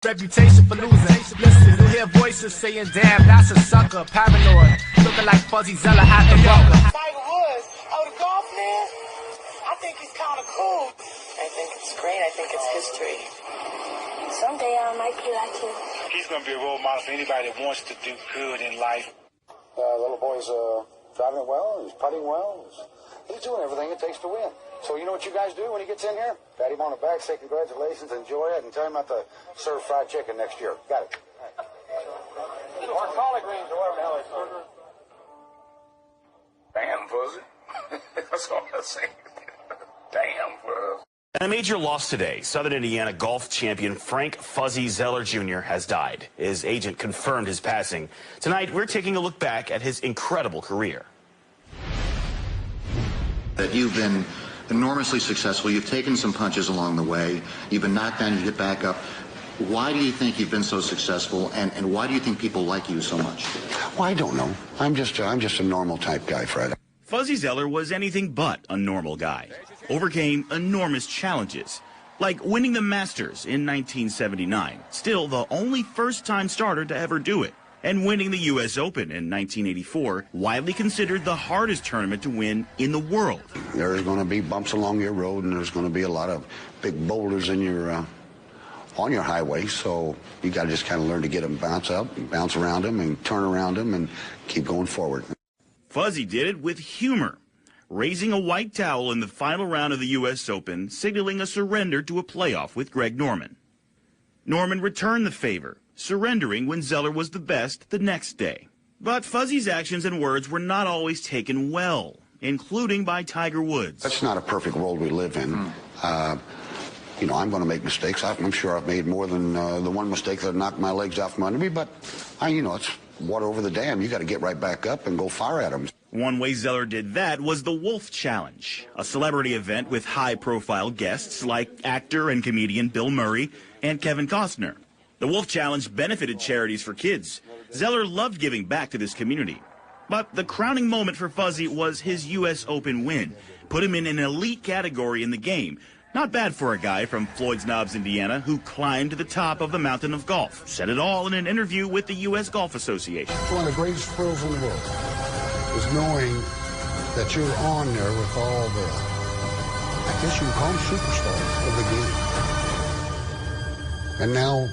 Reputation for losing. Listen, you hear voices saying, damn, that's a sucker. Paranoid, looking like Fuzzy Zeller at the rocker. Tiger Woods, oh, the golf man? I think he's kind of cool. I think it's great. I think it's history. Someday I might be like you. He's going to be a role model for anybody that wants to do good in life. Little boy's driving it well, he's putting well, he's doing everything it takes to win. So you know what you guys do when he gets in here? Pat him on the back, say congratulations, enjoy it, and tell him not to serve fried chicken next year. Got it. Or collard greens or whatever the hell it's served. Damn, Fuzzy. That's all I'm saying. Damn, Fuzzy. In a major loss today, Southern Indiana golf champion Frank Fuzzy Zeller Jr. has died. His agent confirmed his passing. Tonight, we're taking a look back at his incredible career. That you've been enormously successful. You've taken some punches along the way. You've been knocked down, you get back up. Why do you think you've been so successful, and why do you think people like you so much? Well, I don't know. I'm just a normal type guy, Fred. Fuzzy Zeller was anything but a normal guy. Overcame enormous challenges, like winning the Masters in 1979, still the only first-time starter to ever do it, and winning the U.S. Open in 1984, widely considered the hardest tournament to win in the world. There's going to be bumps along your road, and there's going to be a lot of big boulders in your on your highway, so you got to just kind of learn to get them, bounce up, bounce around them, and turn around them, and keep going forward. Fuzzy did it with humor, raising a white towel in the final round of the U.S. Open, signaling a surrender to a playoff with Greg Norman. Norman returned the favor, surrendering when Zeller was the best the next day. But Fuzzy's actions and words were not always taken well, including by Tiger Woods. That's not a perfect world we live in. You know, I'm going to make mistakes. I'm sure I've made more than the one mistake that knocked my legs out from under me, but, you know, it's water over the dam. You got to get right back up and go fire at them. One way Zeller did that was the Wolf Challenge, a celebrity event with high-profile guests like actor and comedian Bill Murray and Kevin Costner. The Wolf Challenge benefited charities for kids. Zeller loved giving back to this community. But the crowning moment for Fuzzy was his U.S. Open win, put him in an elite category in the game. Not bad for a guy from Floyd's Knobs, Indiana, who climbed to the top of the mountain of golf. Said it all in an interview with the U.S. Golf Association. One of the greatest thrills in the world is knowing that you're on there with all the, I guess you can call them superstars of the game. And now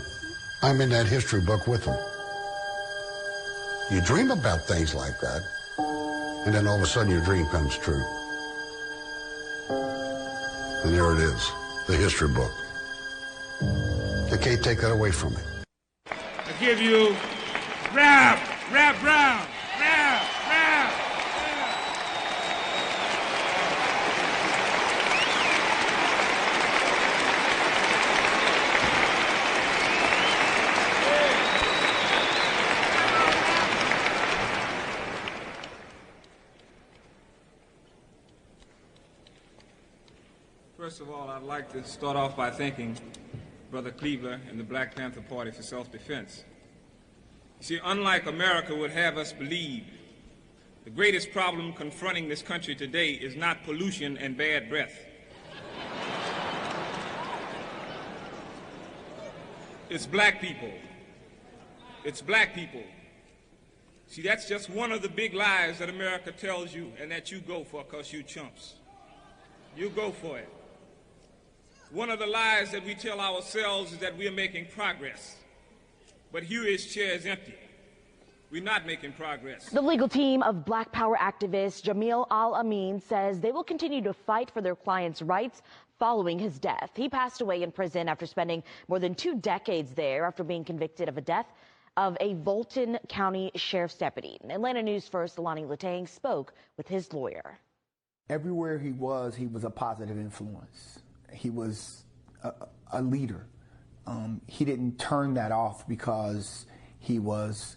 I'm in that history book with them. You dream about things like that, and then all of a sudden your dream comes true. And there it is, the history book. They can't take that away from me. I give you Rap Brown, Rap. First of all, I'd like to start off by thanking Brother Cleaver and the Black Panther Party for self-defense. You see, unlike America would have us believe, the greatest problem confronting this country today is not pollution and bad breath. It's black people. It's black people. See, that's just one of the big lies that America tells you and that you go for because you chumps. You go for it. One of the lies that we tell ourselves is that we are making progress. But Huey's chair is empty. We're not making progress. The legal team of Black Power activist Jamil al-Amin says they will continue to fight for their client's rights following his death. He passed away in prison after spending more than 2 decades there after being convicted of the death of a Fulton County Sheriff's deputy. Atlanta News First Alani Latang spoke with his lawyer. Everywhere he was a positive influence. He was a leader. He didn't turn that off because he was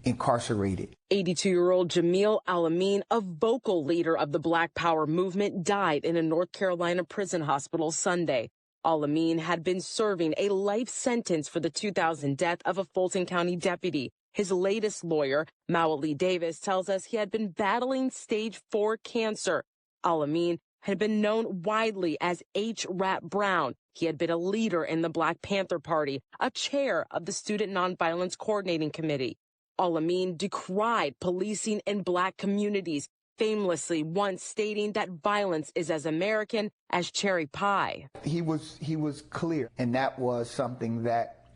incarcerated. 82-year-old Jamil Al-Amin, a vocal leader of the Black Power movement, died in a North Carolina prison hospital Sunday. Al-Amin had been serving a life sentence for the 2000 death of a Fulton County deputy. His latest lawyer, Mawali Davis, tells us he had been battling stage 4 cancer. Al-Amin had been known widely as H. Rat Brown. He had been a leader in the Black Panther Party, a chair of the Student Nonviolence Coordinating Committee. Al-Amin decried policing in black communities, famously once stating that violence is as American as cherry pie. He was clear, and that was something that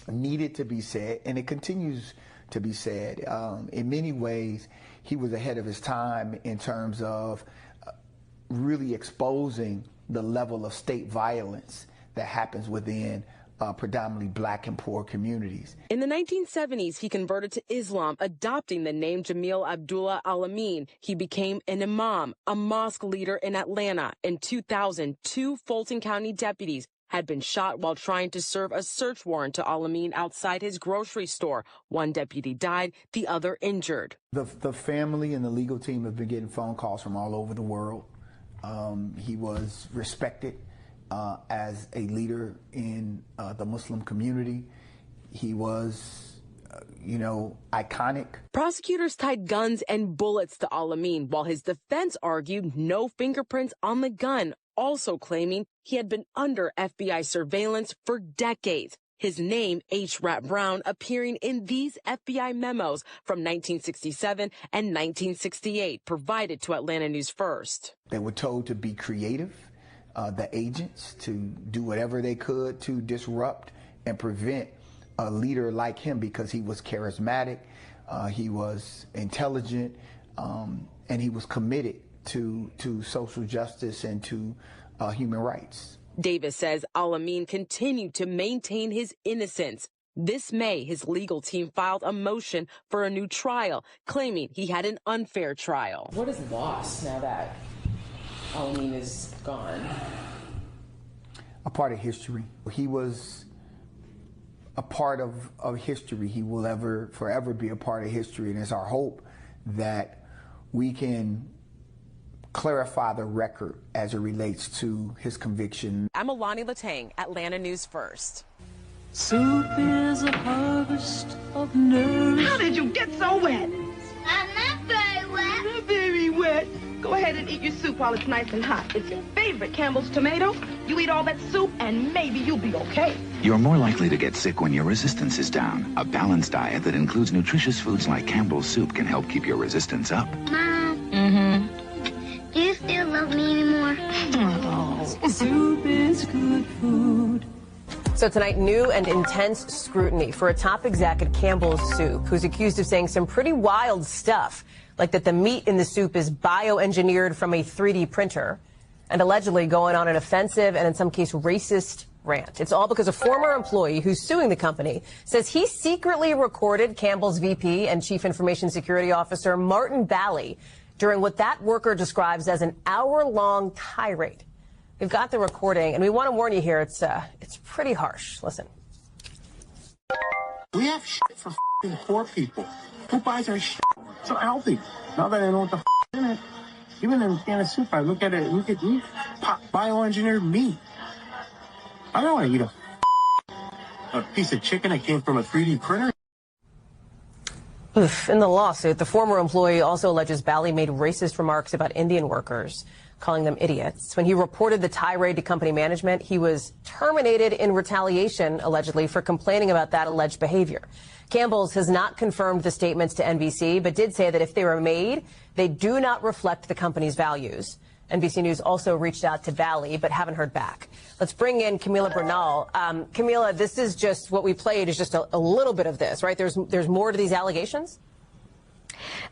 needed to be said, and it continues to be said. In many ways, he was ahead of his time in terms of really exposing the level of state violence that happens within predominantly black and poor communities. In the 1970s, he converted to Islam, adopting the name Jamil Abdullah al-Amin. He became an imam, a mosque leader in Atlanta. In 2000, 2 Fulton County deputies had been shot while trying to serve a search warrant to al-Amin outside his grocery store. One deputy died, the other injured. The family and the legal team have been getting phone calls from all over the world. He was respected as a leader in the Muslim community. He was, iconic. Prosecutors tied guns and bullets to al-Amin, while his defense argued no fingerprints on the gun, also claiming he had been under FBI surveillance for decades. His name, H. Rat Brown, appearing in these FBI memos from 1967 and 1968, provided to Atlanta News First. They were told to be creative, the agents, to do whatever they could to disrupt and prevent a leader like him, because he was charismatic, he was intelligent, and he was committed to social justice and to human rights. Davis says al-Amin continued to maintain his innocence. This May, his legal team filed a motion for a new trial, claiming he had an unfair trial. What is lost now that al-Amin is gone? A part of history. He was a part of history. He will forever be a part of history, and it's our hope that we can clarify the record as it relates to his conviction. I'm Alani Latang, Atlanta News First. Soup is a harvest of nerves. How did you get so wet? I'm not very wet. Not very wet. Go ahead and eat your soup while it's nice and hot. It's your favorite, Campbell's tomato. You eat all that soup and maybe you'll be okay. You're more likely to get sick when your resistance is down. A balanced diet that includes nutritious foods like Campbell's soup can help keep your resistance up. Mom. Mm-hmm. Do you still love me anymore? Oh, soup is good food. So tonight, new and intense scrutiny for a top exec at Campbell's Soup, who's accused of saying some pretty wild stuff, like that the meat in the soup is bioengineered from a 3D printer, and allegedly going on an offensive and in some case racist rant. It's all because a former employee who's suing the company says he secretly recorded Campbell's VP and Chief Information Security Officer Martin Bally during what that worker describes as an hour-long tirade. We've got the recording, and we want to warn you here, it's pretty harsh. Listen. We have shit for poor people. Who buys our shit? So healthy. Now that I know what the in it, even in a can of soup, I look at it, look at meat, bioengineered meat. I don't want to eat a piece of chicken that came from a 3D printer. In the lawsuit, the former employee also alleges Bally made racist remarks about Indian workers, calling them idiots. When he reported the tirade to company management, he was terminated in retaliation, allegedly, for complaining about that alleged behavior. Campbell's has not confirmed the statements to NBC, but did say that if they were made, they do not reflect the company's values. NBC News also reached out to Bally, but haven't heard back. Let's bring in Camila Bernal. Camila, this is just what we played is just a little bit of this, right? There's more to these allegations?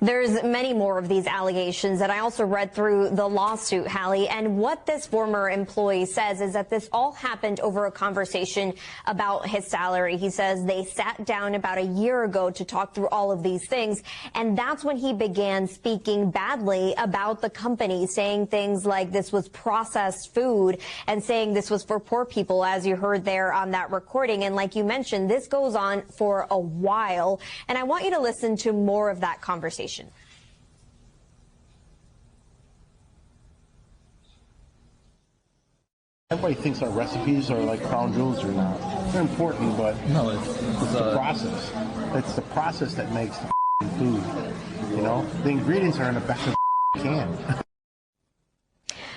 There's many more of these allegations, and I also read through the lawsuit, Hallie, and what this former employee says is that this all happened over a conversation about his salary. He says they sat down about a year ago to talk through all of these things, and that's when he began speaking badly about the company, saying things like this was processed food and saying this was for poor people, as you heard there on that recording. And like you mentioned, this goes on for a while, and I want you to listen to more of that conversation. Everybody thinks our recipes are like crown jewels or not. They're important, but no, it's the process. It's the process that makes the food. You know, the ingredients are in the back of the can.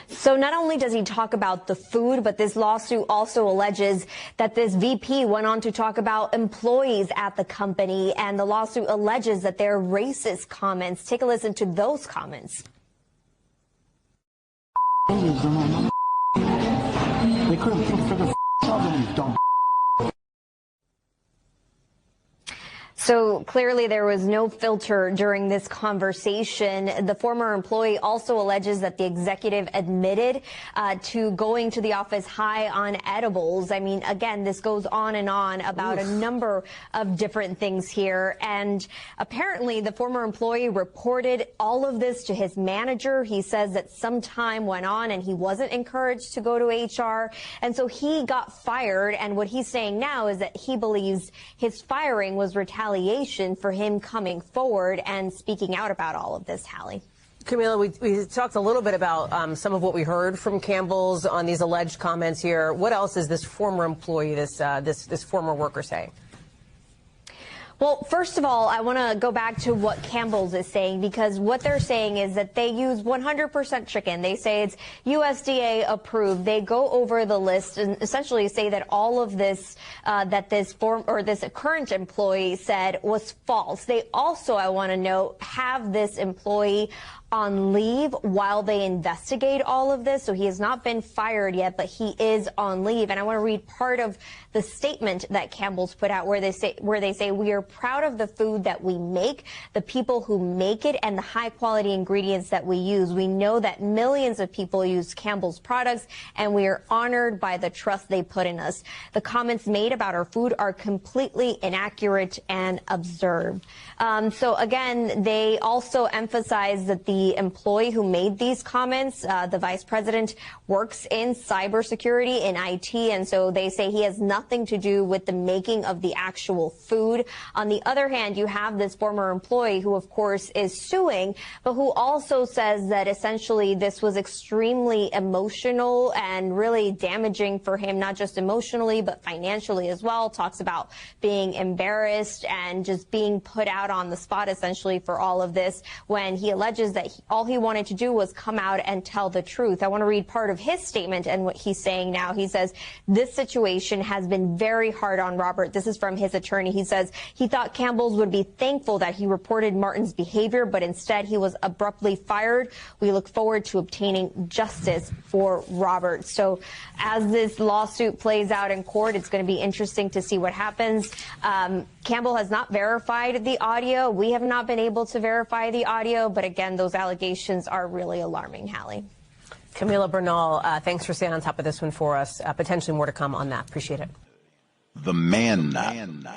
So So not only does he talk about the food, but this lawsuit also alleges that this VP went on to talk about employees at the company, and the lawsuit alleges that they're racist comments. Take a listen to those comments. They couldn't figure out these dumb. So clearly there was no filter during this conversation. The former employee also alleges that the executive admitted to going to the office high on edibles. I mean, again, this goes on and on about a number of different things here. And apparently the former employee reported all of this to his manager. He says that some time went on and he wasn't encouraged to go to HR. And so he got fired. And what he's saying now is that he believes his firing was retaliation for him coming forward and speaking out about all of this, Hallie. Camila, we talked a little bit about some of what we heard from Campbell's on these alleged comments here. What else is this former employee, this former worker saying? Well, first of all, I want to go back to what Campbell's is saying, because what they're saying is that they use 100% chicken. They say it's USDA approved. They go over the list and essentially say that all of this, that this current employee said was false. They also, I want to note, have this employee on leave while they investigate all of this. So he has not been fired yet, but he is on leave. And I want to read part of the statement that Campbell's put out where they say we are proud of the food that we make, the people who make it, and the high quality ingredients that we use. We know that millions of people use Campbell's products, and we are honored by the trust they put in us. The comments made about our food are completely inaccurate and absurd. So again, they also emphasize that the employee who made these comments, the vice president, works in cybersecurity in IT, and so they say he has nothing to do with the making of the actual food. On the other hand, you have this former employee who, of course, is suing, but who also says that essentially this was extremely emotional and really damaging for him, not just emotionally, but financially as well. Talks about being embarrassed and just being put out on the spot, essentially, for all of this, when he alleges that all he wanted to do was come out and tell the truth. I want to read part of his statement and what he's saying now. He says, this situation has been very hard on Robert. This is from his attorney. He says he thought Campbell's would be thankful that he reported Martin's behavior, but instead he was abruptly fired. We look forward to obtaining justice for Robert. So as this lawsuit plays out in court, it's going to be interesting to see what happens. Campbell has not verified the audio. We have not been able to verify the audio, but again, those allegations are really alarming, Hallie. Camila Bernal, thanks for staying on top of this one for us. Potentially more to come on that. Appreciate it. The man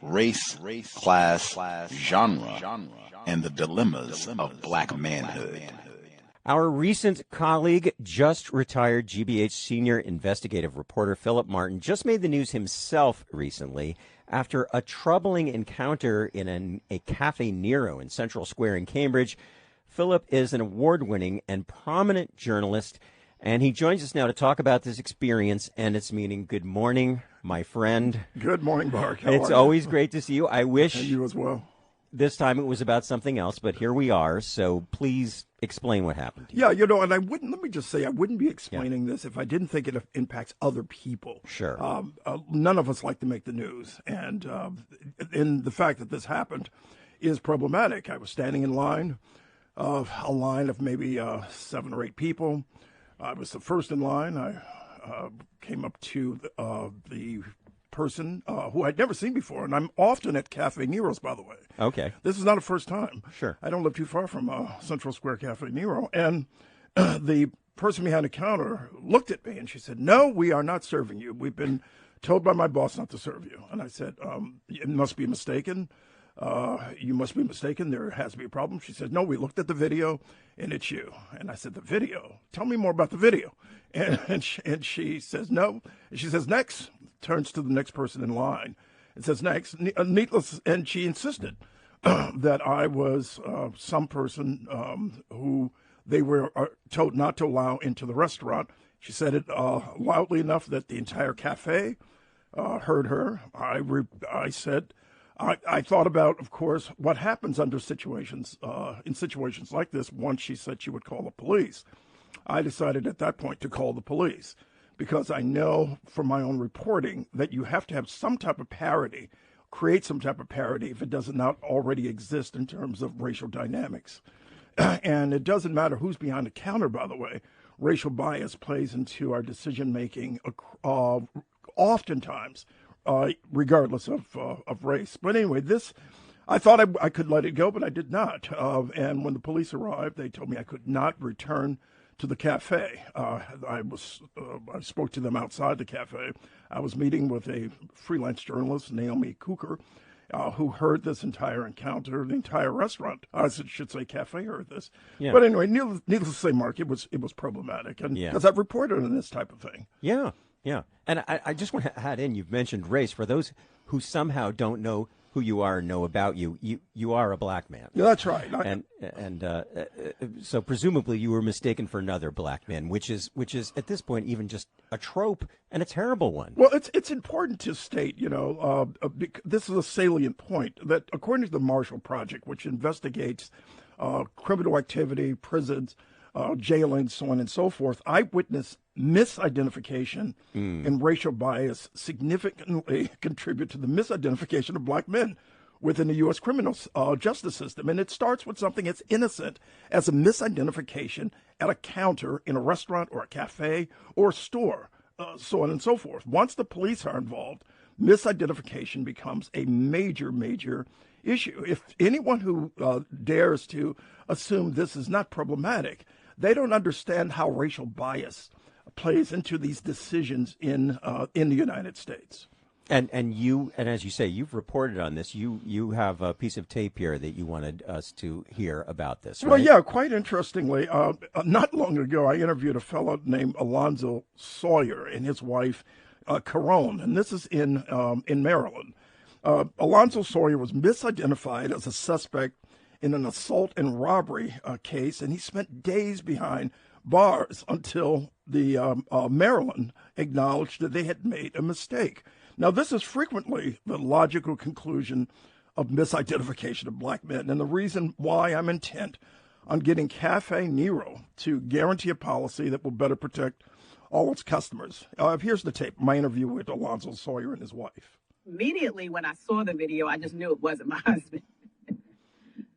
race, class, genre, and the dilemmas of black manhood. Our recent colleague, just retired GBH senior investigative reporter Philip Martin, just made the news himself recently after a troubling encounter in a Cafe Nero in Central Square in Cambridge. Philip is an award-winning and prominent journalist, and he joins us now to talk about this experience and its meaning. Good morning, my friend. Good morning, Mark. It's always great to see you. I wish you as well. This time it was about something else, but here we are, so please explain what happened. Yeah, and let me just say, I wouldn't be explaining this if I didn't think it impacts other people. Sure. None of us like to make the news, and the fact that this happened is problematic. I was standing in line, a line of maybe 7 or 8 people. I was the first in line. I came up to the person who I'd never seen before, and I'm often at Cafe Nero's, by the way. Okay. This is not a first time. Sure. I don't live too far from Central Square Cafe Nero, and the person behind the counter looked at me, and she said, "No, we are not serving you. We've been told by my boss not to serve you." And I said, "It must be mistaken. You must be mistaken. There has to be a problem." She said, "No, we looked at the video, and it's you." And I said, "The video? Tell me more about the video." And she says, "No." And she says, "Next." Turns to the next person in line and says, "Next." Needless, and she insisted that I was some person who they were told not to allow into the restaurant. She said it loudly enough that the entire cafe heard her. I said, I thought about, of course, what happens under situations, in situations like this. Once she said she would call the police. I decided at that point to call the police because I know from my own reporting that you have to have some type of parity, create some type of parity if it does not already exist in terms of racial dynamics. And it doesn't matter who's behind the counter, by the way. Racial bias plays into our decision-making oftentimes, regardless of race. But anyway, I thought I could let it go, but I did not. And when the police arrived, they told me I could not return to the cafe. I spoke to them outside the cafe. I was meeting with a freelance journalist, Naomi Cooker, who heard this entire encounter. The entire restaurant, I should say cafe, heard this. Yeah. But anyway, needless to say, Mark, it was problematic, and because I've reported on this type of thing. Yeah. And I just want to add in, you've mentioned race. For those who somehow don't know who you are and know about you, you are a black man. Yeah, that's right. So presumably you were mistaken for another black man, which is at this point even just a trope, and a terrible one. Well, it's important to state, this is a salient point, that according to the Marshall Project, which investigates criminal activity, prisons, jailing, so on and so forth, eyewitness misidentification and racial bias significantly contribute to the misidentification of black men within the U.S. criminal justice system. And it starts with something as innocent as a misidentification at a counter in a restaurant or a cafe or a store, so on and so forth. Once the police are involved, misidentification becomes a major, major issue. If anyone who dares to assume this is not problematic, they don't understand how racial bias plays into these decisions in the United States. And as you say, you've reported on this. You have a piece of tape here that you wanted us to hear about this, right? Well, yeah, quite interestingly, not long ago, I interviewed a fellow named Alonzo Sawyer and his wife, Caron, and this is in Maryland. Alonzo Sawyer was misidentified as a suspect in an assault and robbery case, and he spent days behind bars until the Maryland acknowledged that they had made a mistake. Now, this is frequently the logical conclusion of misidentification of black men, and the reason why I'm intent on getting Cafe Nero to guarantee a policy that will better protect all its customers. Here's the tape, my interview with Alonzo Sawyer and his wife. Immediately when I saw the video, I just knew it wasn't my husband.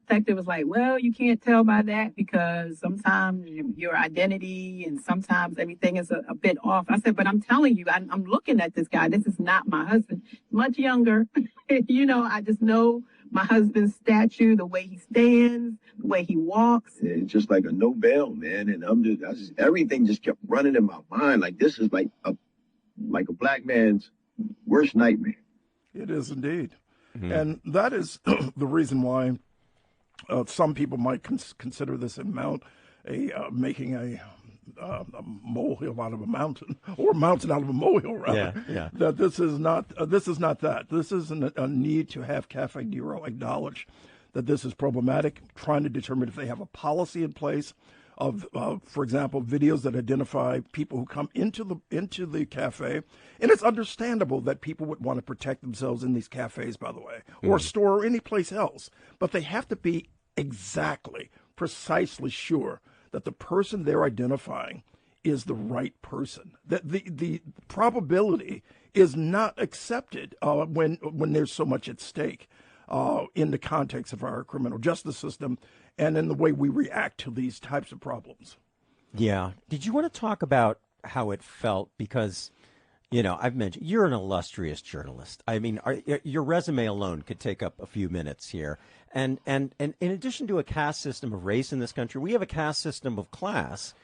Detective was like, well, you can't tell by that because sometimes your identity and sometimes everything is a bit off. I said, but I'm telling you, I'm looking at this guy. This is not my husband. Much younger. I just know my husband's statue, the way he stands, the way he walks. It's just like a no bail, man. And everything just kept running in my mind. Like this is like a black man's worst nightmare. It is indeed. Mm-hmm. And that is the reason why some people might consider this making a molehill out of a mountain, or a mountain out of a molehill, rather. Yeah. That this is not that. This is a need to have Cafe Nero acknowledge that this is problematic, trying to determine if they have a policy in place of, for example, videos that identify people who come into the cafe. And it's understandable that people would want to protect themselves in these cafes, by the way, or a store or any place else. But they have to be precisely sure that the person they're identifying is the right person. That the probability is not accepted when there's so much at stake in the context of our criminal justice system and in the way we react to these types of problems. Yeah. Did you want to talk about how it felt? Because, I've mentioned you're an illustrious journalist. I mean, your resume alone could take up a few minutes here. And in addition to a caste system of race in this country, we have a caste system of class.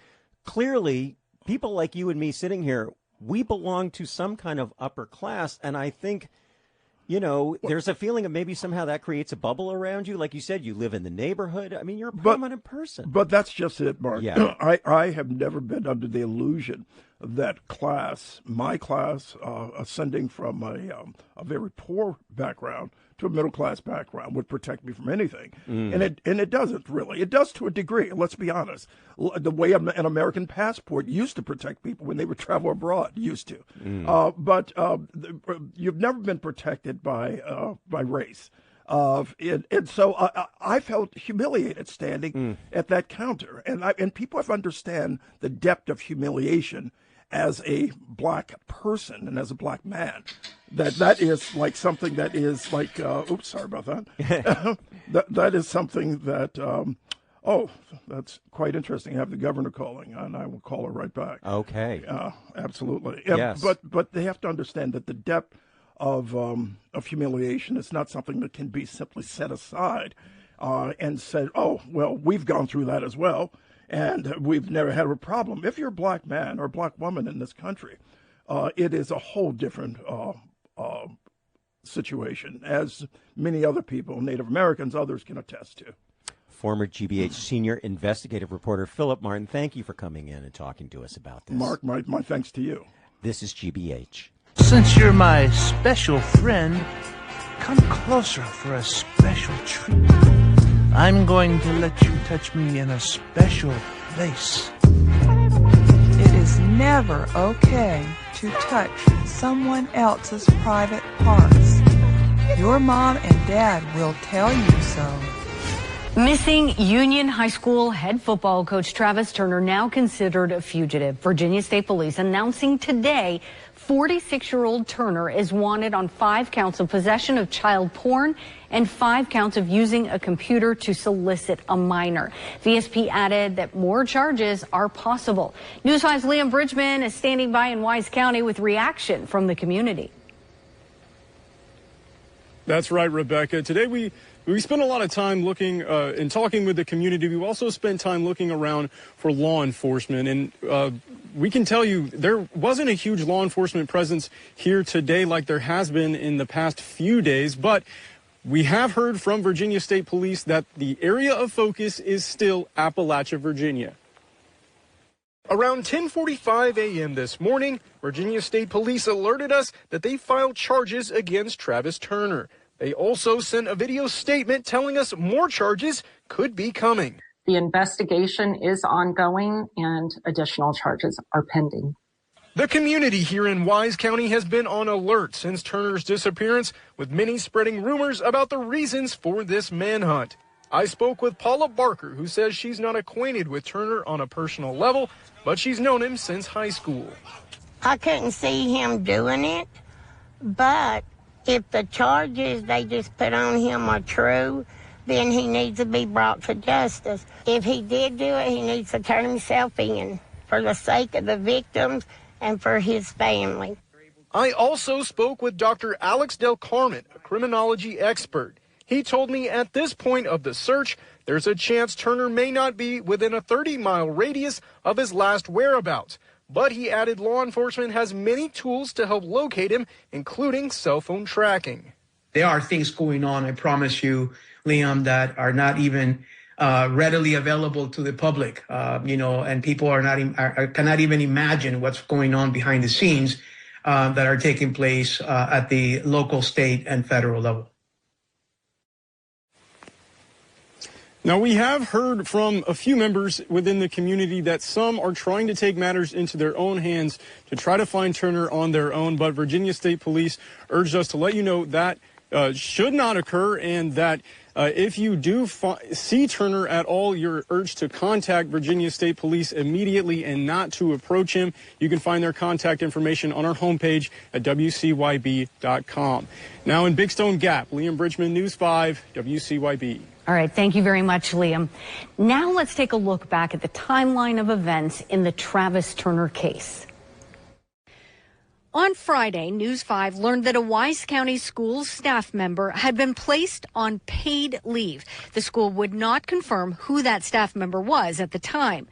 Clearly, people like you and me sitting here, we belong to some kind of upper class. And I think, there's a feeling of maybe somehow that creates a bubble around you. Like you said, you live in the neighborhood. I mean, you're a prominent person. But that's just it, Mark. Yeah. I have never been under the illusion that my class, ascending from a very poor background to a middle-class background, would protect me from anything. And it doesn't really. It does to a degree, let's be honest. The way an American passport used to protect people when they would travel abroad, used to. But you've never been protected by race. And so I felt humiliated standing at that counter. And people have to understand the depth of humiliation as a black person and as a black man. That is like something that is like, oops, sorry about that. that is something that, that's quite interesting. I have the governor calling, and I will call her right back. Okay. Absolutely. Yes. But they have to understand that the depth of humiliation is not something that can be simply set aside and said, oh, well, we've gone through that as well, and we've never had a problem. If you're a black man or a black woman in this country, it is a whole different situation, as many other people, Native Americans, others can attest to. Former GBH senior investigative reporter Philip Martin, thank you for coming in and talking to us about this. Mark, my thanks to you. This is GBH. Since you're my special friend, come closer for a special treat. I'm going to let you touch me in a special place. It is never okay to touch someone else's private parts. Your mom and dad will tell you so. Missing Union High School head football coach Travis Turner now considered a fugitive. Virginia State Police announcing today 46-year-old Turner is wanted on 5 counts of possession of child porn and 5 counts of using a computer to solicit a minor. VSP added that more charges are possible. News 5's Liam Bridgman is standing by in Wise County with reaction from the community. That's right, Rebecca. Today we spent a lot of time looking and talking with the community. We also spent time looking around for law enforcement, and we can tell you there wasn't a huge law enforcement presence here today like there has been in the past few days, but we have heard from Virginia State Police that the area of focus is still Appalachia, Virginia. Around 10:45 a.m. this morning, Virginia State Police alerted us that they filed charges against Travis Turner. They also sent a video statement telling us more charges could be coming. The investigation is ongoing and additional charges are pending. The community here in Wise County has been on alert since Turner's disappearance, with many spreading rumors about the reasons for this manhunt. I spoke with Paula Barker, who says she's not acquainted with Turner on a personal level, but she's known him since high school. I couldn't see him doing it, but if the charges they just put on him are true, then he needs to be brought to justice. If he did do it, he needs to turn himself in for the sake of the victims and for his family. I also spoke with Dr. Alex Del Carmen, a criminology expert. He told me at this point of the search, there's a chance Turner may not be within a 30-mile radius of his last whereabouts. But he added law enforcement has many tools to help locate him, including cell phone tracking. There are things going on, I promise you, Liam, that are not even readily available to the public, and people cannot even imagine what's going on behind the scenes that are taking place at the local, state, and federal level. Now, we have heard from a few members within the community that some are trying to take matters into their own hands to try to find Turner on their own, but Virginia State Police urged us to let you know that should not occur, and that if you do see Turner at all, you're urged to contact Virginia State Police immediately and not to approach him. You can find their contact information on our homepage at WCYB.com. Now in Big Stone Gap, Liam Bridgman, News 5, WCYB. All right, thank you very much, Liam. Now let's take a look back at the timeline of events in the Travis Turner case. On Friday, News 5 learned that a Wise County school staff member had been placed on paid leave. The school would not confirm who that staff member was at the time.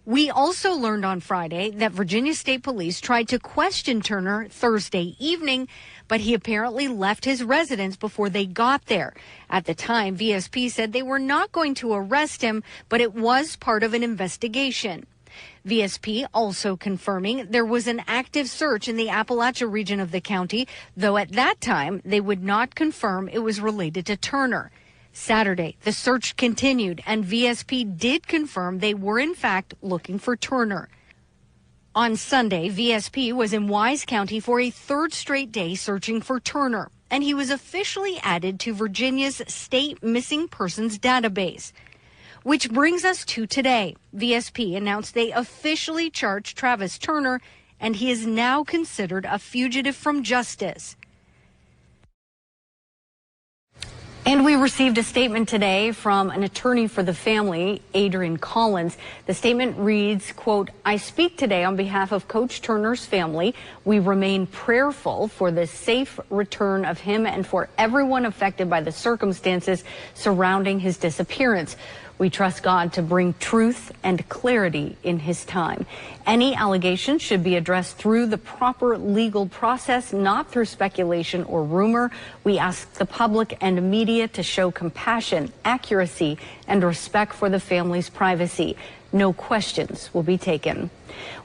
We also learned on Friday that Virginia State Police tried to question Turner Thursday evening, but he apparently left his residence before they got there. At the time, VSP said they were not going to arrest him, but it was part of an investigation. VSP also confirming there was an active search in the Appalachia region of the county, though at that time they would not confirm it was related to Turner. Saturday, the search continued, and VSP did confirm they were in fact looking for Turner. On Sunday, VSP was in Wise County for a third straight day searching for Turner. and he was officially added to Virginia's state missing persons database. Which brings us to today. VSP announced they officially charged Travis Turner, and he is now considered a fugitive from justice. And we received a statement today from an attorney for the family, Adrian Collins. The statement reads, quote, "I speak today on behalf of Coach Turner's family. We remain prayerful for the safe return of him and for everyone affected by the circumstances surrounding his disappearance. We trust God to bring truth and clarity in his time. Any allegations should be addressed through the proper legal process, not through speculation or rumor. We ask the public and media to show compassion, accuracy, and respect for the family's privacy. No questions will be taken."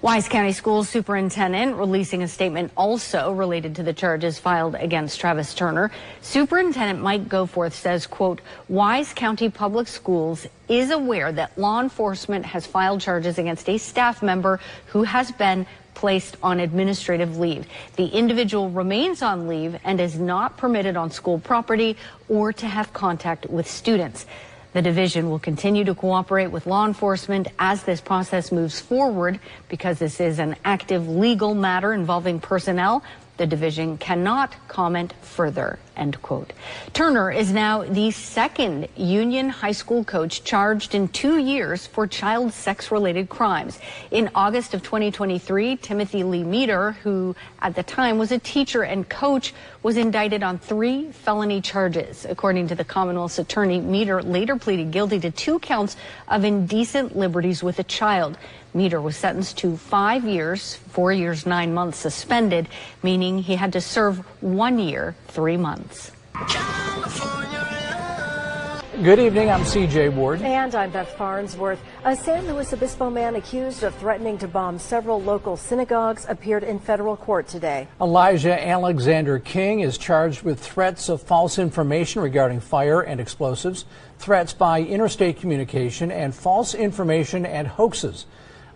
Wise County Schools Superintendent releasing a statement also related to the charges filed against Travis Turner. Superintendent Mike Goforth says, quote, "Wise County Public Schools is aware that law enforcement has filed charges against a staff member who has been placed on administrative leave. The individual remains on leave and is not permitted on school property or to have contact with students. The division will continue to cooperate with law enforcement as this process moves forward. Because this is an active legal matter involving personnel, the division cannot comment further," end quote. Turner is now the second Union High School coach charged in 2 years for child sex-related crimes. In August of 2023, Timothy Lee Meter, who at the time was a teacher and coach, was indicted on 3 felony charges. According to the Commonwealth's attorney, Meter later pleaded guilty to 2 counts of indecent liberties with a child. Meter was sentenced to 5 years, 4 years, 9 months suspended, meaning he had to serve 1 year, 3 months. Good evening, I'm C.J. Ward. And I'm Beth Farnsworth. A San Luis Obispo man accused of threatening to bomb several local synagogues appeared in federal court today. Elijah Alexander King is charged with threats of false information regarding fire and explosives, threats by interstate communication, and false information and hoaxes.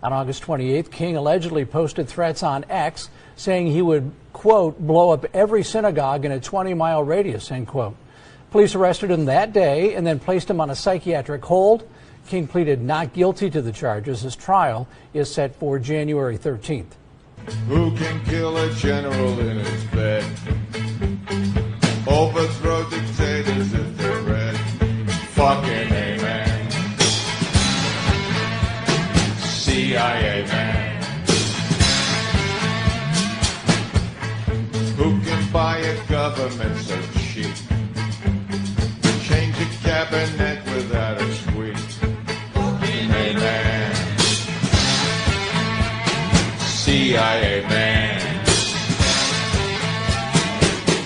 On August 28th, King allegedly posted threats on X saying he would, quote, "blow up every synagogue in a 20-mile radius," end quote. Police arrested him that day and then placed him on a psychiatric hold. King pleaded not guilty to the charges. His trial is set for January 13th. Who can kill a general in his bed? Overthrow dictators if they're red. Fucking amen. CIA man. Who can buy a government so cheap? Change a cabinet without a squeak. Amen. CIA man.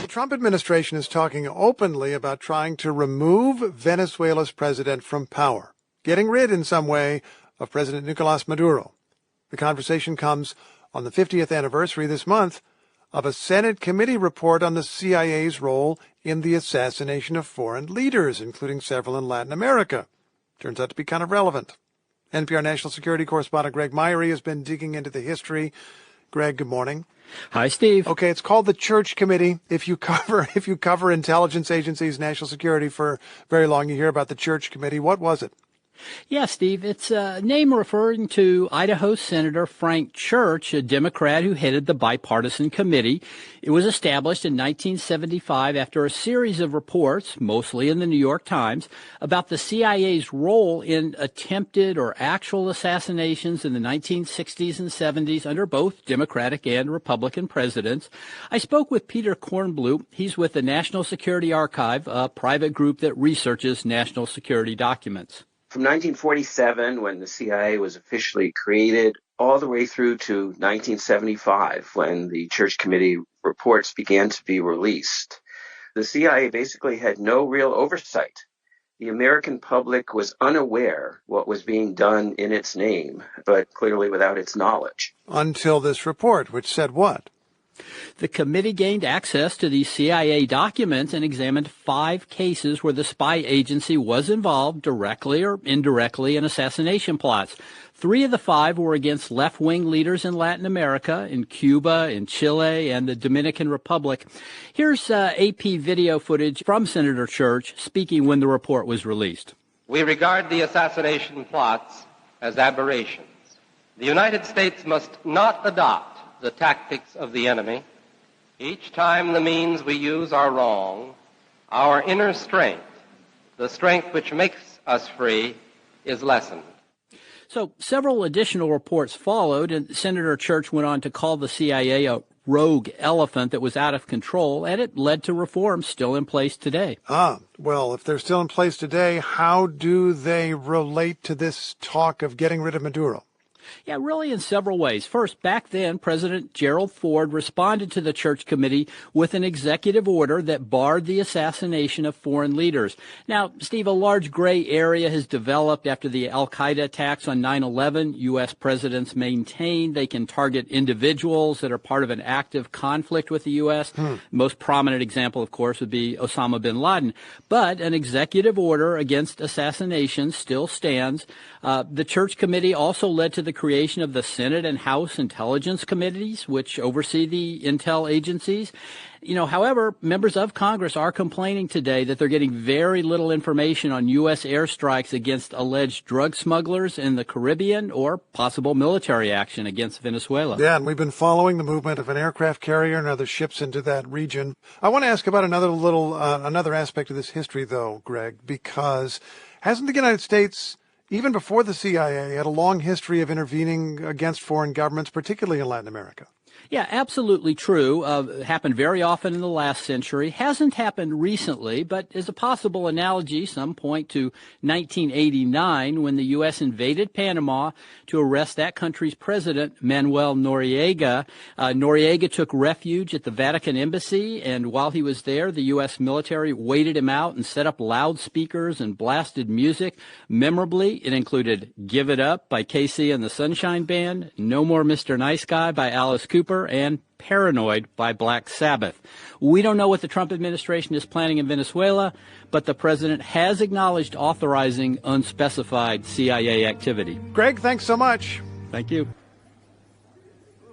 The Trump administration is talking openly about trying to remove Venezuela's president from power, getting rid in some way of President Nicolas Maduro. The conversation comes on the 50th anniversary this month of a Senate committee report on the CIA's role in the assassination of foreign leaders, including several in Latin America. Turns out to be kind of relevant. NPR national security correspondent Greg Myrie has been digging into the history. Greg, good morning. Hi, Steve. Okay, it's called the Church Committee. If you cover intelligence agencies, national security for very long, you hear about the Church Committee. What was it? Yeah, Steve, it's a name referring to Idaho Senator Frank Church, a Democrat who headed the bipartisan committee. It was established in 1975 after a series of reports, mostly in the New York Times, about the CIA's role in attempted or actual assassinations in the 1960s and 70s under both Democratic and Republican presidents. I spoke with Peter Kornbluth. He's with the National Security Archive, a private group that researches national security documents. From 1947, when the CIA was officially created, all the way through to 1975, when the Church Committee reports began to be released, the CIA basically had no real oversight. The American public was unaware what was being done in its name, but clearly without its knowledge. Until this report, which said what? The committee gained access to these CIA documents and examined 5 cases where the spy agency was involved directly or indirectly in assassination plots. 3 of the 5 were against left-wing leaders in Latin America, in Cuba, in Chile, and the Dominican Republic. Here's AP video footage from Senator Church speaking when the report was released. We regard the assassination plots as aberrations. The United States must not adopt the tactics of the enemy. Each time the means we use are wrong, our inner strength, the strength which makes us free, is lessened. So several additional reports followed, and Senator Church went on to call the CIA a rogue elephant that was out of control, and it led to reforms still in place today. Well, if they're still in place today, how do they relate to this talk of getting rid of Maduro? Yeah, really in several ways. First, back then, President Gerald Ford responded to the Church Committee with an executive order that barred the assassination of foreign leaders. Now, Steve, a large gray area has developed after the al-Qaeda attacks on 9/11. U.S. presidents maintain they can target individuals that are part of an active conflict with the U.S. Most prominent example, of course, would be Osama bin Laden. But an executive order against assassination still stands. The Church Committee also led to the creation of the Senate and House Intelligence Committees, which oversee the intel agencies. However, members of Congress are complaining today that they're getting very little information on U.S. airstrikes against alleged drug smugglers in the Caribbean or possible military action against Venezuela. Yeah, and we've been following the movement of an aircraft carrier and other ships into that region. I want to ask about another aspect of this history, though, Greg, because hasn't the United States, even before the CIA, had a long history of intervening against foreign governments, particularly in Latin America? Yeah, absolutely true. Happened very often in the last century. Hasn't happened recently, but as a possible analogy, some point to 1989 when the U.S. invaded Panama to arrest that country's president, Manuel Noriega. Noriega took refuge at the Vatican Embassy, and while he was there, the U.S. military waited him out and set up loudspeakers and blasted music. Memorably, it included Give It Up by Casey and the Sunshine Band, No More Mr. Nice Guy by Alice Cooper, and Paranoid by Black Sabbath. We don't know what the Trump administration is planning in Venezuela, but the president has acknowledged authorizing unspecified CIA activity. Greg, thanks so much. Thank you.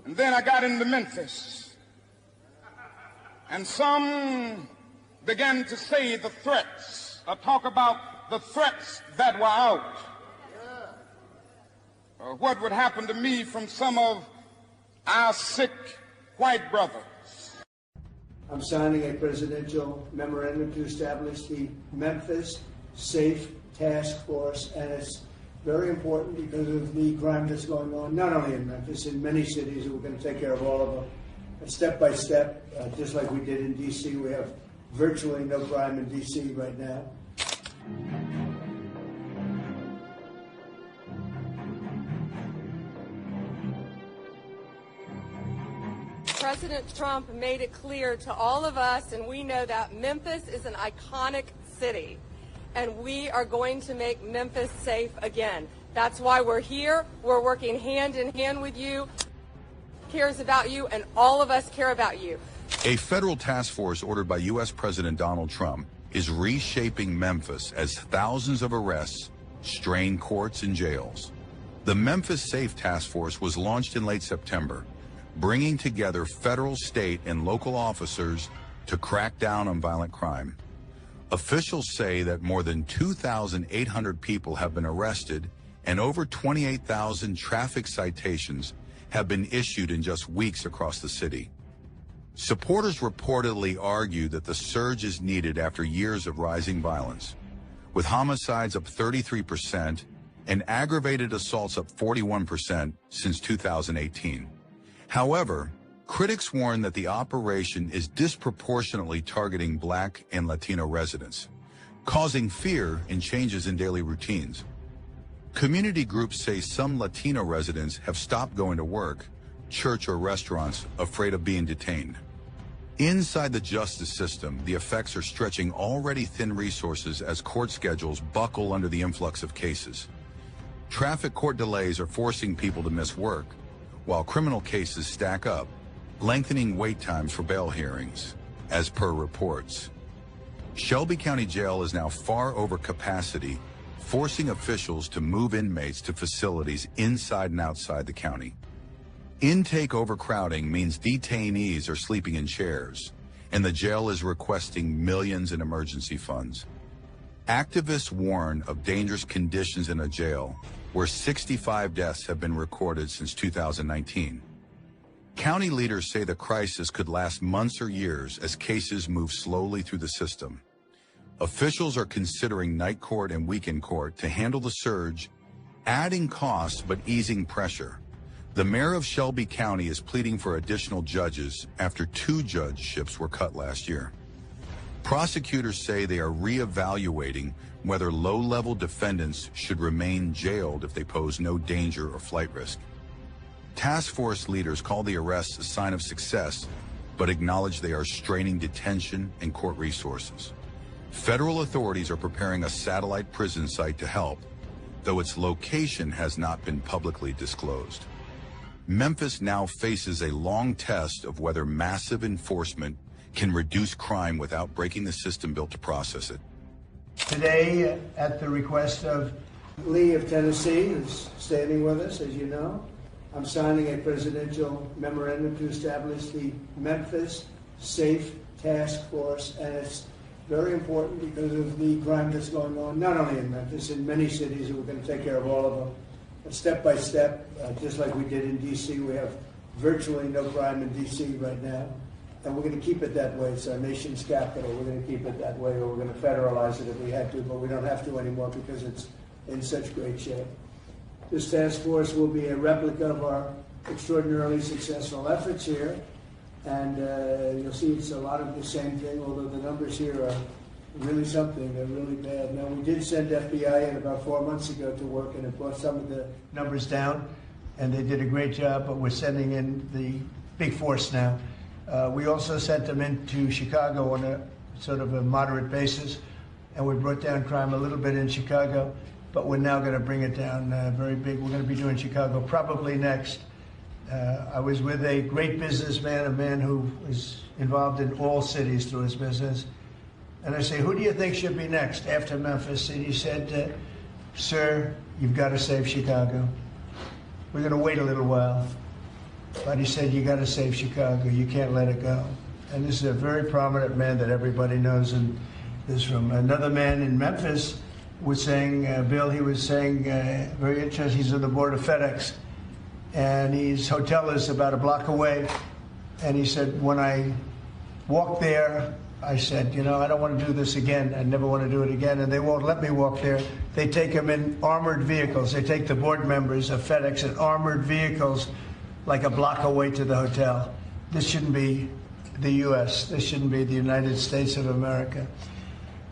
And then I got into Memphis, and some began to say the threats, or talk about the threats that were out. What would happen to me from some of our sick white brothers. I'm signing a presidential memorandum to establish the Memphis Safe Task Force, and it's very important because of the crime that's going on, not only in Memphis, in many cities. We're going to take care of all of them, step by step, just like we did in D.C. We have virtually no crime in D.C. right now. President Trump made it clear to all of us, and we know that Memphis is an iconic city, and we are going to make Memphis safe again. That's why we're here. We're working hand in hand with you. Cares about you, and all of us care about you. A federal task force ordered by U.S. President Donald Trump is reshaping Memphis as thousands of arrests strain courts and jails. The Memphis Safe Task Force was launched in late September, bringing together federal, state, and local officers to crack down on violent crime. Officials say that more than 2,800 people have been arrested and over 28,000 traffic citations have been issued in just weeks across the city. Supporters reportedly argue that the surge is needed after years of rising violence, with homicides up 33% and aggravated assaults up 41% since 2018. However, critics warn that the operation is disproportionately targeting Black and Latino residents, causing fear and changes in daily routines. Community groups say some Latino residents have stopped going to work, church, or restaurants, afraid of being detained. Inside the justice system, the effects are stretching already thin resources as court schedules buckle under the influx of cases. Traffic court delays are forcing people to miss work, while criminal cases stack up, lengthening wait times for bail hearings, as per reports. Shelby County Jail is now far over capacity, forcing officials to move inmates to facilities inside and outside the county. Intake overcrowding means detainees are sleeping in chairs, and the jail is requesting millions in emergency funds. Activists warn of dangerous conditions in a jail, where 65 deaths have been recorded since 2019. County leaders say the crisis could last months or years as cases move slowly through the system. Officials are considering night court and weekend court to handle the surge, adding costs but easing pressure. The mayor of Shelby County is pleading for additional judges after 2 judgeships were cut last year. Prosecutors say they are reevaluating whether low-level defendants should remain jailed if they pose no danger or flight risk. Task force leaders call the arrests a sign of success, but acknowledge they are straining detention and court resources. Federal authorities are preparing a satellite prison site to help, though its location has not been publicly disclosed. Memphis now faces a long test of whether massive enforcement can reduce crime without breaking the system built to process it. Today, at the request of Lee of Tennessee, who's standing with us, as you know, I'm signing a presidential memorandum to establish the Memphis Safe Task Force, and it's very important because of the crime that's going on, not only in Memphis, in many cities, and we're going to take care of all of them. But step by step, just like we did in D.C., we have virtually no crime in D.C. right now, and we're going to keep it that way. It's our nation's capital. We're going to keep it that way, or we're going to federalize it if we had to, but we don't have to anymore because it's in such great shape. This task force will be a replica of our extraordinarily successful efforts here, and you'll see it's a lot of the same thing, although the numbers here are really something. They're really bad. Now, we did send FBI in about 4 months ago to work, and it brought some of the numbers down, and they did a great job, but we're sending in the big force now. We also sent them into Chicago on a sort of a moderate basis, and we brought down crime a little bit in Chicago, but we're now going to bring it down very big. We're going to be doing Chicago probably next. I was with a great businessman, a man who is involved in all cities through his business. And I say, who do you think should be next after Memphis? And he said, sir, you've got to save Chicago. We're going to wait a little while. But he said, you got to save Chicago. You can't let it go. And this is a very prominent man that everybody knows in this room. Another man in Memphis was saying, Bill, he was saying, very interesting, he's on the board of FedEx. And his hotel is about a block away. And he said, when I walked there, I said, you know, I don't want to do this again. I never want to do it again. And they won't let me walk there. They take them in armored vehicles. They take the board members of FedEx in armored vehicles like a block away to the hotel. This shouldn't be the U.S. This shouldn't be the United States of America.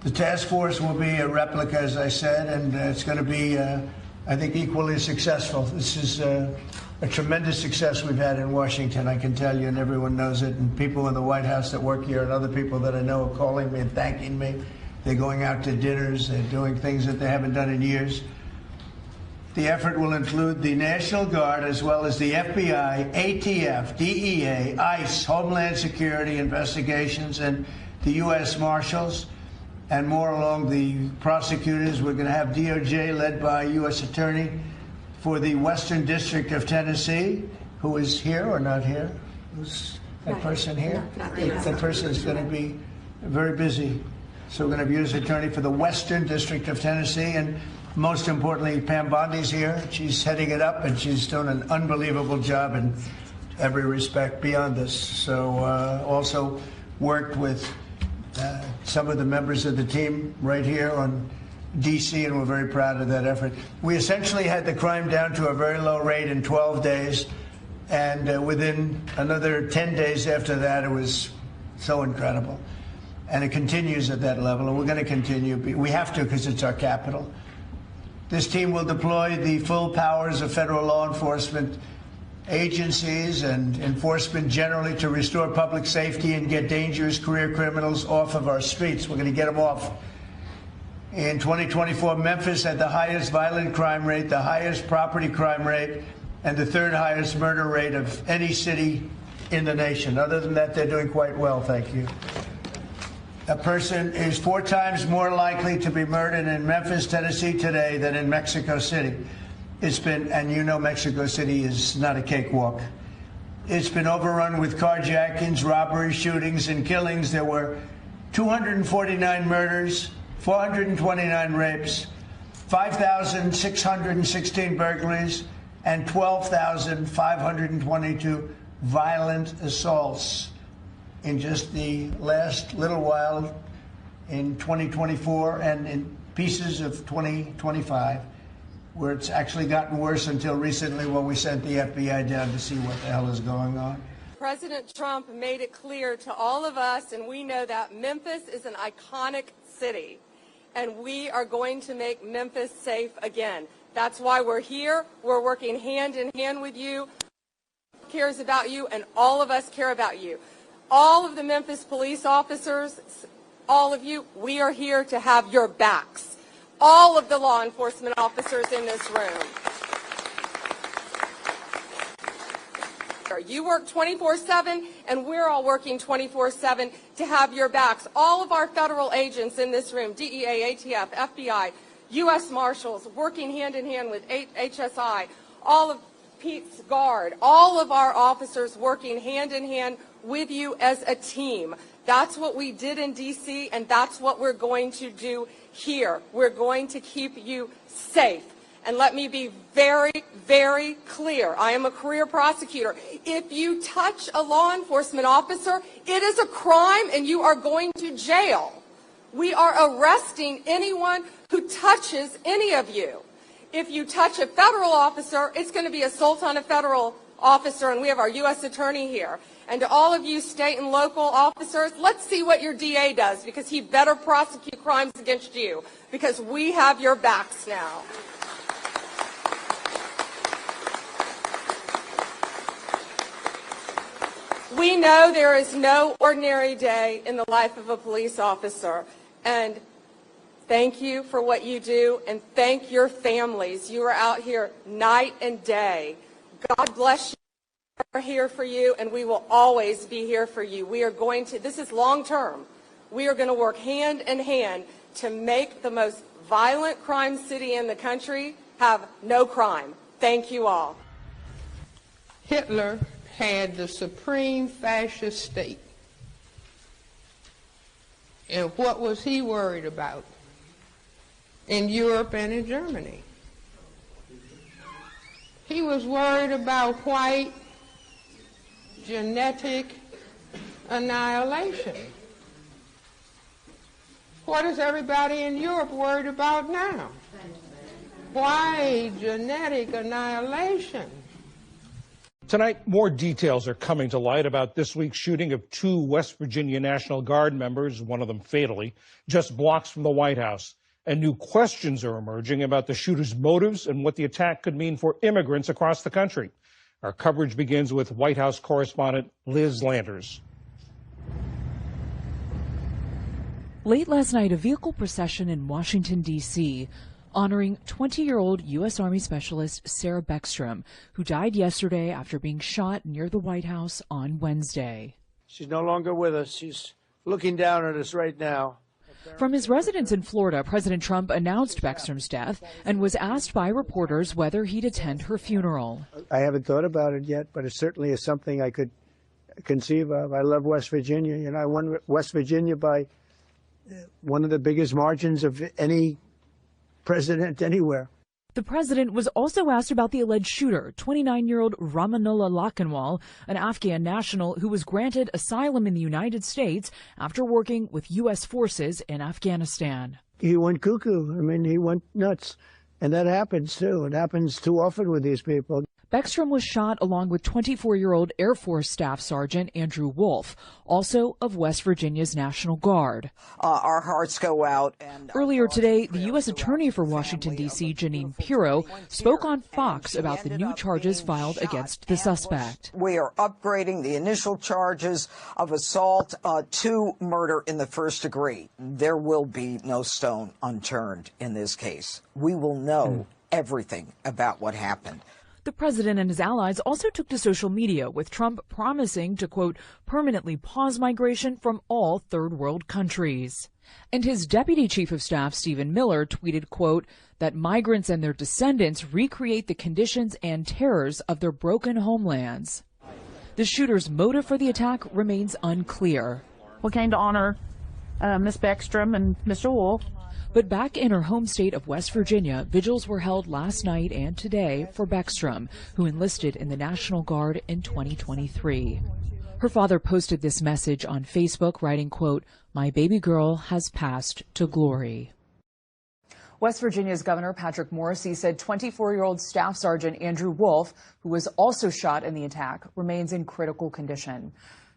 The task force will be a replica, as I said, and it's going to be, I think, equally successful. This is a tremendous success we've had in Washington, I can tell you, and everyone knows it. And people in the White House that work here and other people that I know are calling me and thanking me. They're going out to dinners. They're doing things that they haven't done in years. The effort will include the National Guard as well as the FBI, ATF, DEA, ICE, Homeland Security investigations, and the U.S. Marshals, and more along the prosecutors. We're going to have DOJ led by U.S. Attorney for the Western District of Tennessee, who is here or not here? Who's that person here? That person is going to be very busy. So we're going to have U.S. Attorney for the Western District of Tennessee, and most importantly, Pam Bondi's here. She's heading it up, and she's doing an unbelievable job in every respect beyond this. So also worked with some of the members of the team right here on D.C., and we're very proud of that effort. We essentially had the crime down to a very low rate in 12 days, and within another 10 days after that, it was so incredible. And it continues at that level, and we're going to continue. We have to because it's our capital. This team will deploy the full powers of federal law enforcement agencies and enforcement generally to restore public safety and get dangerous career criminals off of our streets. We're going to get them off. In 2024, Memphis had the highest violent crime rate, the highest property crime rate, and the third highest murder rate of any city in the nation. Other than that, they're doing quite well, thank you. A person is 4 times more likely to be murdered in Memphis, Tennessee today than in Mexico City. It's been, and you know Mexico City is not a cakewalk. It's been overrun with carjackings, robberies, shootings, and killings. There were 249 murders, 429 rapes, 5,616 burglaries, and 12,522 violent assaults in just the last little while in 2024 and in pieces of 2025, where it's actually gotten worse until recently when we sent the FBI down to see what the hell is going on. President Trump made it clear to all of us, and we know that Memphis is an iconic city, and we are going to make Memphis safe again. That's why we're here. We're working hand in hand with you. Cares about you, and all of us care about you. All of the Memphis police officers, all of you, we are here to have your backs. All of the law enforcement officers in this room. You work 24/7, and we're all working 24/7 to have your backs. All of our federal agents in this room, DEA, ATF, FBI, U.S. Marshals, working hand in hand with HSI, all of Pete's Guard, all of our officers working hand in hand with you as a team. That's what we did in D.C., and that's what we're going to do here. We're going to keep you safe. And let me be very, very clear. I am a career prosecutor. If you touch a law enforcement officer, it is a crime and you are going to jail. We are arresting anyone who touches any of you. If you touch a federal officer, it's going to be assault on a federal officer, and we have our U.S. attorney here. And to all of you state and local officers, let's see what your DA does, because he better prosecute crimes against you, because we have your backs now. We know there is no ordinary day in the life of a police officer, and thank you for what you do, and thank your families. You are out here night and day. God bless you. We are here for you, and we will always be here for you. We are going to, this is long term, we are going to work hand in hand to make the most violent crime city in the country have no crime. Thank you all. Hitler had the supreme fascist state. And what was he worried about in Europe and in Germany? He was worried about white genetic annihilation. What is everybody in Europe worried about now? White genetic annihilation. Tonight, more details are coming to light about this week's shooting of 2 West Virginia National Guard members, one of them fatally, just blocks from the White House. And new questions are emerging about the shooter's motives and what the attack could mean for immigrants across the country. Our coverage begins with White House correspondent Liz Landers. Late last night, a vehicle procession in Washington, D.C., honoring 20-year-old U.S. Army Specialist Sarah Beckstrom, who died yesterday after being shot near the White House on Wednesday. She's no longer with us. She's looking down at us right now. From his residence in Florida, President Trump announced Beckstrom's death and was asked by reporters whether he'd attend her funeral. I haven't thought about it yet, but it certainly is something I could conceive of. I love West Virginia. You know, I won West Virginia by one of the biggest margins of any president anywhere. The president was also asked about the alleged shooter, 29-year-old Ramanullah Lakhanwal, an Afghan national who was granted asylum in the United States after working with U.S. forces in Afghanistan. He went cuckoo. I mean, he went nuts. And that happens, too. It happens too often with these people. Beckstrom was shot along with 24-year-old Air Force Staff Sergeant Andrew Wolf, also of West Virginia's National Guard. Our hearts go out. Earlier today, the U.S. Attorney for Washington, D.C., Jeanine Pirro, spoke on Fox about the new charges filed against the suspect. We are upgrading the initial charges of assault to murder in the first degree. There will be no stone unturned in this case. We will know everything about what happened. The president and his allies also took to social media, with Trump promising to, quote, permanently pause migration from all third world countries. And his deputy chief of staff, Stephen Miller, tweeted, quote, that migrants and their descendants recreate the conditions and terrors of their broken homelands. The shooter's motive for the attack remains unclear. We came to honor Ms. Beckstrom and Mr. Wolf. But back in her home state of West Virginia, vigils were held last night and today for Beckstrom, who enlisted in the National Guard in 2023. Her father posted this message on Facebook, writing, quote, my baby girl has passed to glory. West Virginia's Governor Patrick Morrisey said 24-year-old Staff Sergeant Andrew Wolf, who was also shot in the attack, remains in critical condition.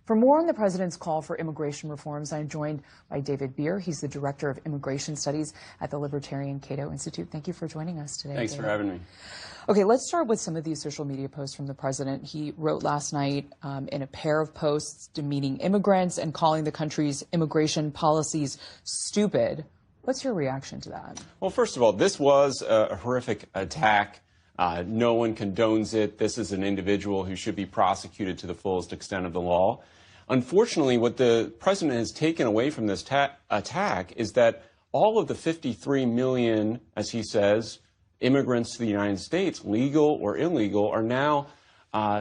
For more on the president's call for immigration reforms, I'm joined by David Beer. He's the director of immigration studies at the Libertarian Cato Institute. Thank you for joining us today. Thanks David. for having me. Okay, let's start with some of these social media posts from the president. He wrote last night in a pair of posts demeaning immigrants and calling the country's immigration policies stupid. What's your reaction to that? Well, first of all, this was a horrific attack. No one condones it. This is an individual who should be prosecuted to the fullest extent of the law. Unfortunately, what the president has taken away from this attack is that all of the 53 million, as he says, immigrants to the United States, legal or illegal, are now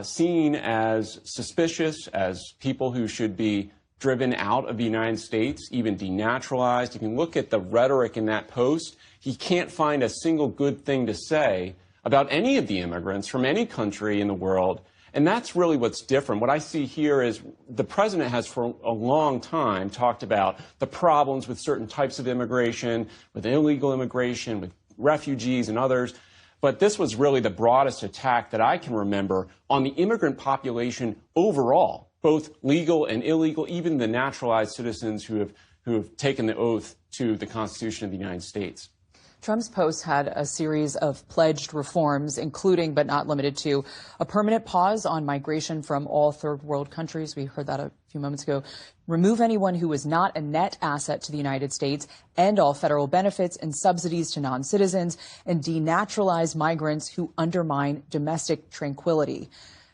seen as suspicious, as people who should be driven out of the United States, even denaturalized. If you look at the rhetoric in that post, he can't find a single good thing to say about any of the immigrants from any country in the world. And that's really what's different. What I see here is the president has for a long time talked about the problems with certain types of immigration, with illegal immigration, with refugees and others. But this was really the broadest attack that I can remember on the immigrant population overall, both legal and illegal, even the naturalized citizens who have taken the oath to the Constitution of the United States. Trump's post had a series of pledged reforms, including but not limited to a permanent pause on migration from all third world countries. We heard that a few moments ago. Remove anyone who is not a net asset to the United States, end all federal benefits and subsidies to non-citizens, and denaturalize migrants who undermine domestic tranquility.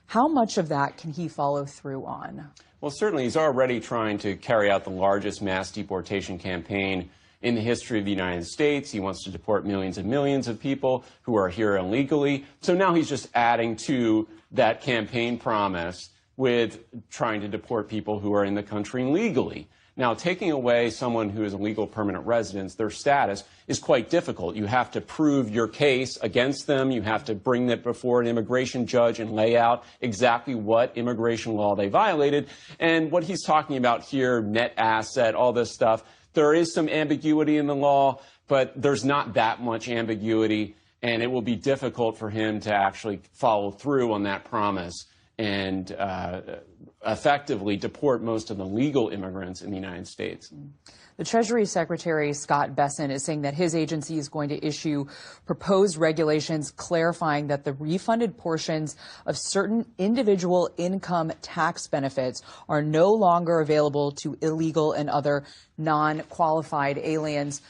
How much of that can he follow through on? Well, certainly he's already trying to carry out the largest mass deportation campaign in the history of the United States. He wants to deport millions and millions of people who are here illegally. So now he's just adding to that campaign promise with trying to deport people who are in the country legally. Now, taking away someone who is a legal permanent resident, their status is quite difficult. You have to prove your case against them. You have to bring that before an immigration judge and lay out exactly what immigration law they violated. And what he's talking about here, net asset, all this stuff, there is some ambiguity in the law, but there's not that much ambiguity, and it will be difficult for him to actually follow through on that promise and effectively deport most of the legal immigrants in the United States. The Treasury Secretary, Scott Bessent, is saying that his agency is going to issue proposed regulations clarifying that the refunded portions of certain individual income tax benefits are no longer available to illegal and other non-qualified aliens.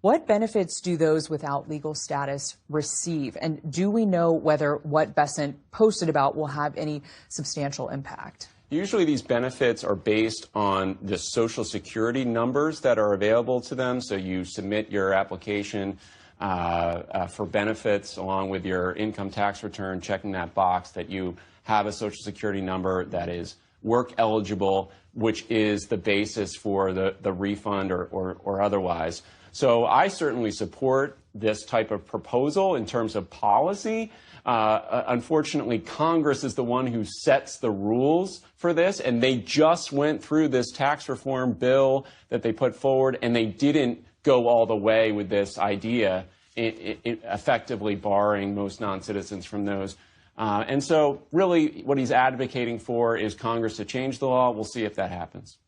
What benefits do those without legal status receive? And do we know whether what Bessent posted about will have any substantial impact? Usually these benefits are based on the Social Security numbers that are available to them. So you submit your application for benefits along with your income tax return, checking that box that you have a Social Security number that is work eligible, which is the basis for the refund or otherwise. So I certainly support this type of proposal in terms of policy. Unfortunately, Congress is the one who sets the rules for this, and they just went through this tax reform bill that they put forward, and they didn't go all the way with this idea, effectively barring most non-citizens from those. And so really what he's advocating for is Congress to change the law. We'll see if that happens.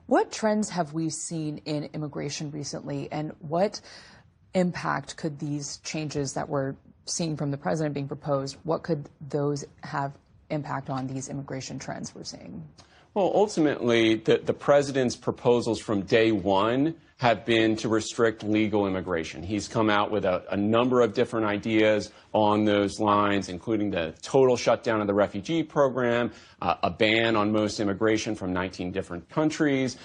What trends have we seen in immigration recently, and what impact could these changes that we're seeing from the president being proposed, what could those have impact on these immigration trends we're seeing? Well, ultimately, the president's proposals from day one have been to restrict legal immigration. He's come out with a number of different ideas on those lines, including the total shutdown of the refugee program, a ban on most immigration from 19 different countries,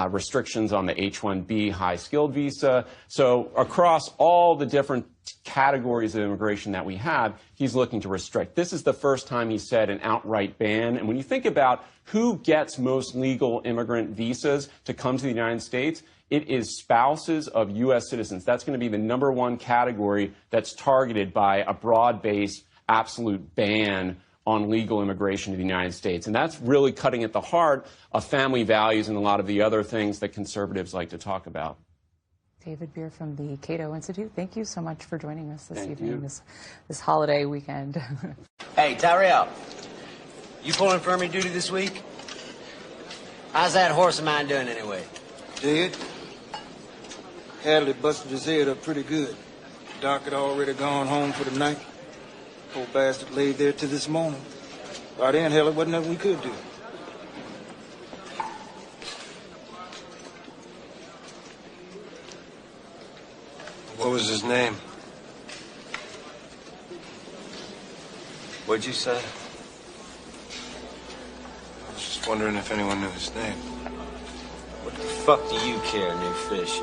restrictions on the H-1B high-skilled visa. So across all the different categories of immigration that we have, he's looking to restrict. This is the first time he said an outright ban. And when you think about who gets most legal immigrant visas to come to the United States, it is spouses of U.S. citizens. That's going to be the #1 category that's targeted by a broad-based absolute ban on legal immigration to the United States. And that's really cutting at the heart of family values and a lot of the other things that conservatives like to talk about. David Beer from the Cato Institute, thank you so much for joining us this evening, this holiday weekend. Hey, Tyrell, you pulling infirmary duty this week? How's that horse of mine doing anyway? Dead. Hadley busted his head up pretty good. Doc had already gone home for the night. Poor bastard laid there till this morning. By then, hell, it wasn't nothing we could do. What was his name? What'd you say? I was just wondering if anyone knew his name. What the fuck do you care, new fish?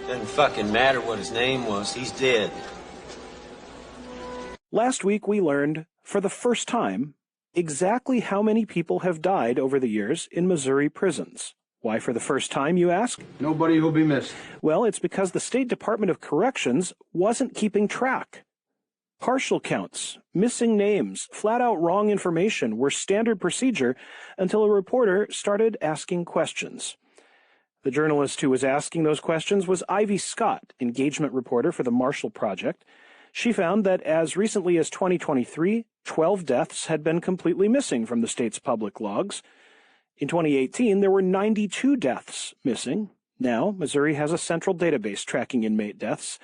Doesn't fucking matter what his name was. He's dead. Last week we learned, for the first time, exactly how many people have died over the years in Missouri prisons. Why for the first time, you ask? Nobody will be missed. Well, it's because the State Department of Corrections wasn't keeping track. Partial counts, missing names, flat-out wrong information were standard procedure until a reporter started asking questions. The journalist who was asking those questions was Ivy Scott, engagement reporter for the Marshall Project. She found that as recently as 2023, 12 deaths had been completely missing from the state's public logs. In 2018, there were 92 deaths missing. Now, Missouri has a central database tracking inmate deaths.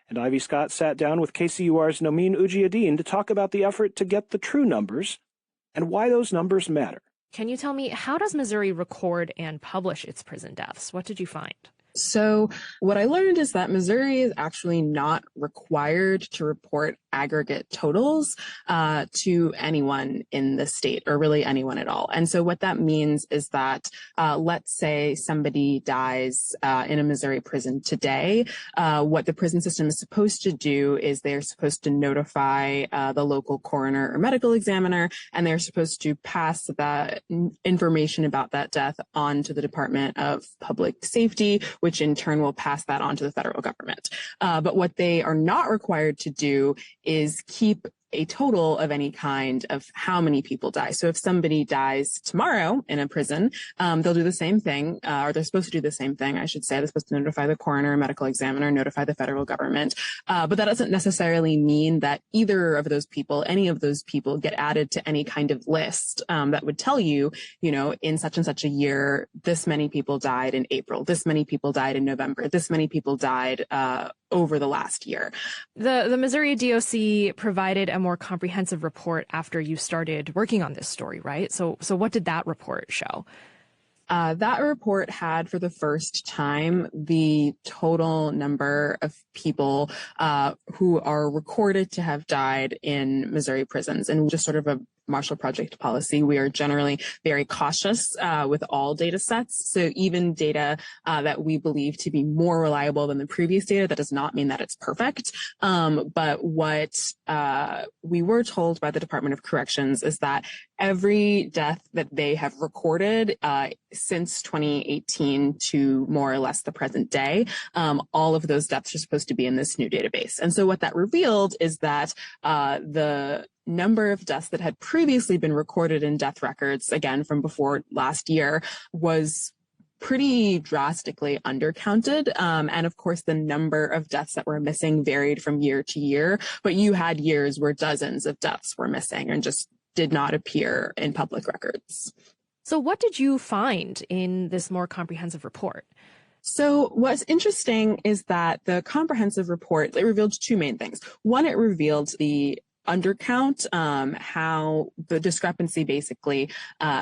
And Ivy Scott sat down with KCUR's Nomin Ujiyedin to talk about the effort to get the true numbers and why those numbers matter. Can you tell me, how does Missouri record and publish its prison deaths? What did you find? So what I learned is that Missouri is actually not required to report aggregate totals to anyone in the state, or really anyone at all. And so what that means is that let's say somebody dies in a Missouri prison today. What the prison system is supposed to do is they're supposed to notify the local coroner or medical examiner, and they're supposed to pass that information about that death on to the Department of Public Safety, which in turn will pass that on to the federal government. But what they are not required to do is keep a total of any kind of how many people die. So if somebody dies tomorrow in a prison, they'll do the same thing, or they're supposed to do the same thing, I should say. They're supposed to notify the coroner, medical examiner, notify the federal government. But that doesn't necessarily mean that either of those people, any of those people, get added to any kind of list that would tell you, you know, in such and such a year, this many people died in April, this many people died in November, this many people died over the last year. The Missouri DOC provided a more comprehensive report after you started working on this story, right? So what did that report show? That report had, for the first time, the total number of people who are recorded to have died in Missouri prisons. And just sort of a Marshall Project policy, we are generally very cautious with all data sets. So even data that we believe to be more reliable than the previous data, that does not mean that it's perfect. But what we were told by the Department of Corrections is that every death that they have recorded since 2018 to more or less the present day, all of those deaths are supposed to be in this new database. And so what that revealed is that the number of deaths that had previously been recorded in death records, again from before last year, was pretty drastically undercounted. And of course, the number of deaths that were missing varied from year to year. But you had years where dozens of deaths were missing and just did not appear in public records. So what did you find in this more comprehensive report? So what's interesting is that the comprehensive report, it revealed two main things. One, it revealed the undercount how the discrepancy basically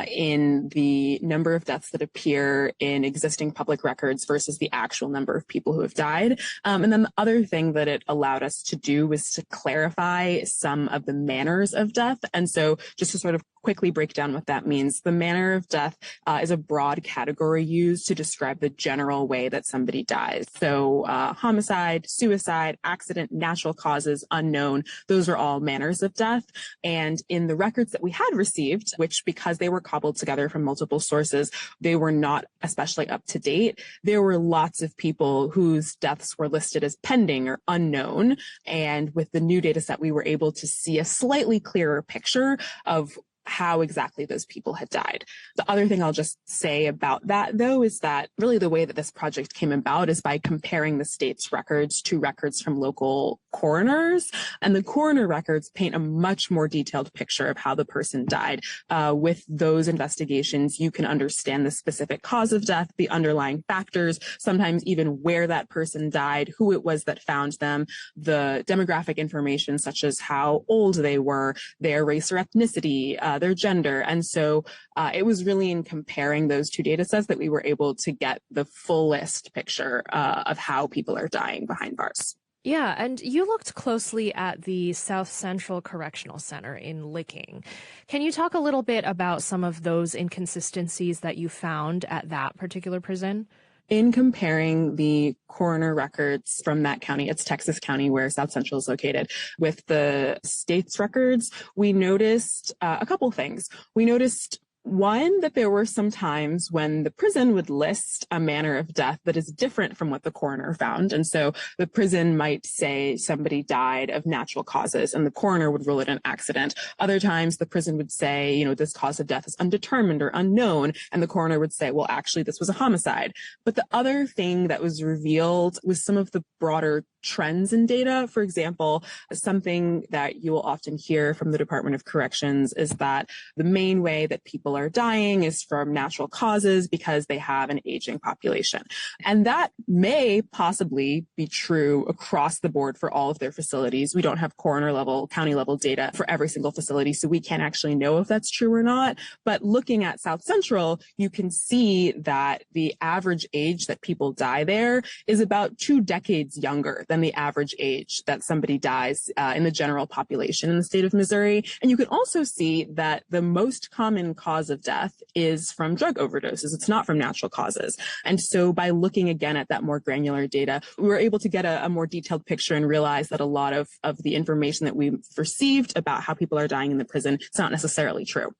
in the number of deaths that appear in existing public records versus the actual number of people who have died. And then the other thing that it allowed us to do was to clarify some of the manners of death. And so just to sort of quickly break down what that means, the manner of death is a broad category used to describe the general way that somebody dies. So homicide, suicide, accident, natural causes, unknown, those are all manners of death. And in the records that we had received, which because they were cobbled together from multiple sources, they were not especially up to date. There were lots of people whose deaths were listed as pending or unknown. And with the new data set, we were able to see a slightly clearer picture of how exactly those people had died. The other thing I'll just say about that, though, is that really the way that this project came about is by comparing the state's records to records from local coroners. And the coroner records paint a much more detailed picture of how the person died. With those investigations, you can understand the specific cause of death, the underlying factors, sometimes even where that person died, who it was that found them, the demographic information such as how old they were, their race or ethnicity, their gender. And so it was really in comparing those two data sets that we were able to get the fullest picture of how people are dying behind bars. Yeah, and you looked closely at the South Central Correctional Center in Licking. Can you talk a little bit about some of those inconsistencies that you found at that particular prison? In comparing the coroner records from that county, it's Texas County where South Central is located, with the state's records, we noticed a couple things. We noticed one, that there were some times when the prison would list a manner of death that is different from what the coroner found. And so the prison might say somebody died of natural causes and the coroner would rule it an accident. Other times the prison would say, you know, this cause of death is undetermined or unknown. And the coroner would say, well, actually, this was a homicide. But the other thing that was revealed was some of the broader trends in data. For example, something that you will often hear from the Department of Corrections is that the main way that people are dying is from natural causes because they have an aging population. And that may possibly be true across the board for all of their facilities. We don't have coroner level, county level data for every single facility, so we can't actually know if that's true or not. But looking at South Central, you can see that the average age that people die there is about 2 decades younger than the average age that somebody dies in the general population in the state of Missouri. And you can also see that the most common cause of death is from drug overdoses. It's not from natural causes. And so by looking again at that more granular data, we were able to get a more detailed picture and realize that a lot of the information that we've received about how people are dying in the prison is not necessarily true.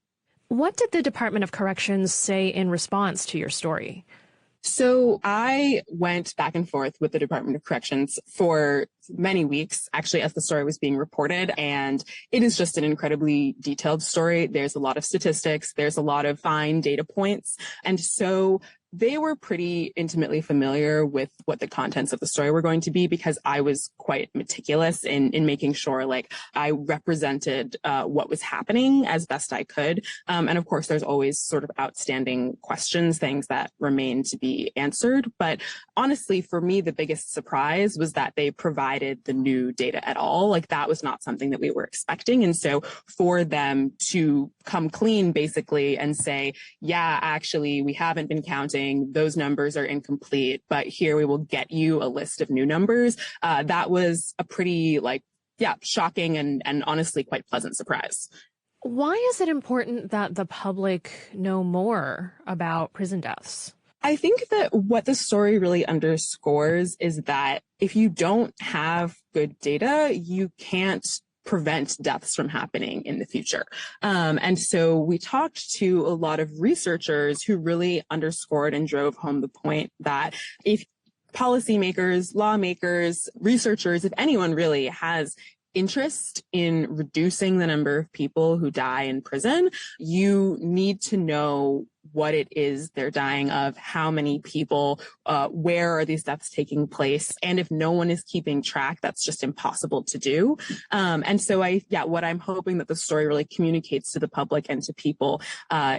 What did the Department of Corrections say in response to your story? So I went back and forth with the Department of Corrections for many weeks, actually, as the story was being reported. And it is just an incredibly detailed story. There's a lot of statistics. There's a lot of fine data points. And so they were pretty intimately familiar with what the contents of the story were going to be because I was quite meticulous in making sure, like, I represented what was happening as best I could. And of course, there's always sort of outstanding questions, things that remain to be answered. But honestly, for me, the biggest surprise was that they provided the new data at all. Like, that was not something that we were expecting. And so for them to come clean, basically, and say, yeah, actually, we haven't been counting, those numbers are incomplete, but here we will get you a list of new numbers. That was a pretty, shocking and honestly quite pleasant surprise. Why is it important that the public know more about prison deaths? I think that what the story really underscores is that if you don't have good data, you can't prevent deaths from happening in the future. And so we talked to a lot of researchers who really underscored and drove home the point that if policymakers, lawmakers, researchers, if anyone really has interest in reducing the number of people who die in prison, you need to know what it is they're dying of, how many people, where are these deaths taking place? And if no one is keeping track, that's just impossible to do. And so what I'm hoping that the story really communicates to the public and to people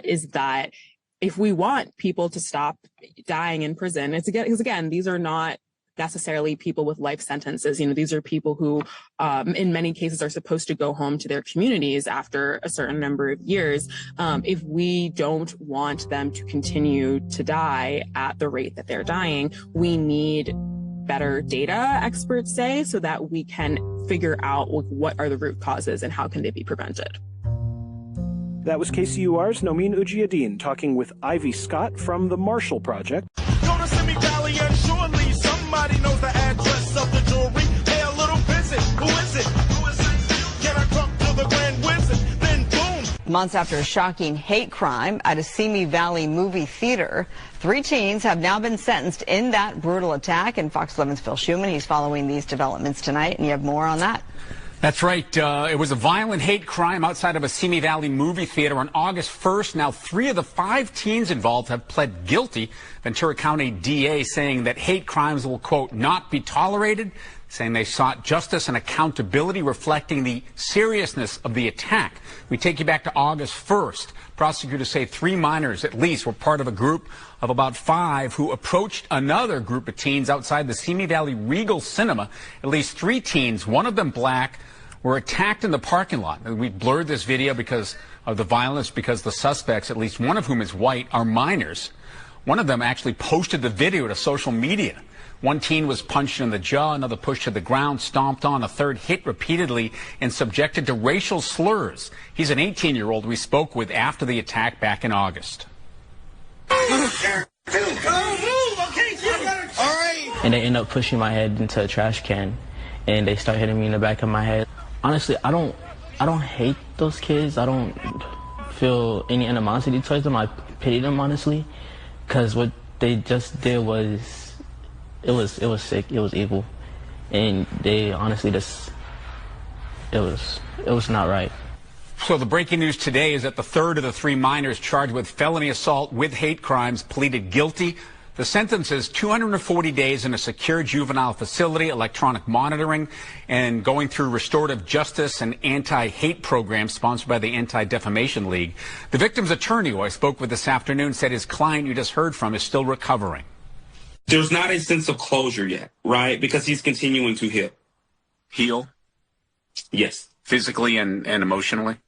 is that if we want people to stop dying in prison, it's again, because again, these are not necessarily people with life sentences. You know, these are people who, in many cases, are supposed to go home to their communities after a certain number of years. If we don't want them to continue to die at the rate that they're dying, we need better data, experts say, so that we can figure out what are the root causes and how can they be prevented. That was KCUR's Nomin Ujiyedin talking with Ivy Scott from the Marshall Project. Go to Simi Valley and surely somebody knows the address of the jewelry. Pay a little visit. Who is it? Can I talk to the Grand Wizard? Then boom. Months after a shocking hate crime at a Simi Valley movie theater, 3 teens have now been sentenced in that brutal attack. And Fox 11's Phil Schuman, he's following these developments tonight, and you have more on that. That's right. It was a violent hate crime outside of a Simi Valley movie theater on August 1st. Now, 3 of the 5 teens involved have pled guilty. Ventura County DA saying that hate crimes will, quote, not be tolerated, saying they sought justice and accountability, reflecting the seriousness of the attack. We take you back to August 1st. Prosecutors say 3 minors at least were part of a group of about 5 who approached another group of teens outside the Simi Valley Regal Cinema. At least 3 teens, one of them black, were attacked in the parking lot. We blurred this video because of the violence, because the suspects, at least one of whom is white, are minors. One of them actually posted the video to social media. One teen was punched in the jaw, another pushed to the ground, stomped on, a third hit repeatedly and subjected to racial slurs. He's an 18-year-old we spoke with after the attack back in August. And they end up pushing my head into a trash can, and they start hitting me in the back of my head. Honestly, I don't hate those kids. I don't feel any animosity towards them. I pity them, honestly, because what they just did was, it was sick. It was evil, and they honestly just, it was not right. So the breaking news today is that the third of the 3 minors charged with felony assault with hate crimes pleaded guilty. The sentence is 240 days in a secure juvenile facility, electronic monitoring, and going through restorative justice and anti-hate programs sponsored by the Anti-Defamation League. The victim's attorney, who I spoke with this afternoon, said his client you just heard from is still recovering. There's not a sense of closure yet, right? Because he's continuing to heal. Heal? Yes. Physically and emotionally?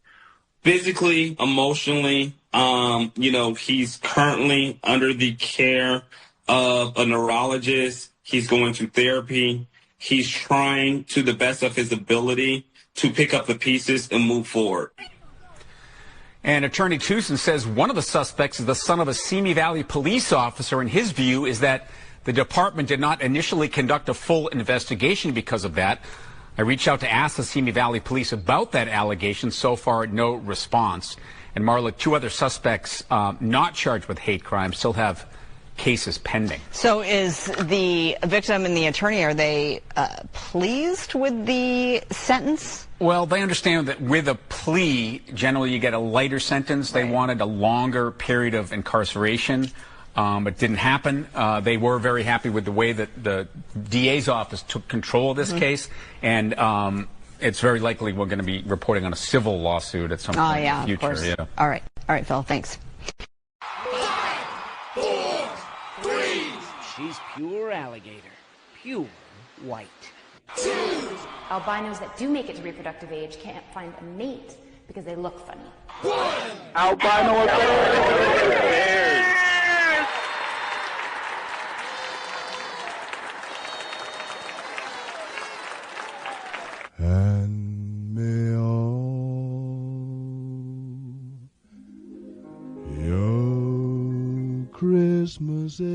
Physically, emotionally, he's currently under the care of a neurologist. He's going to therapy. He's trying to the best of his ability to pick up the pieces and move forward. And Attorney Tucson says one of the suspects is the son of a Simi Valley police officer, and his view is that the department did not initially conduct a full investigation because of that. I reached out to ask the Simi Valley police about that allegation. So far, no response. And Marla, 2 other suspects not charged with hate crimes still have cases pending. So is the victim and the attorney, are they pleased with the sentence? Well, they understand that with a plea, generally you get a lighter sentence. They wanted a longer period of incarceration. It didn't happen. They were very happy with the way that the DA's office took control of this case, and it's very likely we're going to be reporting on a civil lawsuit at some point in the future. Of course. Yeah. All right, Phil, thanks. 5, 4, 3. She's pure alligator, pure white. 2. Albinos that do make it to reproductive age can't find a mate because they look funny. 1. Albino affairs. And may all your Christmases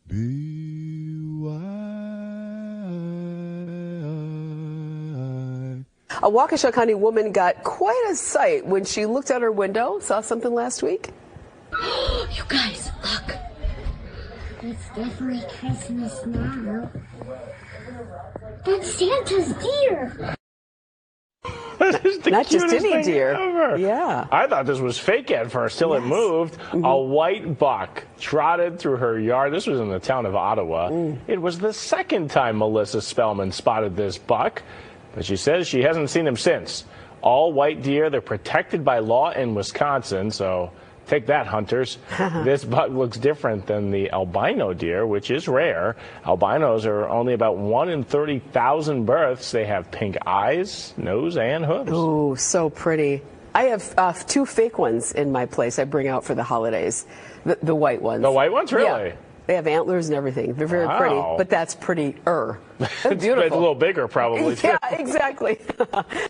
be white. A Waukesha County woman got quite a sight when she looked out her window. Saw something last week? You guys, look. It's definitely Christmas now. That's Santa's deer. Not just any deer. Ever. Yeah. I thought this was fake at first till it moved. A white buck trotted through her yard. This was in the town of Ottawa. It was the second time Melissa Spellman spotted this buck, but she says she hasn't seen him since. All white deer, they're protected by law in Wisconsin, so Take that, hunters. This buck looks different than the albino deer, which is rare. Albinos are only about 1 in 30,000 births. They have pink eyes, nose, and hooves. Ooh, so pretty. I have 2 fake ones in my place I bring out for the holidays. The white ones. The white ones, really? Yeah. They have antlers and everything. They're very pretty, but that's pretty-er. That's beautiful. It's a little bigger, probably, too. Yeah, exactly.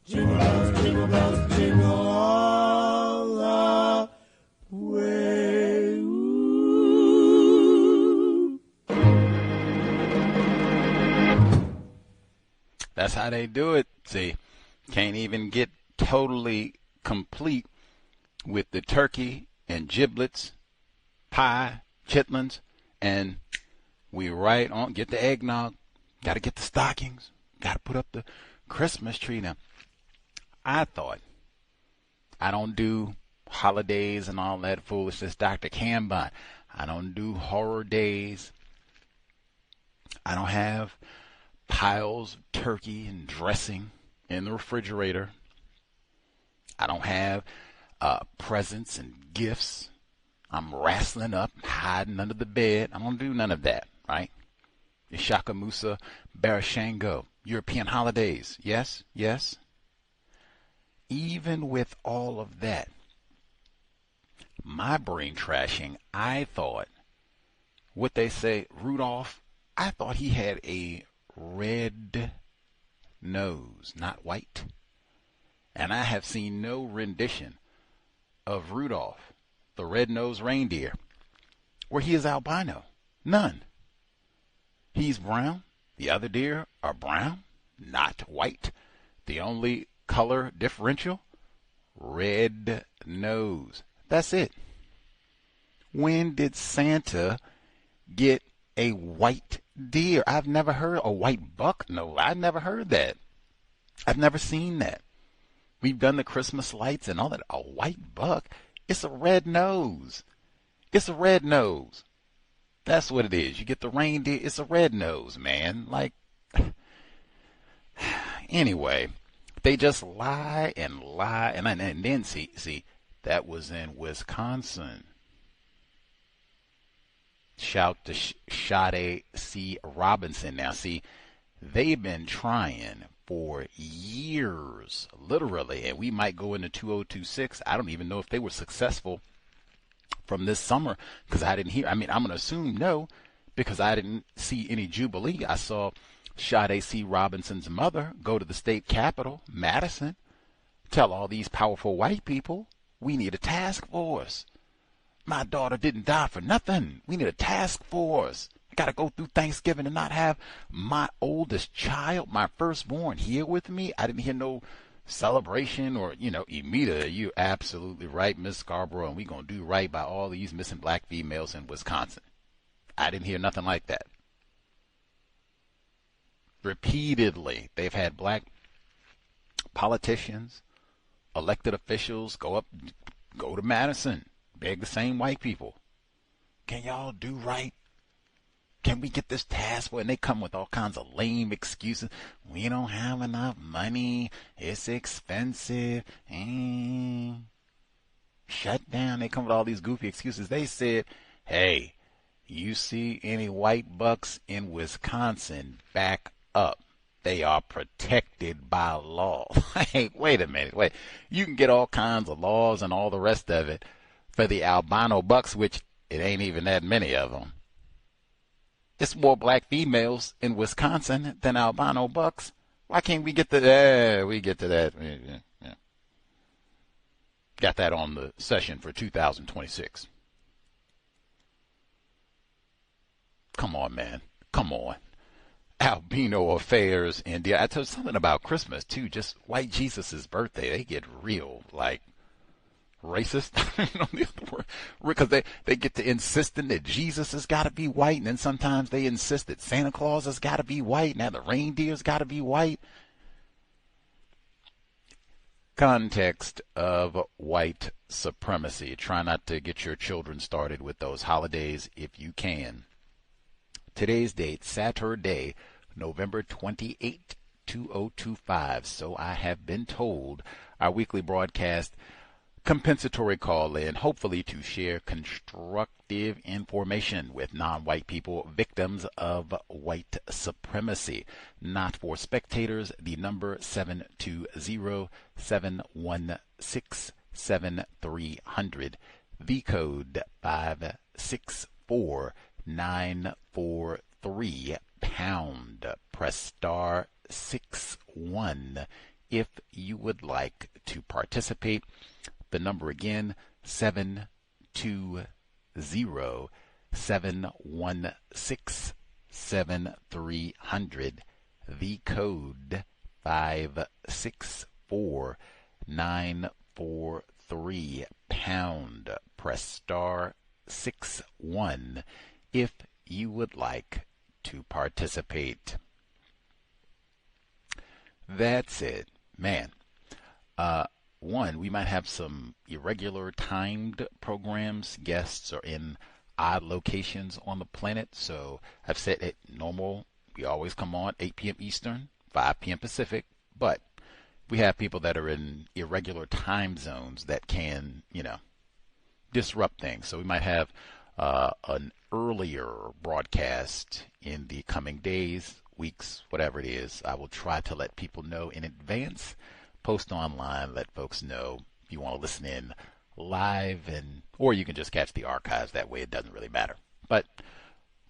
Jingle bells, jingle all the way. Ooh. That's how they do it. See, can't even get totally complete with the turkey and giblets, pie, chitlins, and we right on, get the eggnog, got to get the stockings, got to put up the Christmas tree. Now, I thought, I don't do holidays and all that foolishness, Dr. Cambon. I don't do horror days. I don't have piles of turkey and dressing in the refrigerator. I don't have presents and gifts I'm wrestling up, hiding under the bed. I don't do none of that, right? Ishaka Musa Barashango, European holidays. Yes, yes. Even with all of that, my brain trashing, I thought, what they say, Rudolph, I thought he had a red nose, not white. And I have seen no rendition of Rudolph, the red-nosed reindeer, where he is albino. None. He's brown. The other deer are brown, not white. The only color differential, red nose. That's it. When did Santa get a white deer? I've never heard a white buck. No, I've never heard that. I've never seen that. We've done the Christmas lights and all that. A white buck? It's a red nose. It's a red nose. That's what it is. You get the reindeer, it's a red nose, man. Like, anyway, they just lie and lie. And then, see, that was in Wisconsin. Shout to Sade C. Robinson. Now, see, they've been trying for years, literally, and we might go into 2026. I don't even know if they were successful from this summer, because I didn't hear. I mean, I'm going to assume no, because I didn't see any jubilee. I saw Sade C. Robinson's mother go to the state capitol, Madison, tell all these powerful white people, we need a task force. My daughter didn't die for nothing. We need a task force. I got to go through Thanksgiving and not have my oldest child, my firstborn, here with me. I didn't hear no celebration or, Emita, you're absolutely right, Miss Scarborough, and we're going to do right by all these missing black females in Wisconsin. I didn't hear nothing like that. Repeatedly, they've had black politicians, elected officials go to Madison, beg the same white people. Can y'all do right? Can we get this task force? And they come with all kinds of lame excuses. We don't have enough money. It's expensive. Shut down. They come with all these goofy excuses. They said, hey, you see any white bucks in Wisconsin, back up. They are protected by law. Hey, wait a minute. Wait. You can get all kinds of laws and all the rest of it for the albino bucks, which it ain't even that many of them. It's more black females in Wisconsin than albino bucks. Why can't we get to that? We get to that. Yeah. Got that on the session for 2026. Come on, man. Come on. Albino affairs. And I told you something about Christmas, too. Just white Jesus' birthday. They get real, like, racist, because they get to insisting that Jesus has got to be white, and then sometimes they insist that Santa Claus has got to be white, now the reindeer's got to be white. Context of white supremacy. Try not to get your children started with those holidays if you can. Today's date, Saturday, November 28, 2025. So I have been told. Our weekly broadcast Compensatory call-in, hopefully to share constructive information with non-white people, victims of white supremacy. Not for spectators. The number 720-716-7300. The code 564943 pound. Press star 61 if you would like to participate. The number again, 720-716-7300. The code 564943 pound. Press star 61 if you would like to participate. That's it, man. One, we might have some irregular timed programs. Guests are in odd locations on the planet. So I've said at normal, we always come on 8 p.m. Eastern, 5 p.m. Pacific. But we have people that are in irregular time zones that can, disrupt things. So we might have an earlier broadcast in the coming days, weeks, whatever it is. I will try to let people know in advance. Post online, let folks know if you want to listen in live, or you can just catch the archives. That way it doesn't really matter. But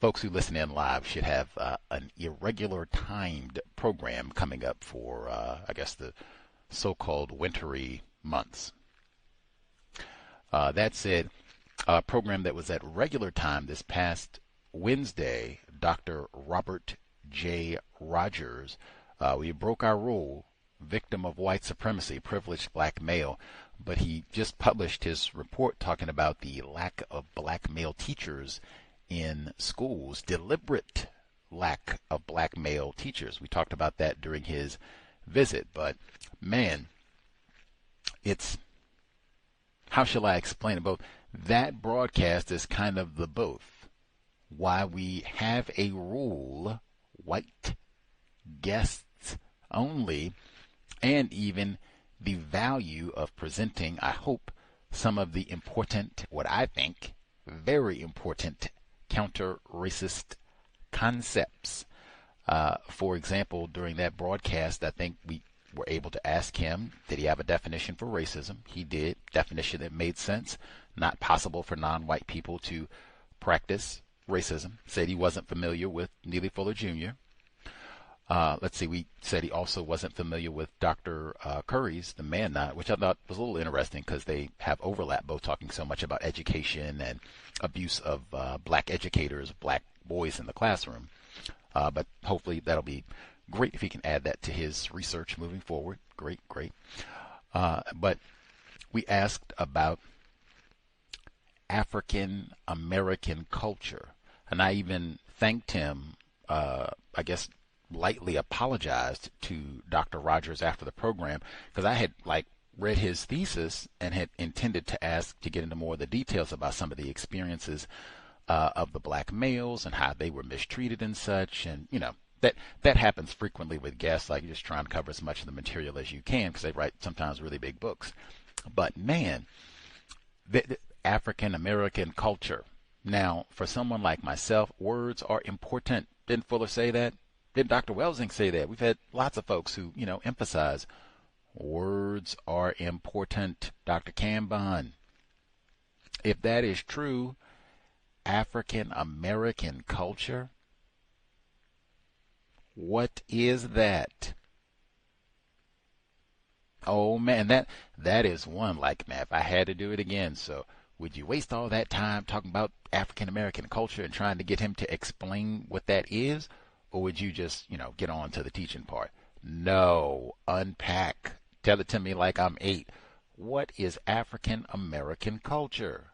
folks who listen in live should have an irregular timed program coming up for, I guess, the so-called wintry months. That said, a program that was at regular time this past Wednesday, Dr. Robert J. Rogers, we broke our rule. Victim of white supremacy, privileged black male, but he just published his report talking about the lack of black male teachers in schools, deliberate lack of black male teachers. We talked about that during his visit, but man, it's, how shall I explain it? Both that broadcast is kind of the both. Why we have a rule, white guests only, and even the value of presenting, I hope, some of the important, what I think, very important counter-racist concepts. For example, during that broadcast, I think we were able to ask him, did he have a definition for racism? He did. Definition that made sense. Not possible for non-white people to practice racism. Said he wasn't familiar with Neely Fuller Jr. Let's see, we said he also wasn't familiar with Dr. Curry's The Man Not, which I thought was a little interesting because they have overlap, both talking so much about education and abuse of black educators, black boys in the classroom. But hopefully that'll be great if he can add that to his research moving forward. Great. But we asked about African American culture, and I even thanked him, I guess, lightly apologized to Dr. Rogers after the program because I had read his thesis and had intended to ask to get into more of the details about some of the experiences of the black males and how they were mistreated and such. And that happens frequently with guests. Like, you're just trying to cover as much of the material as you can because they write sometimes really big books. But man, the African American culture. Now, for someone like myself, words are important. Didn't Fuller say that? Did Dr. Welsing say that? We've had lots of folks who, emphasize words are important. Dr. Cambon. If that is true, African American culture, what is that? Oh man, that is one, man, if I had to do it again. So would you waste all that time talking about African American culture and trying to get him to explain what that is? Or would you just, get on to the teaching part? No, unpack. Tell it to me like I'm 8. What is African American culture?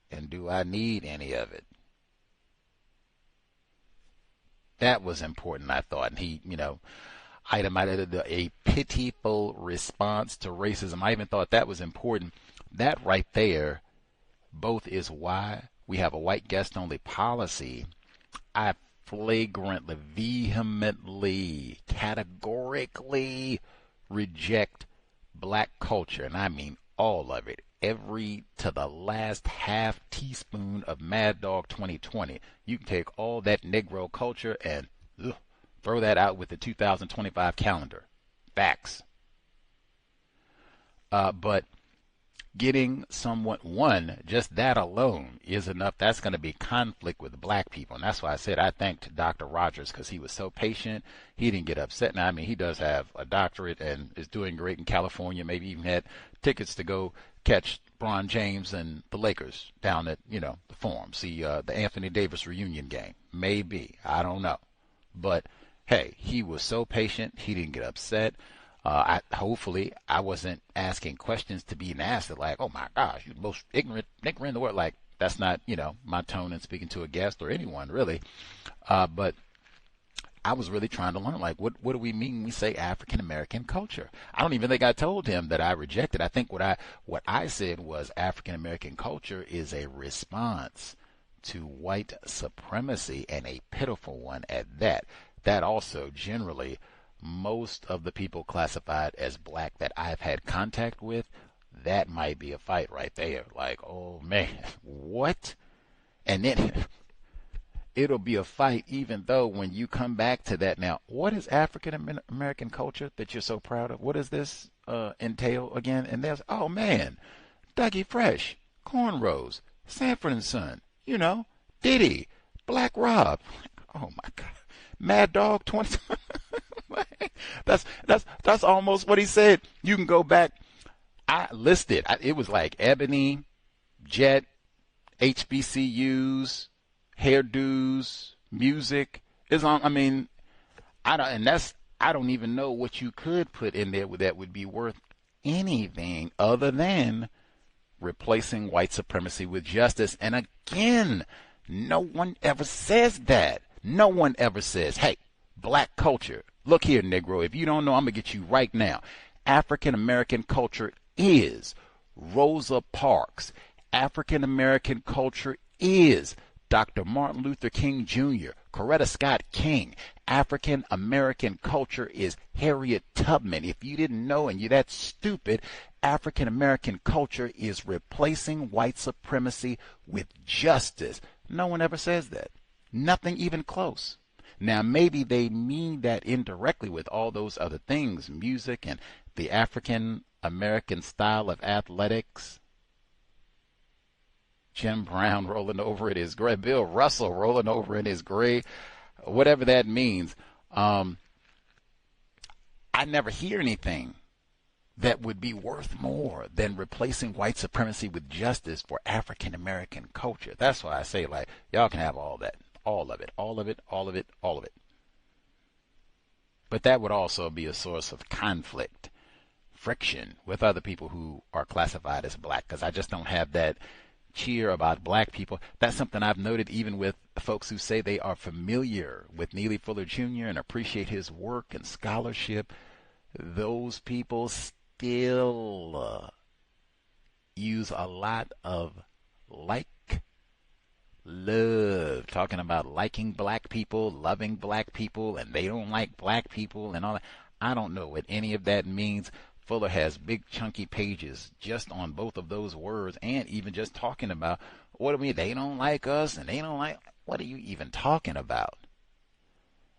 And do I need any of it? That was important, I thought. And he, itemized a pitiful response to racism. I even thought that was important. That right there, both is why we have a white guest only policy. I flagrantly, vehemently, categorically reject black culture, and I mean all of it, every to the last half teaspoon of Mad Dog 2020. You can take all that Negro culture and throw that out with the 2025 calendar. Facts. But getting someone, just that alone is enough. That's going to be conflict with black people. And that's why I said I thanked Dr. Rogers, because he was so patient. He didn't get upset. Now, I mean, he does have a doctorate and is doing great in California. Maybe even had tickets to go catch LeBron James and the Lakers down at, the Forum. See the Anthony Davis reunion game. Maybe. I don't know. But, hey, he was so patient. He didn't get upset. Hopefully I wasn't asking questions to be nasty, like, oh my gosh, you're the most ignorant nigger in the world. Like, that's not, my tone in speaking to a guest or anyone really. But I was really trying to learn, like, what do we mean when we say African American culture? I don't even think I told him that I rejected. I think what I said was African American culture is a response to white supremacy, and a pitiful one at that. That also generally, most of the people classified as black that I've had contact with, that might be a fight right there. Like, oh man, what? And then it'll be a fight even though when you come back to that. Now, what is African American culture that you're so proud of? What does this entail again? And there's, oh man, Dougie Fresh, cornrows, Sanford and Son, Diddy, Black Rob. Oh my God. Mad Dog 20. That's almost what he said. You can go back. I listed. It was like Albany, Jet, HBCUs, hairdos, music. Is on. I mean, I don't even know what you could put in there that would be worth anything other than replacing white supremacy with justice. And again, no one ever says that. No one ever says, hey, black culture. Look here, Negro. If you don't know, I'm going to get you right now. African American culture is Rosa Parks. African American culture is Dr. Martin Luther King Jr., Coretta Scott King. African American culture is Harriet Tubman. If you didn't know and you're that stupid, African American culture is replacing white supremacy with justice. No one ever says that. Nothing even close. Now, maybe they mean that indirectly with all those other things, music and the African American style of athletics. Jim Brown rolling over in his gray, Bill Russell rolling over in his gray, whatever that means. I never hear anything that would be worth more than replacing white supremacy with justice for African American culture. That's why I say, like, y'all can have all that. All of it, all of it, all of it, all of it. But that would also be a source of conflict, friction with other people who are classified as black, because I just don't have that cheer about black people. That's something I've noted even with folks who say they are familiar with Neely Fuller Jr. and appreciate his work and scholarship. Those people still use a lot of love, talking about liking black people, loving black people, and they don't like black people and all that. I don't know what any of that means. Fuller has big chunky pages just on both of those words, and even just talking about, what do we, they don't like us and they don't like, what are you even talking about?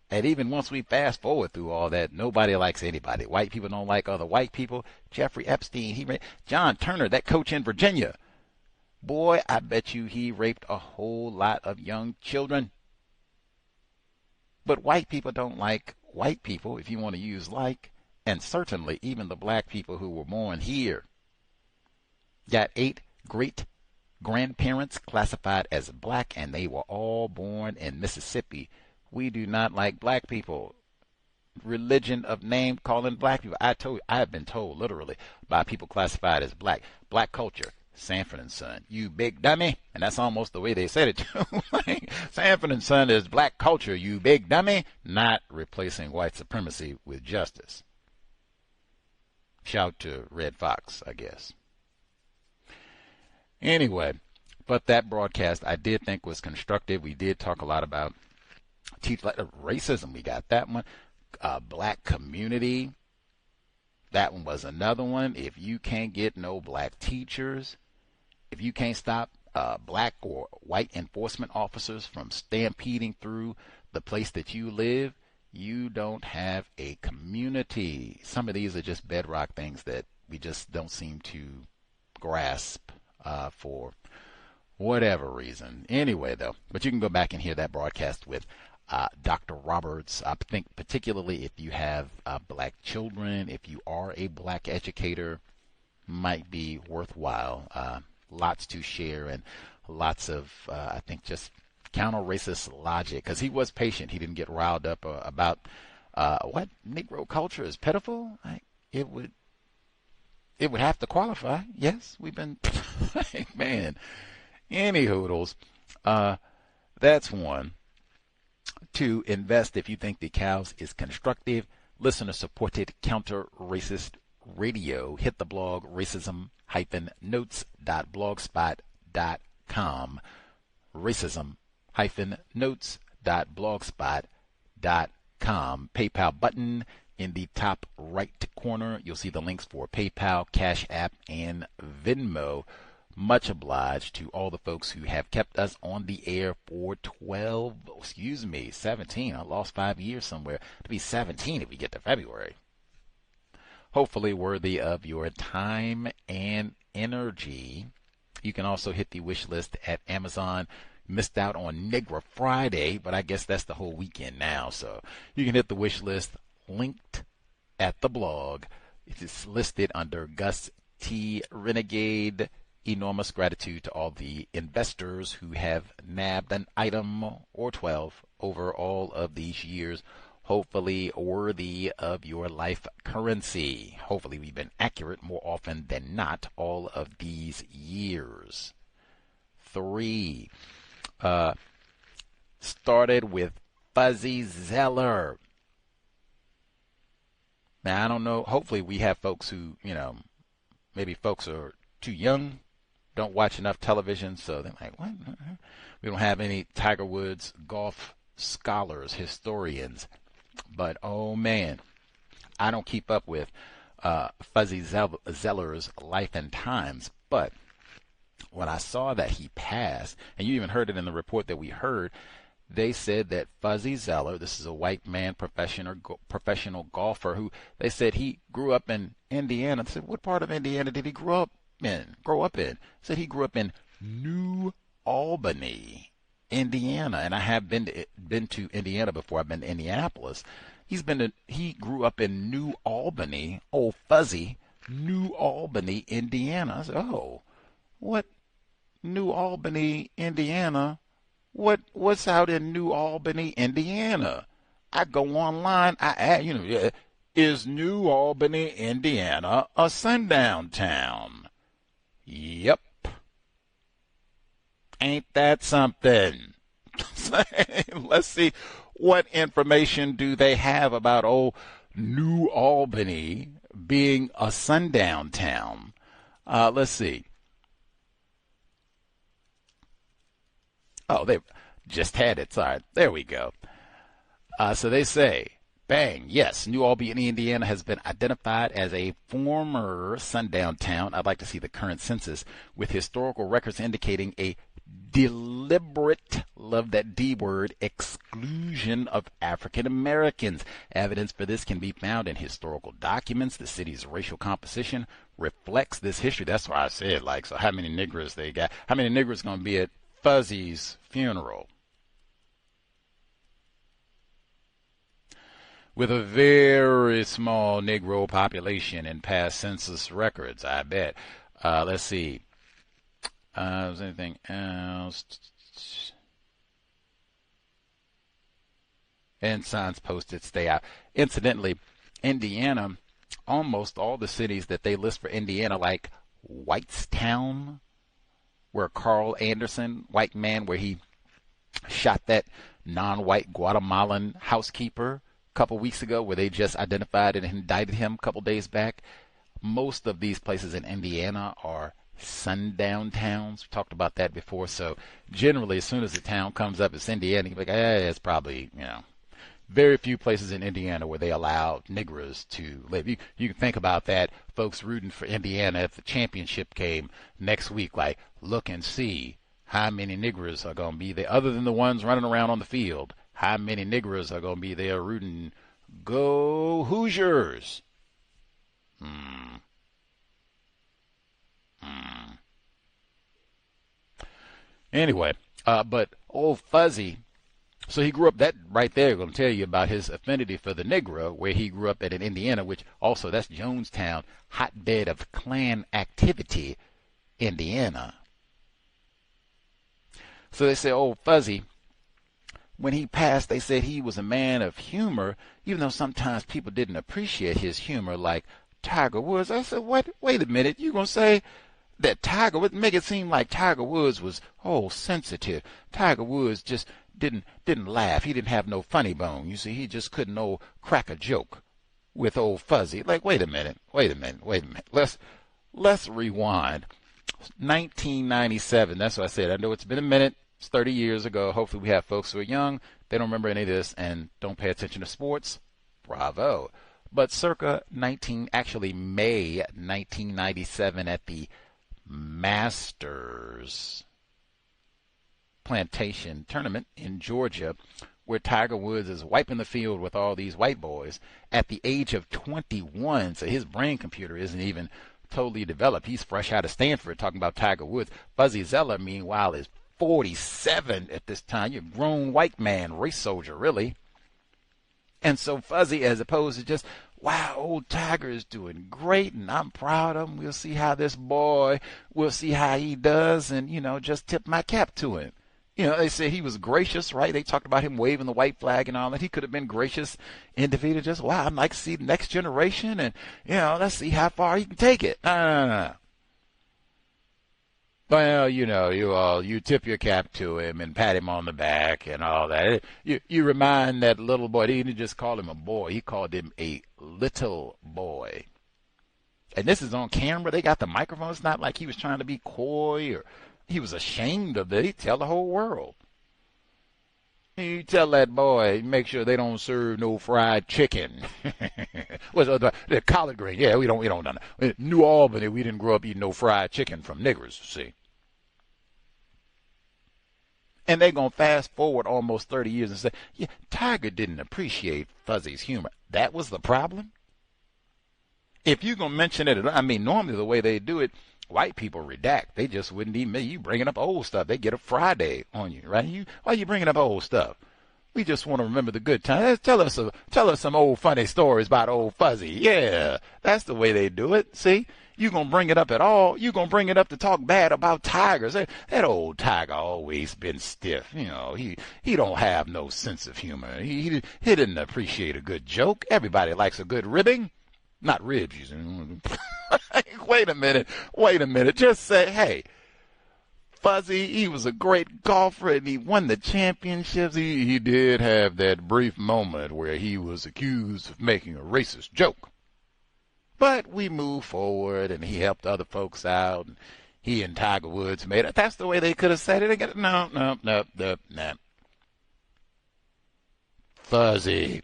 And even once we fast forward through all that, nobody likes anybody. White people don't like other white people. Jeffrey Epstein, John Turner, that coach in Virginia, boy, I bet you he raped a whole lot of young children. But white people don't like white people, if you want to use like, and certainly even the black people who were born here. Got 8 great-grandparents classified as black, and they were all born in Mississippi. We do not like black people. Religion of name calling black people. I have been told literally by people classified as black. Black culture. Sanford and Son, you big dummy. And that's almost the way they said it too. Sanford and Son is black culture, you big dummy. Not replacing white supremacy with justice. Shout to Red Fox, I guess. Anyway, but that broadcast I did think was constructive. We did talk a lot about racism. We got that one. Black community. That one was another one. If you can't get no black teachers, if you can't stop black or white enforcement officers from stampeding through the place that you live, you don't have a community. Some of these are just bedrock things that we just don't seem to grasp for whatever reason. Anyway, though, but you can go back and hear that broadcast with Dr. Roberts. I think particularly if you have black children, if you are a black educator, might be worthwhile. Lots to share and lots of, I think, just counter-racist logic. Because he was patient. He didn't get riled up about what Negro culture is pitiful. It would have to qualify. Yes, we've been, man. Any hoodles. That's one. 2, invest if you think the C.O.W.S is constructive. Listener-supported counter-racist radio. Hit the blog racism-notes.blogspot.com. racism-notes.blogspot.com. PayPal button in the top right corner. You'll see the links for PayPal, Cash App, and Venmo. Much obliged to all the folks who have kept us on the air for 17. I lost 5 years somewhere. To be 17 if we get to February. Hopefully worthy of your time and energy. You can also hit the wish list at Amazon. Missed out on Negra Friday, but I guess that's the whole weekend now. So you can hit the wish list linked at the blog. It's listed under Gus T. Renegade. Enormous gratitude to all the investors who have nabbed an item or 12 over all of these years. Hopefully worthy of your life currency. Hopefully we've been accurate more often than not all of these years. 3. Started with Fuzzy Zeller. Now, I don't know. Hopefully we have folks who, maybe folks are too young, don't watch enough television, so they're like, what? We don't have any Tiger Woods golf scholars, historians. But, oh, man, I don't keep up with Fuzzy Zeller's life and times. But when I saw that he passed, and you even heard it in the report that we heard, they said that Fuzzy Zeller, this is a white man, professional golfer, who they said he grew up in Indiana. I said, what part of Indiana did he grow up in? Said he grew up in New Albany, Indiana, and I have been to Indiana before. I've been to Indianapolis. He grew up in New Albany, old Fuzzy, New Albany, Indiana. I said, oh, what? New Albany, Indiana? What's out in New Albany, Indiana? I go online. I add, is New Albany, Indiana a sundown town? Yep. Ain't that something? Let's see, what information do they have about old New Albany being a sundown town? Let's see. Oh, they just had it. Sorry. There we go. So they say, bang, yes, New Albany, Indiana has been identified as a former sundown town. I'd like to see the current census with historical records indicating a deliberate, love that D word, exclusion of African Americans. Evidence for this can be found in historical documents. The city's racial composition reflects this history. That's why I said, so how many niggers they got? How many niggers going to be at Fuzzy's funeral? With a very small Negro population in past census records, I bet. Let's see. Is there anything else? And signs posted, stay out. Incidentally, Indiana, almost all the cities that they list for Indiana, like Whitestown, where Carl Anderson, white man, where he shot that non-white Guatemalan housekeeper a couple weeks ago, where they just identified and indicted him a couple days back. Most of these places in Indiana are sundown towns. We talked about that before. So generally, as soon as the town comes up, it's Indiana. You're like, it's probably, very few places in Indiana where they allow Negroes to live. You can think about that, folks rooting for Indiana at the championship game next week. Like, look and see how many Negroes are going to be there, other than the ones running around on the field. How many Negroes are going to be there rooting? Go Hoosiers! Anyway, but old Fuzzy, so he grew up, that right there going to tell you about his affinity for the Negro, where he grew up in Indiana, which also, that's Jonestown, hotbed of Klan activity, Indiana. So they say old Fuzzy, when he passed, they said he was a man of humor, even though sometimes people didn't appreciate his humor, like Tiger Woods. I said, what? Wait a minute, you going to say that Tiger would make it seem like Tiger Woods was sensitive. Tiger Woods just didn't laugh. He didn't have no funny bone. You see, he just couldn't crack a joke with old Fuzzy. Like, wait a minute. Let's rewind. 1997. That's what I said. I know it's been a minute. It's 30 years ago. Hopefully we have folks who are young. They don't remember any of this and don't pay attention to sports. Bravo. But circa May 1997 at the Masters Plantation Tournament in Georgia, where Tiger Woods is wiping the field with all these white boys at the age of 21. So his brain computer isn't even totally developed. He's fresh out of Stanford talking about Tiger Woods. Fuzzy Zoeller, meanwhile, is 47 at this time. You're a grown white man, race soldier, really. And so Fuzzy, as opposed to just, wow, old Tiger is doing great, and I'm proud of him. We'll see how we'll see how he does, and, just tip my cap to him. They said he was gracious, right? They talked about him waving the white flag and all that. He could have been gracious individual, just, wow, I'd like to see the next generation, and, let's see how far he can take it. No. Well, you tip your cap to him and pat him on the back and all that. You remind that little boy, he didn't just call him a boy, he called him a little boy. And this is on camera. They got the microphone. It's not like he was trying to be coy or he was ashamed of it. He tell the whole world. You tell that boy, make sure they don't serve no fried chicken. What's the collard green? Yeah, we don't know. In New Albany, we didn't grow up eating no fried chicken from niggers, see. And they're going to fast forward almost 30 years and say, yeah, Tiger didn't appreciate Fuzzy's humor. That was the problem? If you're going to mention it, normally the way they do it, white people redact. They just wouldn't even, you bringing up old stuff. They get a Friday on you, right? Why are you bringing up old stuff? We just want to remember the good times. Tell us some old funny stories about old Fuzzy. Yeah, that's the way they do it. See, you gonna bring it up at all? You gonna bring it up to talk bad about Tigers? That old Tiger always been stiff. He don't have no sense of humor. He didn't appreciate a good joke. Everybody likes a good ribbing, not ribs. Wait a minute. Just say, hey, Fuzzy, he was a great golfer and he won the championships. He did have that brief moment where he was accused of making a racist joke. But we moved forward and he helped other folks out. And he and Tiger Woods made it. That's the way they could have said it. No. Fuzzy.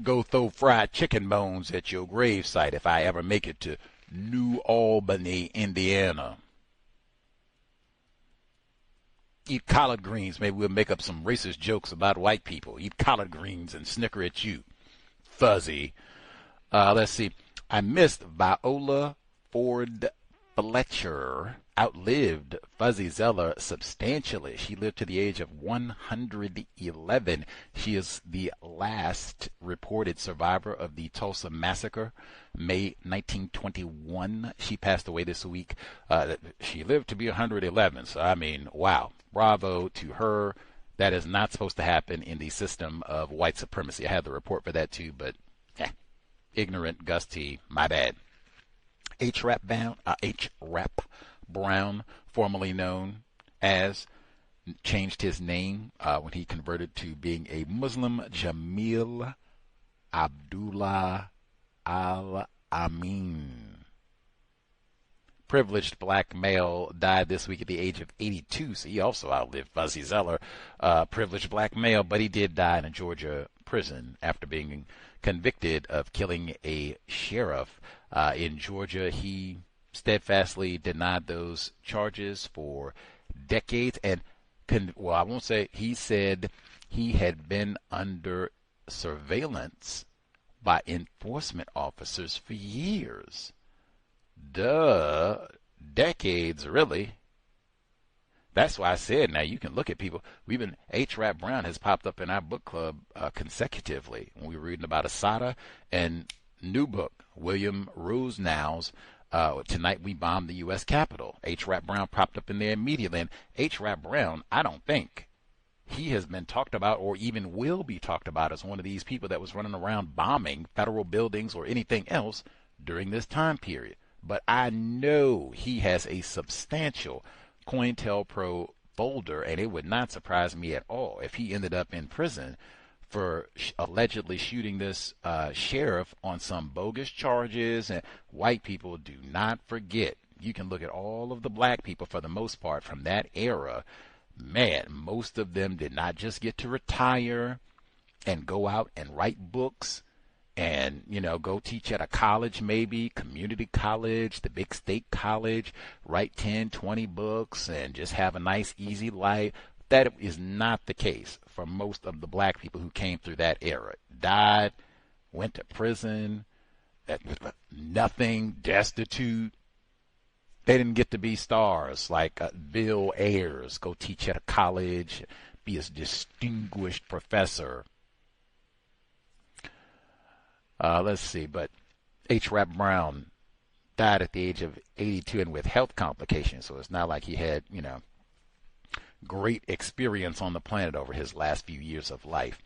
Go throw fried chicken bones at your gravesite if I ever make it to New Albany, Indiana. Eat collard greens. Maybe we'll make up some racist jokes about white people. Eat collard greens and snicker at you. Fuzzy. Let's see. I missed Viola Ford Fletcher. Outlived Fuzzy Zoeller substantially. She lived to the age of 111. She is the last reported survivor of the Tulsa massacre, May 1921. She passed away this week. She lived to be 111. So, wow. Bravo to her. That is not supposed to happen in the system of white supremacy. I had the report for that too, but ignorant Gus T. My bad. H-Rap Brown, formerly known as, changed his name when he converted to being a Muslim. Jamil Abdullah al-Amin privileged black male died this week at the age of 82. So he also outlived Fuzzy Zoeller. Privileged black male, but he did die in a Georgia prison after being convicted of killing a sheriff in Georgia. He steadfastly denied those charges for decades. And, well, I won't say, he said he had been under surveillance by enforcement officers for years. Decades, really. That's why I said, now you can look at people. H. Rap Brown has popped up in our book club consecutively. When we were reading about Asada and new book, William Rosenau's Tonight We Bombed the U.S. Capitol. H. Rap Brown popped up in there immediately. And H. Rap Brown, I don't think he has been talked about or even will be talked about as one of these people that was running around bombing federal buildings or anything else during this time period. But I know he has a substantial COINTELPRO folder, and it would not surprise me at all if he ended up in prison for allegedly shooting this sheriff on some bogus charges. And white people, do not forget, you can look at all of the black people for the most part from that era. Man, most of them did not just get to retire and go out and write books and, go teach at a college, maybe community college, the big state college, write 10, 20 books and just have a nice, easy life. That is not the case for most of the black people who came through that era. Died, went to prison, nothing, destitute. They didn't get to be stars like Bill Ayers, go teach at a college, be a distinguished professor. Let's see, but H. Rap Brown died at the age of 82 and with health complications, so it's not like he had, great experience on the planet over his last few years of life.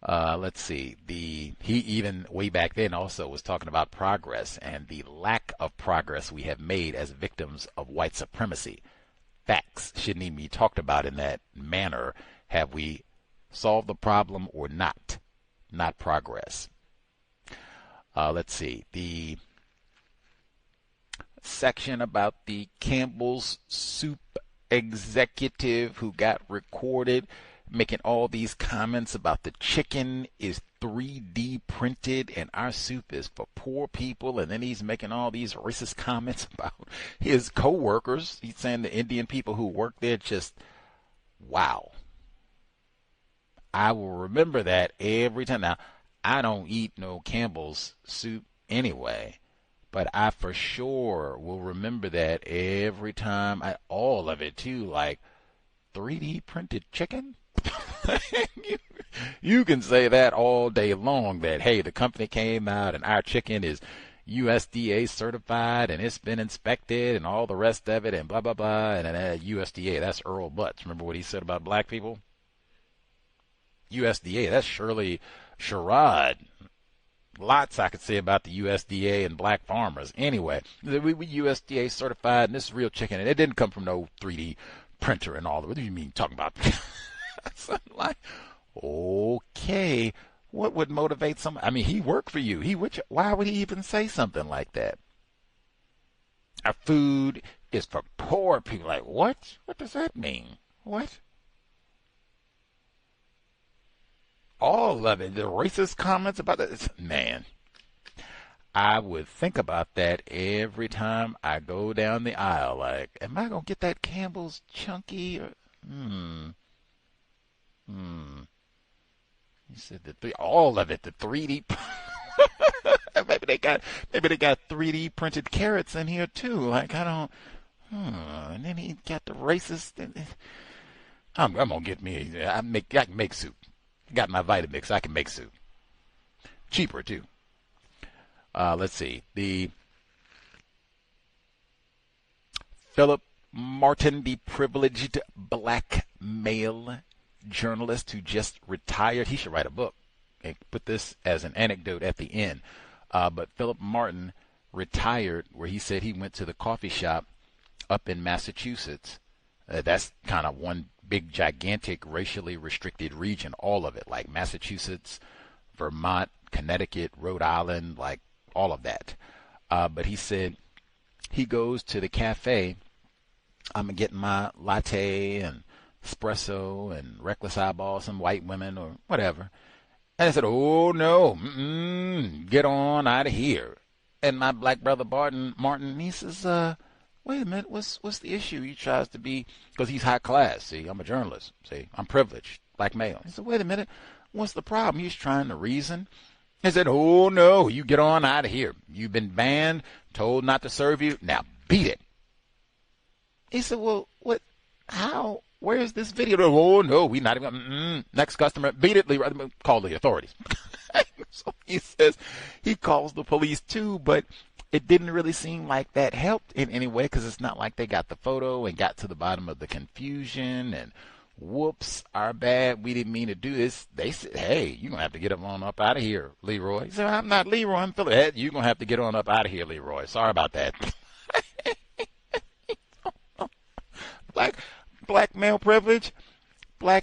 Let's see, he even way back then also was talking about progress and the lack of progress we have made as victims of white supremacy. Facts shouldn't even be talked about in that manner. Have we solved the problem or not? Not progress. Let's see, the section about the Campbell's Soup executive who got recorded making all these comments about the chicken is 3D printed and our soup is for poor people, and then he's making all these racist comments about his co-workers. He's saying the Indian people who work there, just wow. I will remember that every time. Now, I don't eat no Campbell's soup anyway, but I for sure will remember that every time. All of it too, like 3D printed chicken. You can say that all day long, that hey, the company came out and our chicken is USDA certified and it's been inspected and all the rest of it and blah blah blah. And USDA, that's Earl Butts. Remember what he said about black people? USDA, that's Shirley Sherrod. Lots I could say about the USDA and black farmers. Anyway, we USDA certified and this is real chicken, and it didn't come from no 3D printer and all that. What do you mean talking about? Like, okay, what would motivate someone? I mean, he worked for you. Why would he even say something like that? Our food is for poor people. Like, what? What does that mean? What? All of it, the racist comments about that, man. I would think about that every time I go down the aisle. Like, am I gonna get that Campbell's chunky? Or, He said all of it, the 3D. maybe they got 3D printed carrots in here too. Like, I don't. And then he got the racist. I'm gonna get me. I can make soup. Got my Vitamix. I can make soup. Cheaper too. Let's see. The Philip Martin, the privileged black male journalist who just retired. He should write a book and put this as an anecdote at the end. But Philip Martin retired, where he said he went to the coffee shop up in Massachusetts. That's kind of one big, gigantic, racially restricted region, all of it, like Massachusetts, Vermont, Connecticut, Rhode Island, like all of that. But he said he goes to the cafe. I'm getting my latte and espresso and reckless eyeball, some white women or whatever. And I said, oh, no, get on out of here. And my black brother Martin, he says, wait a minute, what's the issue? He tries to be, because he's high class, see, I'm a journalist, see, I'm privileged, black male. He said, wait a minute, what's the problem? He's trying to reason. He said, oh, no, you get on out of here. You've been banned, told not to serve you, now beat it. He said, well, what, how? Where's this video? Oh, no, we not even, next customer, beat it, Leroy, call the authorities. So he says he calls the police too, but it didn't really seem like that helped in any way, because it's not like they got the photo and got to the bottom of the confusion and whoops, our bad, we didn't mean to do this. They said, hey, you're going to have to get on up out of here, Leroy. He said, I'm not Leroy, I'm Philip. Hey, you're going to have to get on up out of here, Leroy. Sorry about that. Black male privilege, I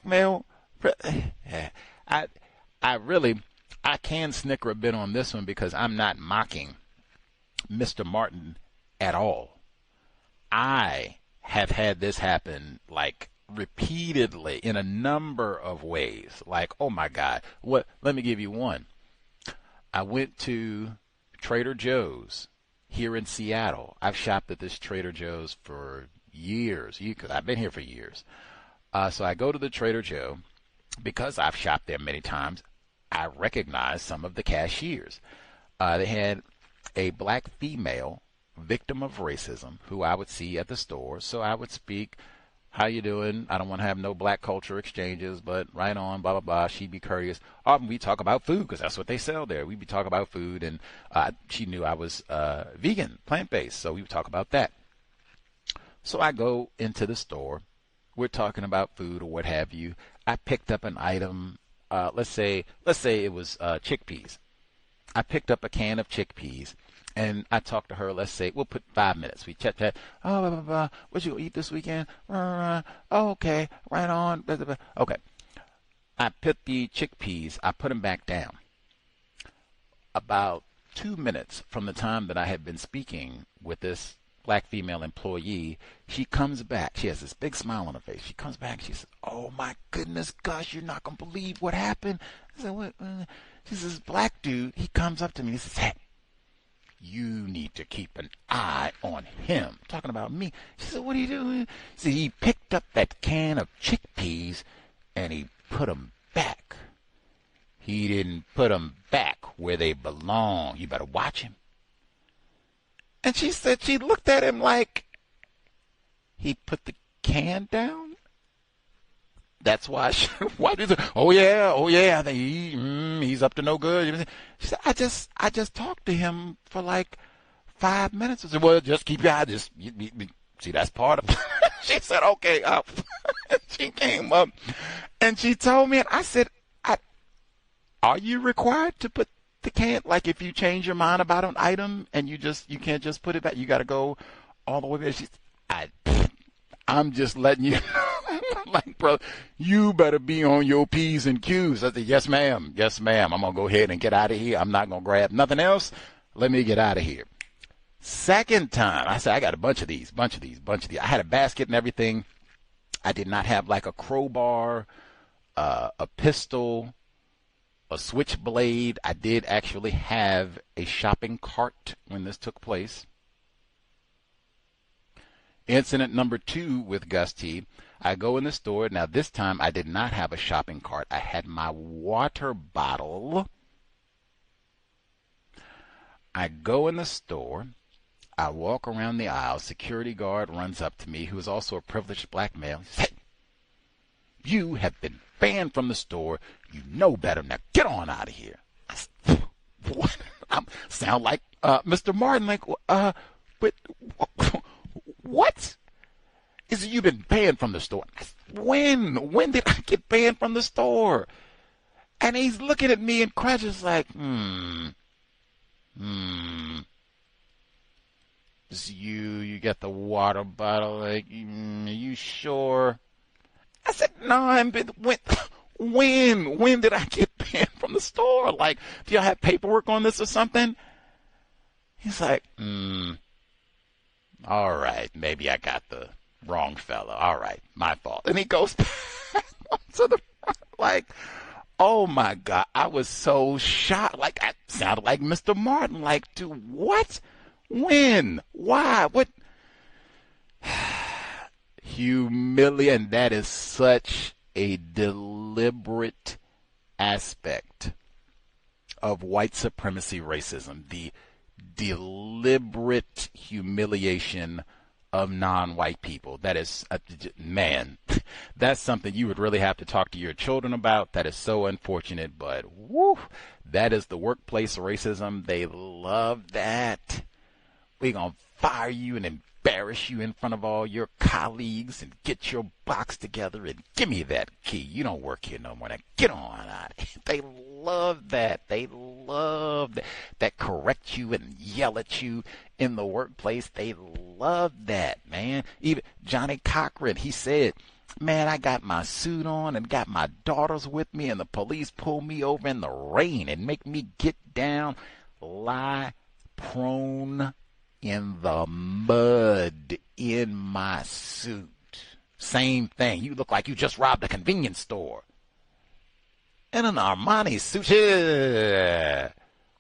can snicker a bit on this one because I'm not mocking Mr. Martin at all. I have had this happen like repeatedly in a number of ways. Like, oh my God, what? Let me give you one. I went to Trader Joe's here in Seattle. I've shopped at this Trader Joe's for years, because I've been here for years. So I go to the Trader Joe because I've shopped there many times. I recognize some of the cashiers. They had a black female victim of racism who I would see at the store. So I would speak, how you doing? I don't want to have no black culture exchanges, but right on, blah, blah, blah. She'd be courteous. Often we talk about food because that's what they sell there. We'd be talking about food, and she knew I was vegan, plant-based, so we would talk about that. So I go into the store. We're talking about food or what have you. I picked up an item. Let's say it was chickpeas. I picked up a can of chickpeas, and I talked to her. Let's say we'll put 5 minutes. We chat. Oh, blah, blah, blah. What you gonna eat this weekend? Oh, okay, right on. Blah, blah, blah. Okay. I put the chickpeas. I put them back down. About 2 minutes from the time that I had been speaking with this black female employee, she comes back. She has this big smile on her face. She comes back. She says, oh my goodness, gosh, you're not going to believe what happened. I said, what? She says, black dude, he comes up to me and says, hey, you need to keep an eye on him. Talking about me. She said, what are you doing? See, he picked up that can of chickpeas and he put them back. He didn't put them back where they belong. You better watch him. And she said she looked at him like, he put the can down? That's why why did oh yeah, I think he's up to no good. She said, I just talked to him for like 5 minutes. I said, well, just keep your eye, see, that's part of it. She said, okay, she came up and she told me, and I said, are you required to put the can, like if you change your mind about an item and you can't just put it back, you got to go all the way back? I'm just letting you know, like, bro, you better be on your P's and Q's. I said, yes, ma'am. I'm going to go ahead and get out of here. I'm not going to grab nothing else. Let me get out of here. Second time, I said, I got a bunch of these. I had a basket and everything. I did not have like a crowbar, a pistol, a switchblade. I did actually have a shopping cart when this took place. Incident number 2 with Gus T. I go in the store. Now this time I did not have a shopping cart. I had my water bottle. I go in the store. I walk around the aisle. Security guard runs up to me, who is also a privileged black male. He says, hey, you have been banned from the store. You know better. Now get on out of here. I said, what? I sound like Mr. Martin. Like, but what? He said, you've been banned from the store. I said, when did I get banned from the store? And he's looking at me incredulous, like, It's you got the water bottle, like, are you sure? I said, no, when did I get banned from the store? Like, do y'all have paperwork on this or something? He's like, All right, maybe I got the wrong fella. All right, my fault. And he goes back to the front, like, oh my God, I was so shocked. Like, I sounded like Mr. Martin. Like, to what? When? Why? What? Humiliating. That is such a deliberate aspect of white supremacy racism. The deliberate humiliation of non-white people. That is, man, that's something you would really have to talk to your children about. That is so unfortunate, but woo, that is the workplace racism. They love that. We're going to fire you and embarrass you in front of all your colleagues and get your box together and give me that key. You don't work here no more. Now get on out. They love that. They love that correct you and yell at you in the workplace. They love that, man. Even Johnny Cochran, he said, man, I got my suit on and got my daughters with me, and the police pulled me over in the rain and make me get down, lie prone in the mud in my suit. Same thing. You look like you just robbed a convenience store. In an Armani suit. Yeah.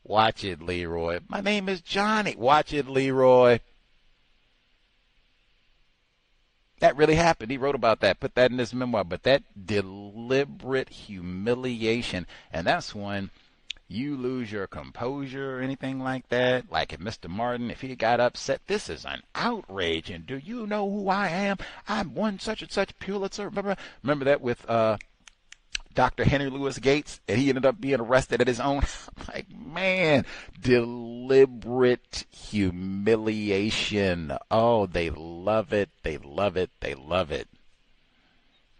Watch it, Leroy. My name is Johnny. Watch it, Leroy. That really happened. He wrote about that, put that in his memoir. But that deliberate humiliation, and that's when you lose your composure or anything like that. Like if Mr. Martin, if he got upset, this is an outrage. And do you know who I am? I'm one such and such Pulitzer. Remember that with Dr. Henry Louis Gates, and he ended up being arrested at his own. Like, man, deliberate humiliation. Oh, they love it. They love it. They love it.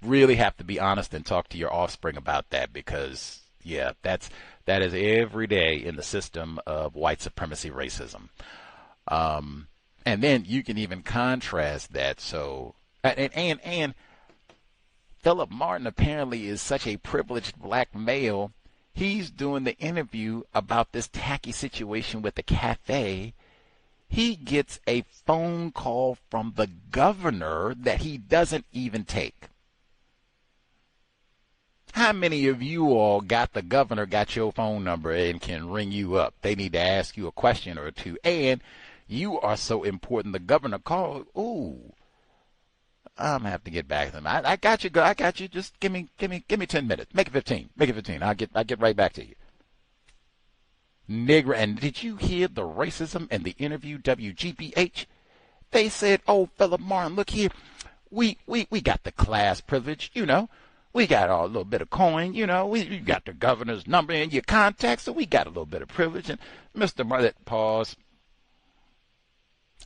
Really have to be honest and talk to your offspring about that, because, yeah, that is every day in the system of white supremacy racism. And then you can even contrast that. So, and Philip Martin apparently is such a privileged black male. He's doing the interview about this tacky situation with the cafe. He gets a phone call from the governor that he doesn't even take. How many of you all got the governor got your phone number and can ring you up? They need to ask you a question or two. And you are so important, the governor called. Ooh. I'm gonna have to get back to them. I got you. I got you. Just give me 10 minutes. Make it 15. Make it 15. I'll get right back to you. Nigger. And did you hear the racism in the interview? WGBH. They said, "Oh, Philip Martin, look here. We got the class privilege. You know, we got a little bit of coin. You know, we got the governor's number in your contacts, so we got a little bit of privilege." And Mr. Martin, pause.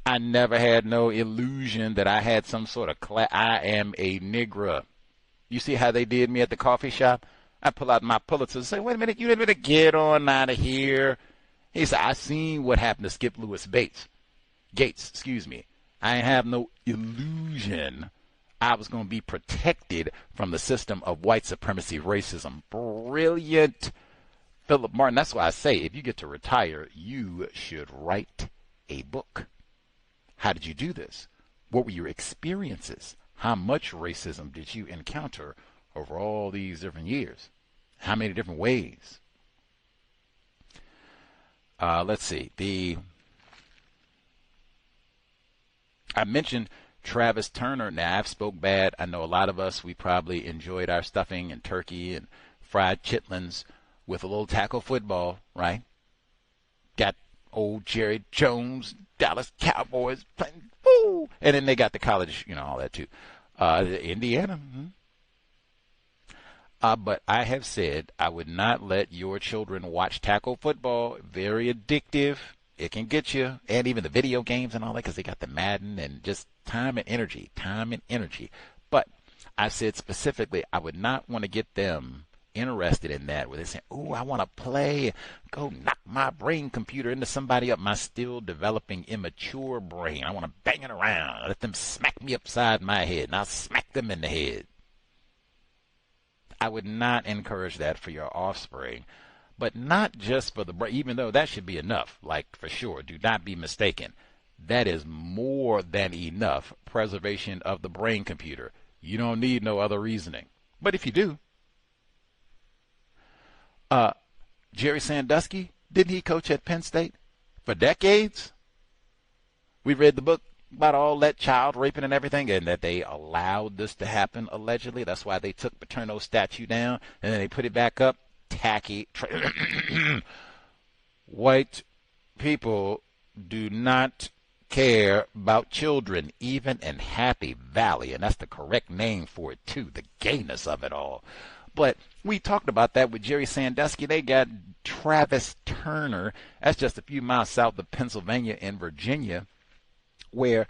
I never had no illusion that I had some sort of class. I am a Negro. You see how they did me at the coffee shop? I pull out my Pulitzer and say, wait a minute, you didn't get on out of here. He said, I seen what happened to Skip Lewis Gates, excuse me. I have no illusion I was going to be protected from the system of white supremacy racism. Brilliant. Philip Martin, that's why I say if you get to retire, you should write a book. How did you do this? What were your experiences? How much racism did you encounter over all these different years? How many different ways? Let's see. I mentioned Travis Turner. Now, I've spoke bad. I know a lot of us, we probably enjoyed our stuffing and turkey and fried chitlins with a little tackle football, right? Got old Jerry Jones, Dallas Cowboys playing, woo! And then they got the college, all that too. Indiana. But I have said I would not let your children watch tackle football. Very addictive. It can get you. And even the video games and all that, because they got the Madden and just time and energy. But I said specifically I would not want to get them interested in that, where they say, oh, I want to play, go knock my brain computer into somebody up, my still developing immature brain. I want to bang it around, let them smack me upside my head, and I'll smack them in the head. I would not encourage that for your offspring, but not just for the brain, even though that should be enough, like for sure. Do not be mistaken. That is more than enough preservation of the brain computer. You don't need no other reasoning. But if you do, Jerry Sandusky, didn't he coach at Penn State for decades? We read the book about all that child raping and everything, and that they allowed this to happen, allegedly. That's why they took Paterno's statue down, and then they put it back up. Tacky. White people do not care about children, even in Happy Valley, and that's the correct name for it, too, the gayness of it all. But we talked about that with Jerry Sandusky. They got Travis Turner. That's just a few miles south of Pennsylvania in Virginia, where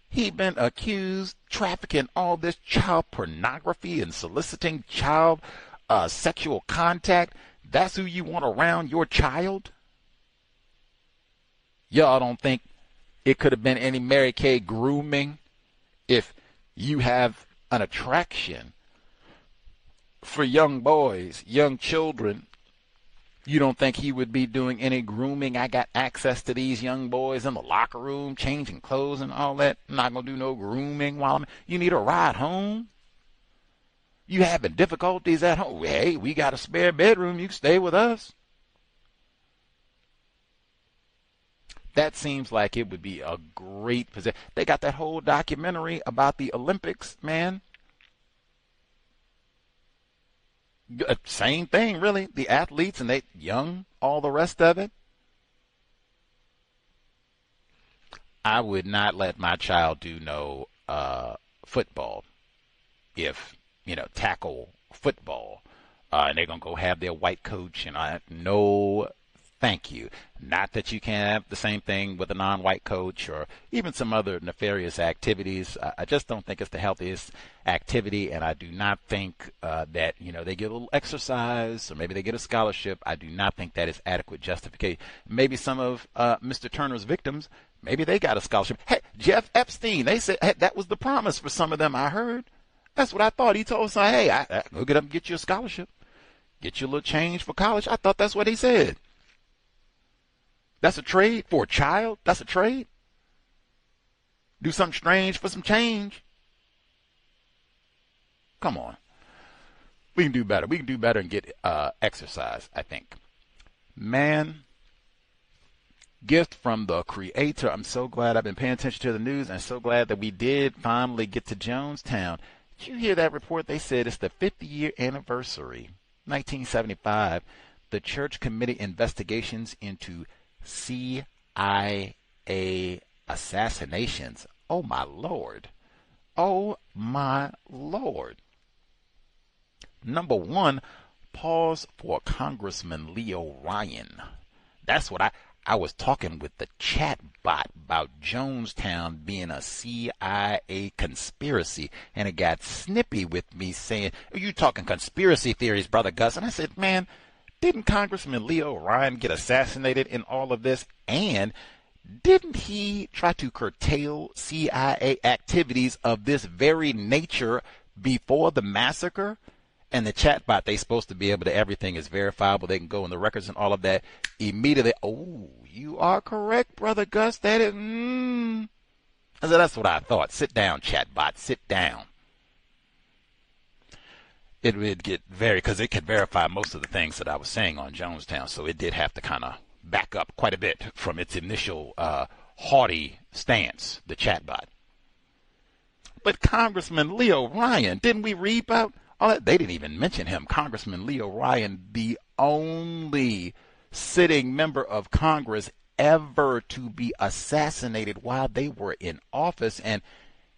he'd been accused trafficking all this child pornography and soliciting child sexual contact. That's who you want around your child? Y'all don't think it could have been any Mary Kay grooming? If you have an attraction for young boys, young children, you don't think he would be doing any grooming? I got access to these young boys in the locker room, changing clothes and all that. I'm not going to do no grooming while you need a ride home? You having difficulties at home? Hey, we got a spare bedroom. You can stay with us. That seems like it would be a great position. They got that whole documentary about the Olympics, man. Same thing, really. The athletes, and they young, all the rest of it. I would not let my child do no football. If, tackle football, and they're going to go have their white coach, and no, thank you. Not that you can't have the same thing with a non-white coach or even some other nefarious activities. I just don't think it's the healthiest activity, and I do not think that, they get a little exercise or maybe they get a scholarship. I do not think that is adequate justification. Maybe some of Mr. Turner's victims, maybe they got a scholarship. Hey, Jeff Epstein, they said that was the promise for some of them, I heard. That's what I thought. He told us, hey, I go get up and get you a scholarship. Get you a little change for college. I thought that's what he said. That's a trade for a child? That's a trade? Do something strange for some change? Come on. We can do better. We can do better and get exercise, I think. Man, gift from the Creator. I'm so glad I've been paying attention to the news, and so glad that we did finally get to Jonestown. Did you hear that report? They said it's the 50-year anniversary, 1975. The church committed investigations into CIA assassinations. Oh, my Lord. Oh, my Lord. Number one, pause for Congressman Leo Ryan. That's what I was talking with the chat bot about Jonestown being a CIA conspiracy, and it got snippy with me saying, are you talking conspiracy theories, Brother Gus? And I said, man, didn't Congressman Leo Ryan get assassinated in all of this? And didn't he try to curtail CIA activities of this very nature before the massacre? And the chatbot, they supposed to be able to, everything is verifiable. They can go in the records and all of that immediately. Oh, you are correct, Brother Gus. That is, I said, that's what I thought. Sit down, chatbot, sit down. It would get because it could verify most of the things that I was saying on Jonestown. So it did have to kind of back up quite a bit from its initial haughty stance, the chatbot. But Congressman Leo Ryan, didn't we read about all that? They didn't even mention him. Congressman Leo Ryan, the only sitting member of Congress ever to be assassinated while they were in office, and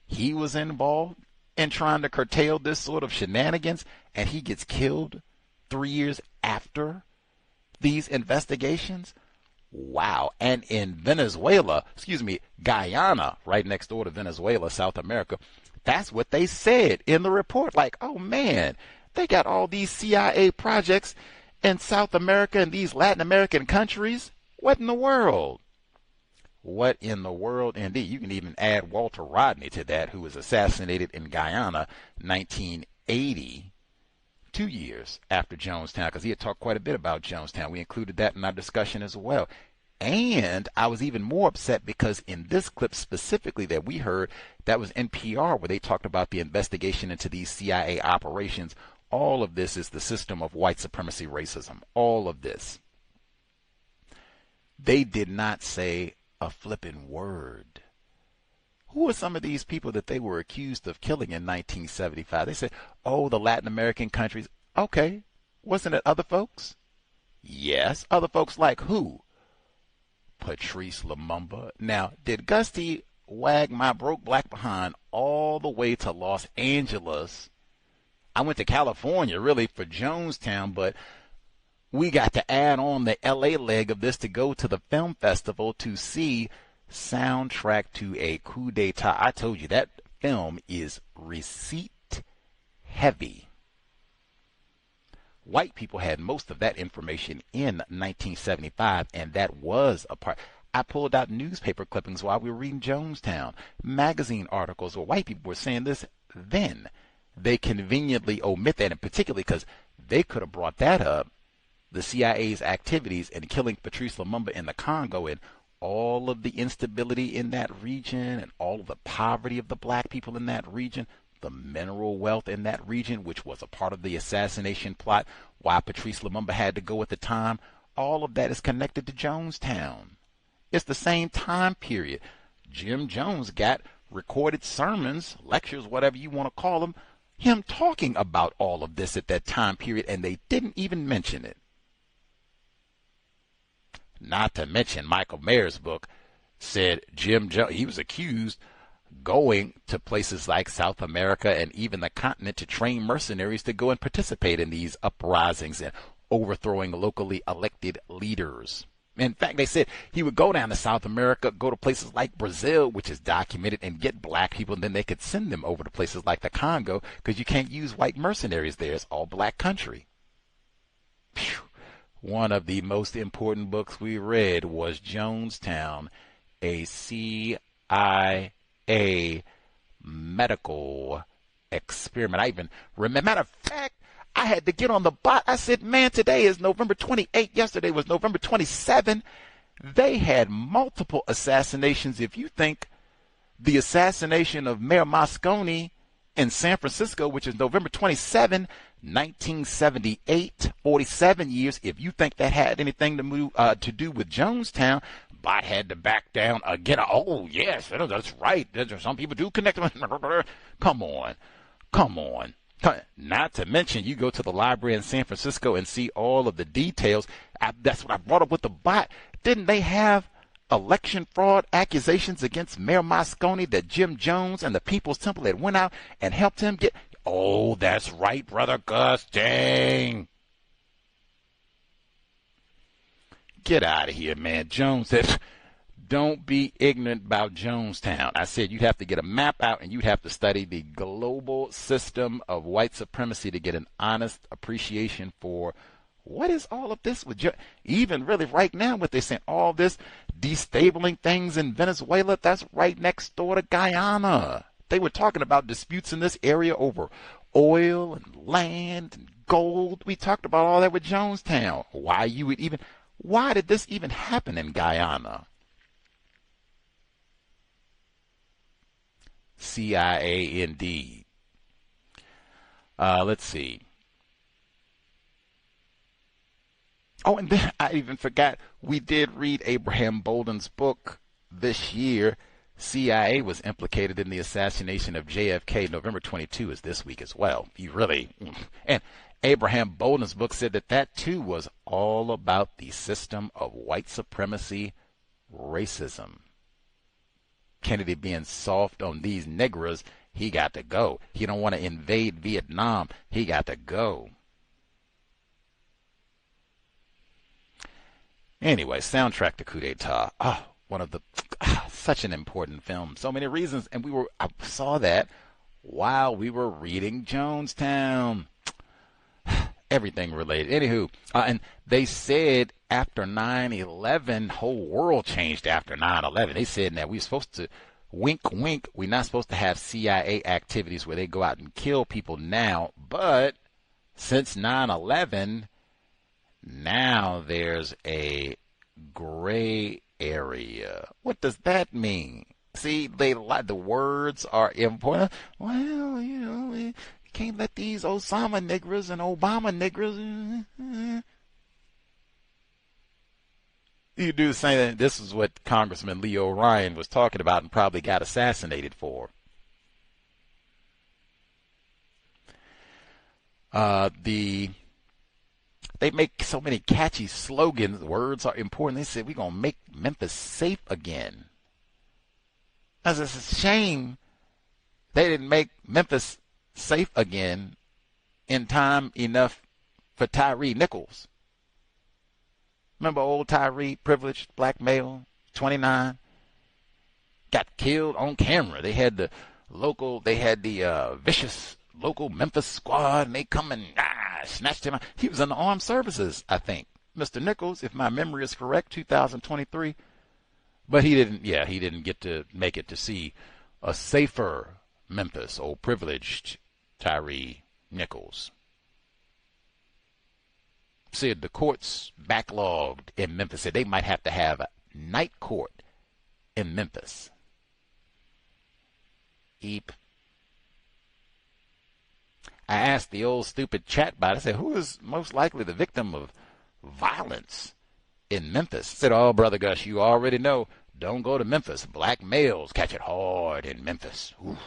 he was involved in trying to curtail this sort of shenanigans, and he gets killed 3 years after these investigations. Wow. And in Guyana, right next door to Venezuela, South America, that's what they said in the report. Like, oh man, they got all these CIA projects in South America and these Latin American countries. What in the world? What in the world, indeed. You can even add Walter Rodney to that, who was assassinated in Guyana 1980, 2 years after Jonestown, because he had talked quite a bit about Jonestown. We included that in our discussion as well. And I was even more upset because in this clip specifically that we heard, that was NPR, where they talked about the investigation into these CIA operations. All of this is the system of white supremacy racism. All of this. They did not say a flipping word. Who are some of these people that they were accused of killing in 1975? They said, oh, the Latin American countries. Okay. Wasn't it other folks? Yes. Other folks like who? Patrice Lumumba. Now, did Gusty wag my broke black behind all the way to Los Angeles? I went to California, really, for Jonestown, but we got to add on the LA leg of this to go to the film festival to see Soundtrack to a Coup d'etat. I told you that film is receipt heavy. White people had most of that information in 1975, and that was a part. I pulled out newspaper clippings while we were reading Jonestown, magazine articles where white people were saying this then. They conveniently omit that, and particularly because they could have brought that up, the CIA's activities in killing Patrice Lumumba in the Congo and all of the instability in that region and all of the poverty of the black people in that region, the mineral wealth in that region, which was a part of the assassination plot, why Patrice Lumumba had to go at the time. All of that is connected to Jonestown. It's the same time period. Jim Jones got recorded sermons, lectures, whatever you want to call them, him talking about all of this at that time period, and they didn't even mention it. Not to mention Michael Mayer's book said Jim Jones, he was accused going to places like South America and even the continent to train mercenaries to go and participate in these uprisings and overthrowing locally elected leaders. In fact, they said he would go down to South America, go to places like Brazil, which is documented, and get black people, and then they could send them over to places like the Congo because you can't use white mercenaries there. It's all black country. Phew. One of the most important books we read was Jonestown, a CIA medical experiment. I even remember, matter of fact, I had to get on the bot. I said, man, today is November 28. Yesterday was November 27. They had multiple assassinations. If you think the assassination of Mayor Moscone in San Francisco, which is November 27, 1978, 47 years, if you think that had anything to do with Jonestown, bot had to back down again. Oh, yes, that's right. Some people do connect. Come on. Not to mention, you go to the library in San Francisco and see all of the details. That's what I brought up with the bot. Didn't they have election fraud accusations against Mayor Moscone that Jim Jones and the People's Temple had went out and helped him get? Oh, that's right, Brother Gus. Dang. Get out of here, man. Jones said, don't be ignorant about Jonestown. I said you'd have to get a map out and you'd have to study the global system of white supremacy to get an honest appreciation for what is all of this with even really right now what they're saying, all this destabilizing things in Venezuela, that's right next door to Guyana. They were talking about disputes in this area over oil and land and gold. We talked about all that with Jonestown. Why did this even happen in Guyana? CIA indeed. Let's see. Oh, and then I even forgot, we did read Abraham Bolden's book this year. CIA was implicated in the assassination of JFK. November 22 is this week as well. And Abraham Bolden's book said that too was all about the system of white supremacy, racism. Kennedy being soft on these Negras, he got to go. He don't want to invade Vietnam. He got to go. Anyway, Soundtrack to Coup d'etat. Such an important film. So many reasons. And I saw that while we were reading Jonestown. Everything related. Anywho, and they said after 9/11, whole world changed after 9/11. They said that we're supposed to, wink, wink, we're not supposed to have CIA activities where they go out and kill people now. But since 9/11, now there's a gray area. What does that mean? See, the words are important. Well, we can't let these Osama niggers and Obama niggers. You do the same thing. This is what Congressman Leo Ryan was talking about and probably got assassinated for. They make so many catchy slogans. Words are important. They said, we're going to make Memphis safe again. It's a shame they didn't make Memphis safe again in time enough for Tyree Nichols. Remember old Tyree, privileged black male, 29, got killed on camera. They had the vicious local Memphis squad, and they come and snatched him out. He was in the armed services, I think. Mr. Nichols, if my memory is correct, 2023. But he didn't get to make it to see a safer Memphis, old privileged Tyree Nichols. Said the courts backlogged in Memphis. Said they might have to have a night court in Memphis. Eep. I asked the old stupid chatbot, I said, who is most likely the victim of violence in Memphis? I said, oh, Brother Gus, you already know. Don't go to Memphis. Black males catch it hard in Memphis. Oof.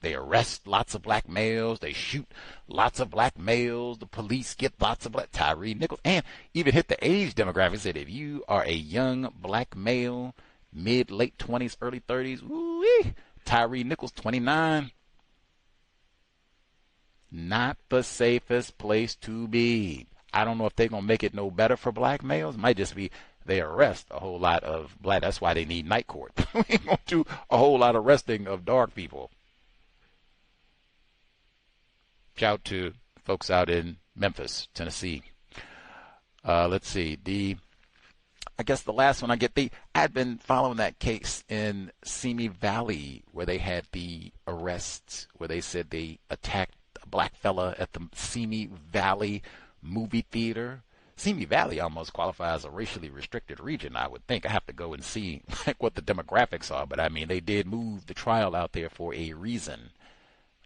They arrest lots of black males. They shoot lots of black males. The police get lots of black. Tyree Nichols. And even hit the age demographic. Said if you are a young black male, late 20s, early 30s, woo-wee, Tyree Nichols, 29. Not the safest place to be. I don't know if they're going to make it no better for black males. It might just be they arrest a whole lot of black. That's why they need night court. We ain't going to do a whole lot of arresting of dark people. Shout out to folks out in Memphis, Tennessee. Let's see. I guess the last one I'd been following that case in Simi Valley where they had the arrests, where they said they attacked a black fella at the Simi Valley movie theater. Simi Valley almost qualifies as a racially restricted region, I would think. I have to go and see what the demographics are, but I mean, they did move the trial out there for a reason.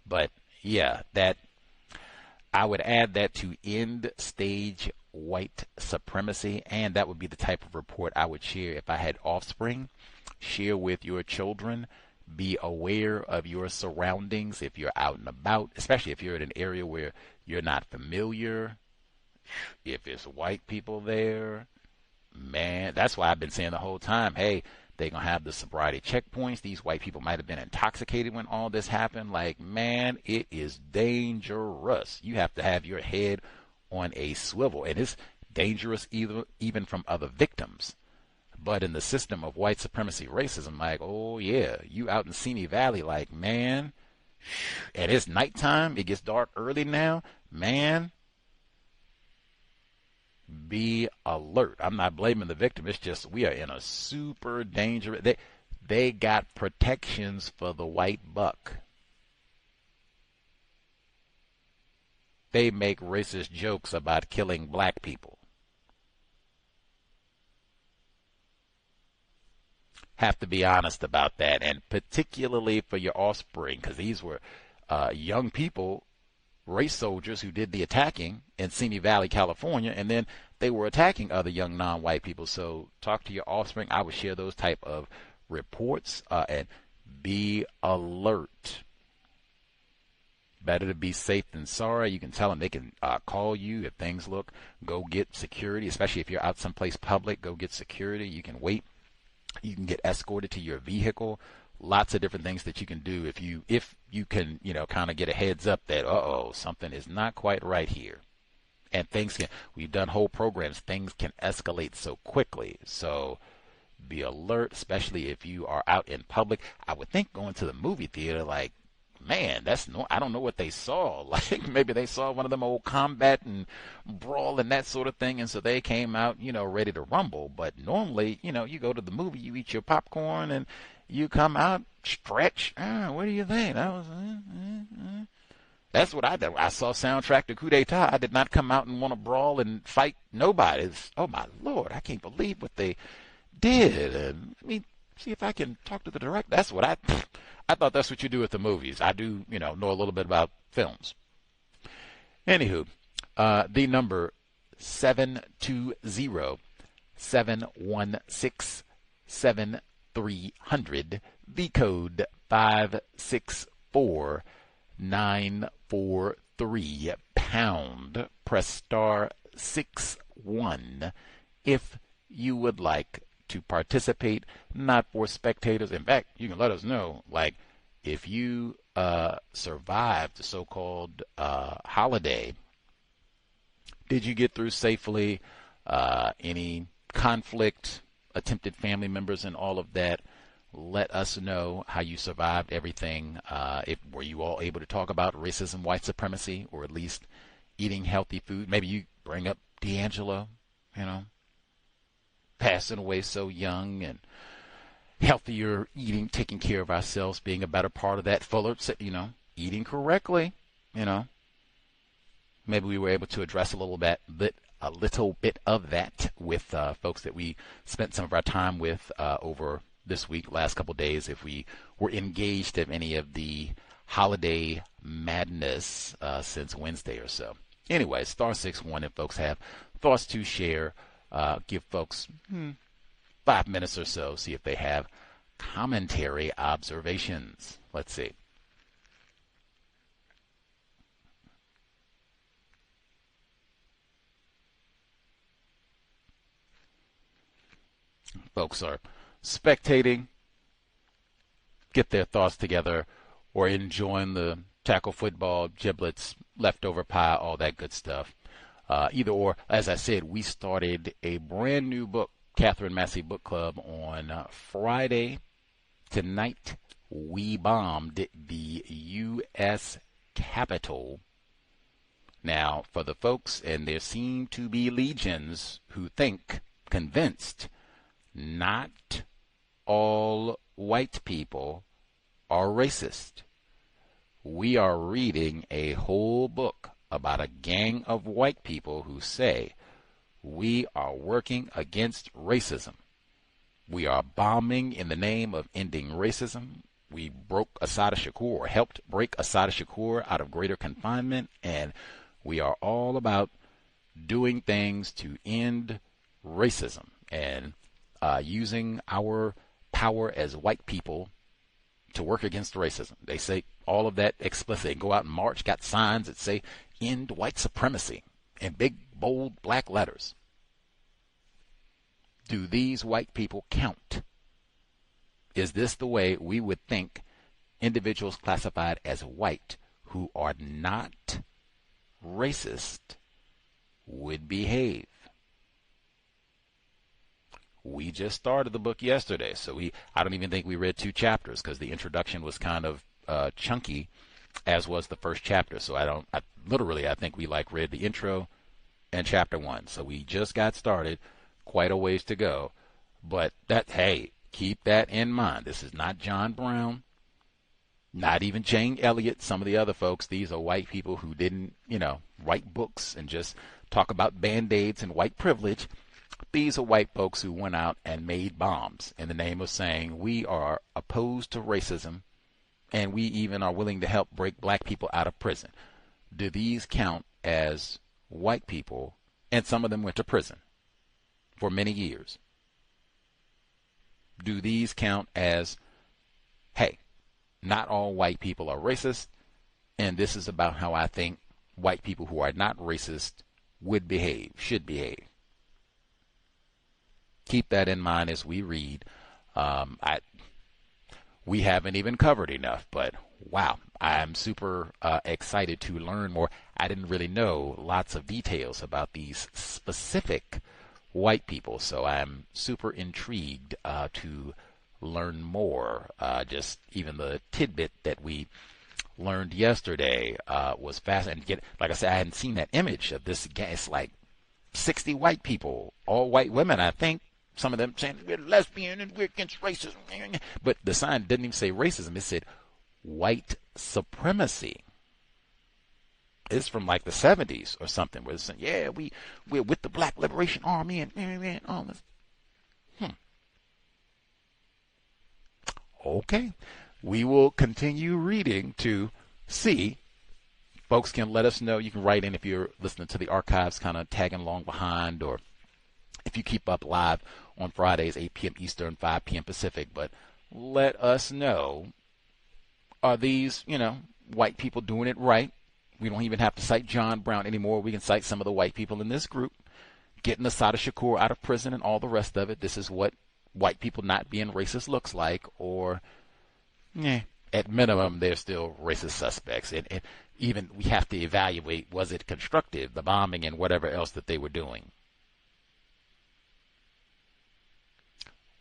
But yeah, that I would add that to end stage white supremacy, and that would be the type of report I would share if I had offspring. Share with your children. Be aware of your surroundings if you're out and about, especially if you're in an area where you're not familiar. If it's white people there, man, that's why I've been saying the whole time, hey, they're going to have the sobriety checkpoints. These white people might have been intoxicated when all this happened. Like, man, it is dangerous. You have to have your head on a swivel. And it's dangerous even from other victims. But in the system of white supremacy racism, like, oh, yeah, you out in Simi Valley, like, man, and it's nighttime. It gets dark early now. Man, be alert. I'm not blaming the victim. It's just we are in a super dangerous. They got protections for the white buck. They make racist jokes about killing black people. Have to be honest about that, and particularly for your offspring, because these were young people, race soldiers who did the attacking in Simi Valley, California, and then they were attacking other young non-white people. So talk to your offspring. I would share those type of reports and be alert. Better to be safe than sorry. You can tell them they can call you if things look. Go get security, especially if you're out someplace public. Go get security. You can wait. You can get escorted to your vehicle. Lots of different things that you can do if you can, kind of get a heads up that, something is not quite right here. And we've done whole programs, things can escalate so quickly. So be alert, especially if you are out in public. I would think going to the movie theater, like, man, I don't know what they saw. Like maybe they saw one of them old combat and brawl and that sort of thing, and so they came out, ready to rumble. But normally, you go to the movie, you eat your popcorn, and you come out, stretch. What do you think? That was, That's what I did. I saw soundtrack to coup d'etat. I did not come out and want to brawl and fight nobody. Oh my Lord, I can't believe what they did. Let me see if I can talk to the director. That's what I thought that's what you do at the movies. I do, know a little bit about films. Anywho, the number 720-716-7300, the code 564943 pound. Press star 61 if you would like to participate, not for spectators. In fact, you can let us know, like, if you survived the so-called holiday. Did you get through safely? Any conflict, attempted family members, and all of that? Let us know how you survived everything. Were you all able to talk about racism, white supremacy, or at least eating healthy food? Maybe you bring up D'Angelo, passing away so young, and healthier eating, taking care of ourselves, being a better part of that, fuller, eating correctly, Maybe we were able to address a little bit of that with folks that we spent some of our time with over this week, last couple of days, if we were engaged in any of the holiday madness since Wednesday or so. Anyway, star 61 if folks have thoughts to share. Give folks 5 minutes or so, see if they have commentary observations. Let's see. Folks are spectating, get their thoughts together, or enjoying the tackle football, giblets, leftover pie, all that good stuff. Either or, as I said, we started a brand new book, Catherine Massey Book Club, on Friday. Tonight, we bombed the U.S. Capitol. Now, for the folks, and there seem to be legions who think, convinced, not all white people are racist. We are reading a whole book about a gang of white people who say we are working against racism. We are bombing in the name of ending racism. We broke Assata Shakur, or helped break Assata Shakur out of greater confinement, and we are all about doing things to end racism and using our power as white people to work against racism. They say all of that explicit. They go out and march, got signs that say end white supremacy in big, bold, black letters. Do these white people count? Is this the way we would think individuals classified as white who are not racist would behave? We just started the book yesterday, so I don't even think we read 2 chapters because the introduction was kind of chunky, as was the first chapter. So I think we read the intro and chapter 1. So we just got started, quite a ways to go. But keep that in mind. This is not John Brown, not even Jane Elliott, some of the other folks. These are white people who didn't, write books and just talk about Band-Aids and white privilege. These are white folks who went out and made bombs in the name of saying we are opposed to racism, and we even are willing to help break black people out of prison. Do these count as white people? And some of them went to prison for many years. Do these count as, hey, not all white people are racist, and this is about how I think white people who are not racist would behave, should behave? Keep that in mind as we read. We haven't even covered enough, but wow, I'm super excited to learn more. I didn't really know lots of details about these specific white people, so I'm super intrigued to learn more. Just even the tidbit that we learned yesterday was fascinating. Like I said, I hadn't seen that image of this guy. It's like 60 white people, all white women, I think. Some of them saying we're lesbian and we're against racism. But the sign didn't even say racism. It said white supremacy. It's from like the 70s or something, where it's saying, yeah, we're with the Black Liberation Army and all this. Okay. We will continue reading to see. Folks can let us know. You can write in if you're listening to the archives, kind of tagging along behind, or if you keep up live on Fridays, 8 p.m. Eastern, 5 p.m. Pacific. But let us know, are these, white people doing it right? We don't even have to cite John Brown anymore. We can cite some of the white people in this group, getting Assata Shakur out of prison and all the rest of it. This is what white people not being racist looks like, or at minimum, they're still racist suspects. And even we have to evaluate, was it constructive, the bombing and whatever else that they were doing.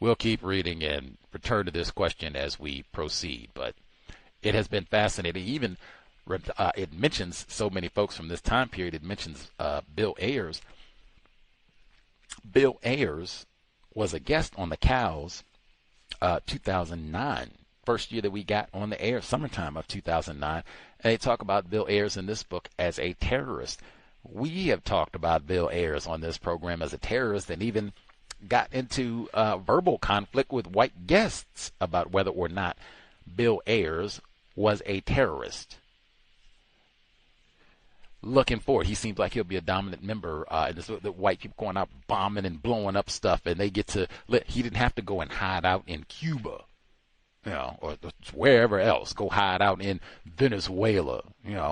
We'll keep reading and return to this question as we proceed, but it has been fascinating. Even it mentions so many folks from this time period. It mentions Bill Ayers. Bill Ayers was a guest on the Cows 2009, first year that we got on the air, summertime of 2009. And they talk about Bill Ayers in this book as a terrorist. We have talked about Bill Ayers on this program as a terrorist, and even got into verbal conflict with white guests about whether or not Bill Ayers was a terrorist. Looking forward, he seems like he'll be a dominant member. The white people going out bombing and blowing up stuff, and they get to he didn't have to go and hide out in Cuba, or wherever else. Go hide out in Venezuela,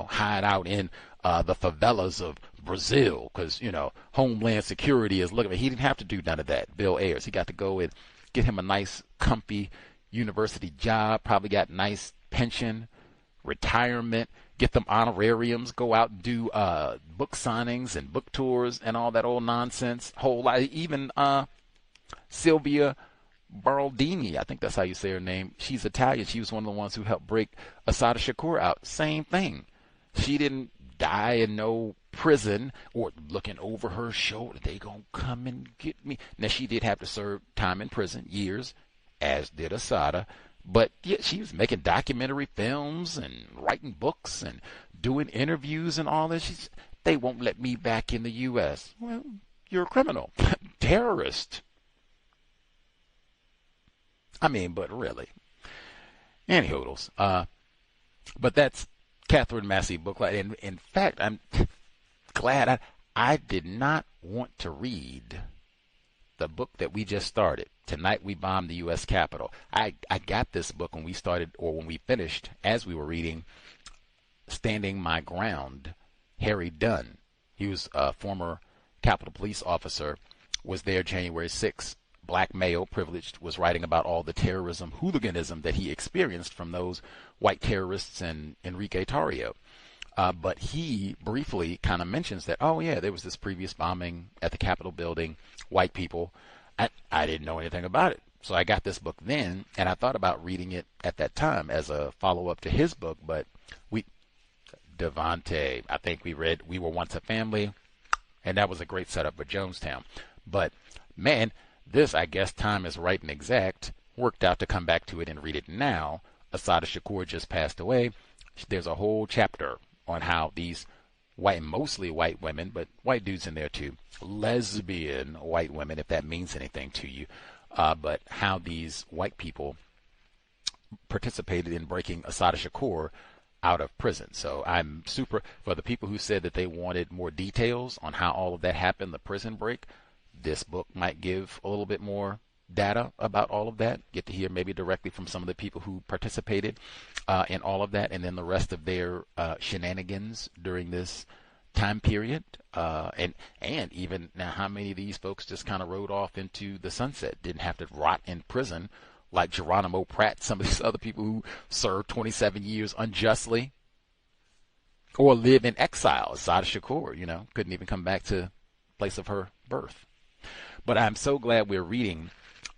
hide out in the favelas of Brazil, because Homeland Security is looking. He didn't have to do none of that. Bill Ayers, he got to go and get him a nice, comfy university job. Probably got nice pension, retirement. Get them honorariums, go out and do book signings and book tours and all that old nonsense. Whole lot. Even Sylvia Baraldini, I think that's how you say her name. She's Italian. She was one of the ones who helped break Assata Shakur out. Same thing. She didn't die in no prison or looking over her shoulder. They gonna come and get me. Now, she did have to serve time in prison, years, as did Assata. But yeah, she was making documentary films and writing books and doing interviews and all this. They won't let me back in the U.S. Well, you're a criminal, terrorist. But really. Anyhoodles. But that's Catherine Massey Booklight. And in fact, I'm glad I did not want to read the book that we just started. Tonight We Bombed the U.S. Capitol. I got this book when we started, or when we finished, as we were reading Standing My Ground, Harry Dunn. He was a former Capitol Police officer, was there January 6th. Black male, privileged, was writing about all the terrorism, hooliganism that he experienced from those white terrorists and Enrique Tarrio. But he briefly kind of mentions that, there was this previous bombing at the Capitol building, white people. I didn't know anything about it. So I got this book then, and I thought about reading it at that time as a follow-up to his book. But Devante, I think we read We Were Once a Family, and that was a great setup for Jonestown. But, man, this, I guess, time is right and exact. Worked out to come back to it and read it now. Assata Shakur just passed away. There's a whole chapter on how these mostly white women, but white dudes in there too, lesbian white women, if that means anything to you, but how these white people participated in breaking Assata Shakur out of prison. So I'm super, for the people who said that they wanted more details on how all of that happened, the prison break, this book might give a little bit more data about all of that. Get to hear maybe directly from some of the people who participated in all of that, and then the rest of their shenanigans during this time period, and even now how many of these folks just kind of rode off into the sunset, didn't have to rot in prison like Geronimo Pratt, some of these other people who served 27 years unjustly, or live in exile. Assata Shakur, couldn't even come back to the place of her birth. But I'm so glad we're reading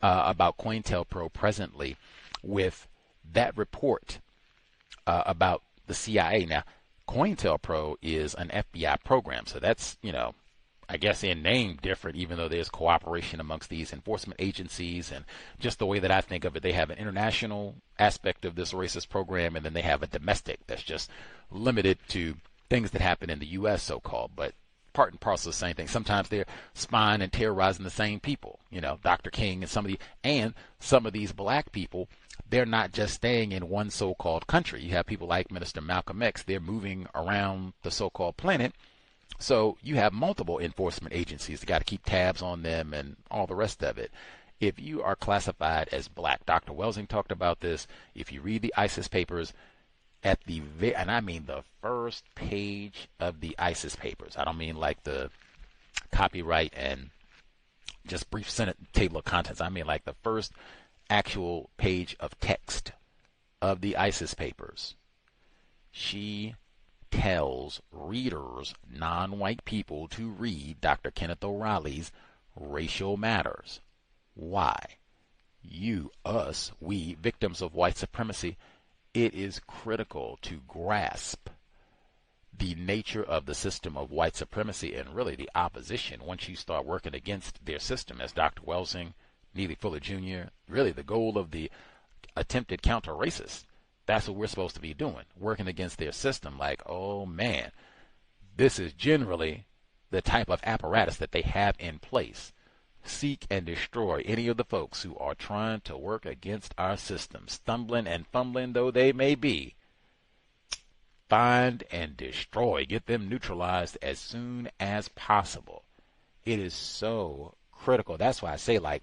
about COINTELPRO presently with that report about the CIA. Now, COINTELPRO is an FBI program, so that's, I guess in name different, even though there's cooperation amongst these enforcement agencies. And just the way that I think of it, they have an international aspect of this racist program, and then they have a domestic that's just limited to things that happen in the U.S. so-called, but part and parcel of the same thing. Sometimes they're spying and terrorizing the same people. You know, Dr. King and some of these black people, they're not just staying in one so-called country. You have people like Minister Malcolm X. They're moving around the so-called planet. So you have multiple enforcement agencies that got to keep tabs on them and all the rest of it. If you are classified as black, Dr. Welsing talked about this. If you read the ISIS papers, and I mean the first page of the ISIS papers, I don't mean like the copyright and just brief Senate table of contents. I mean like the first actual page of text of the ISIS papers. She tells readers, non-white people, to read Dr. Kenneth O'Reilly's Racial Matters. Why? You, us, we, victims of white supremacy, it is critical to grasp the nature of the system of white supremacy and really the opposition once you start working against their system. As Dr. Welsing, Neely Fuller Jr., really the goal of the attempted counter-racist, that's what we're supposed to be doing, working against their system. Like, oh man, this is generally the type of apparatus that they have in place. Seek and destroy any of the folks who are trying to work against our system, stumbling and fumbling though they may be. Find and destroy, get them neutralized as soon as possible. It is so critical. That's why I say, like,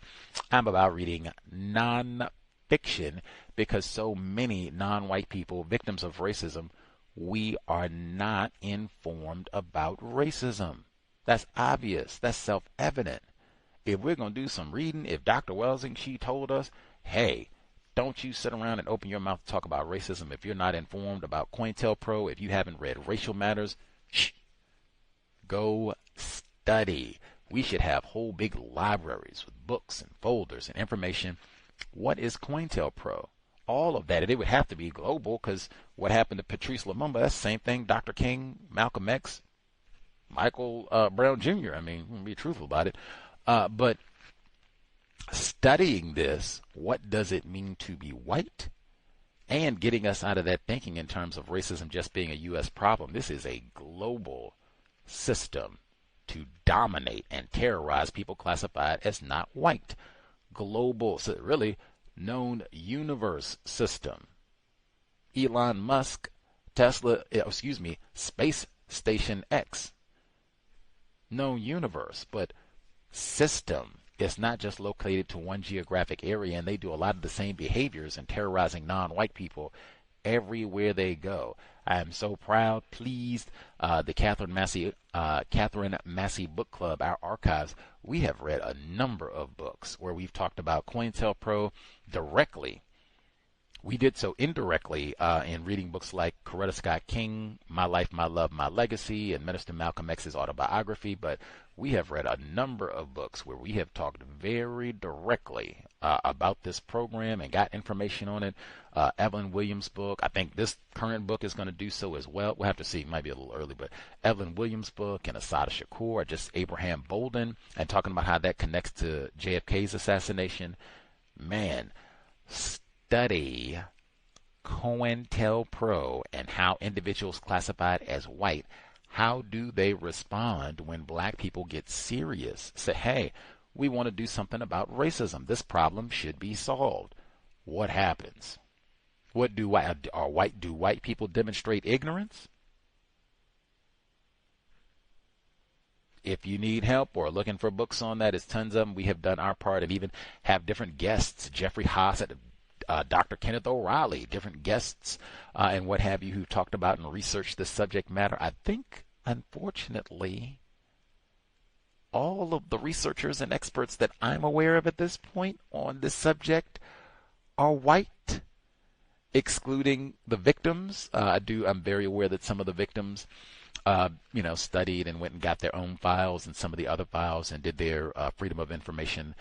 I'm about reading non-fiction, because so many non-white people, victims of racism, we are not informed about racism. That's obvious. That's self-evident. If we're going to do some reading, if Dr. Welsing, she told us, hey, don't you sit around and open your mouth to talk about racism if you're not informed about COINTELPRO, if you haven't read Racial Matters, go study. We should have whole big libraries with books and folders and information. What is COINTELPRO? All of that. And it would have to be global, because what happened to Patrice Lumumba, that's the same thing Dr. King, Malcolm X, Michael Brown Jr. I mean, be truthful about it. But studying this, what does it mean to be white? And getting us out of that thinking in terms of racism just being a U.S. problem. This is a global system to dominate and terrorize people classified as not white. Global, so really known universe system. Elon Musk, Tesla, Space Station X. Known universe, but system. It's not just located to one geographic area, and they do a lot of the same behaviors in terrorizing non-white people everywhere they go. I am so proud, pleased. The Catherine Massey Book Club, our archives, we have read a number of books where we've talked about COINTELPRO directly. We did so indirectly in reading books like Coretta Scott King, My Life, My Love, My Legacy, and Minister Malcolm X's autobiography, but we have read a number of books where we have talked very directly about this program and got information on it. Evelyn Williams' book, I think this current book is going to do so as well. We'll have to see, it might be a little early, but Evelyn Williams' book and Assata Shakur, just Abraham Bolden, and talking about how that connects to JFK's assassination. Man, study COINTELPRO and how individuals classified as white, how do they respond when black people get serious? Say, hey, we want to do something about racism. This problem should be solved. What happens? What do white people demonstrate ignorance? If you need help or looking for books on that, there's tons of them. We have done our part and even have different guests, Jeffrey Haas, Dr. Kenneth O'Reilly, different guests and what have you, who talked about and researched this subject matter. I think, unfortunately, all of the researchers and experts that I'm aware of at this point on this subject are white, excluding the victims. I'm very aware that some of the victims studied and went and got their own files and some of the other files and did their Freedom of Information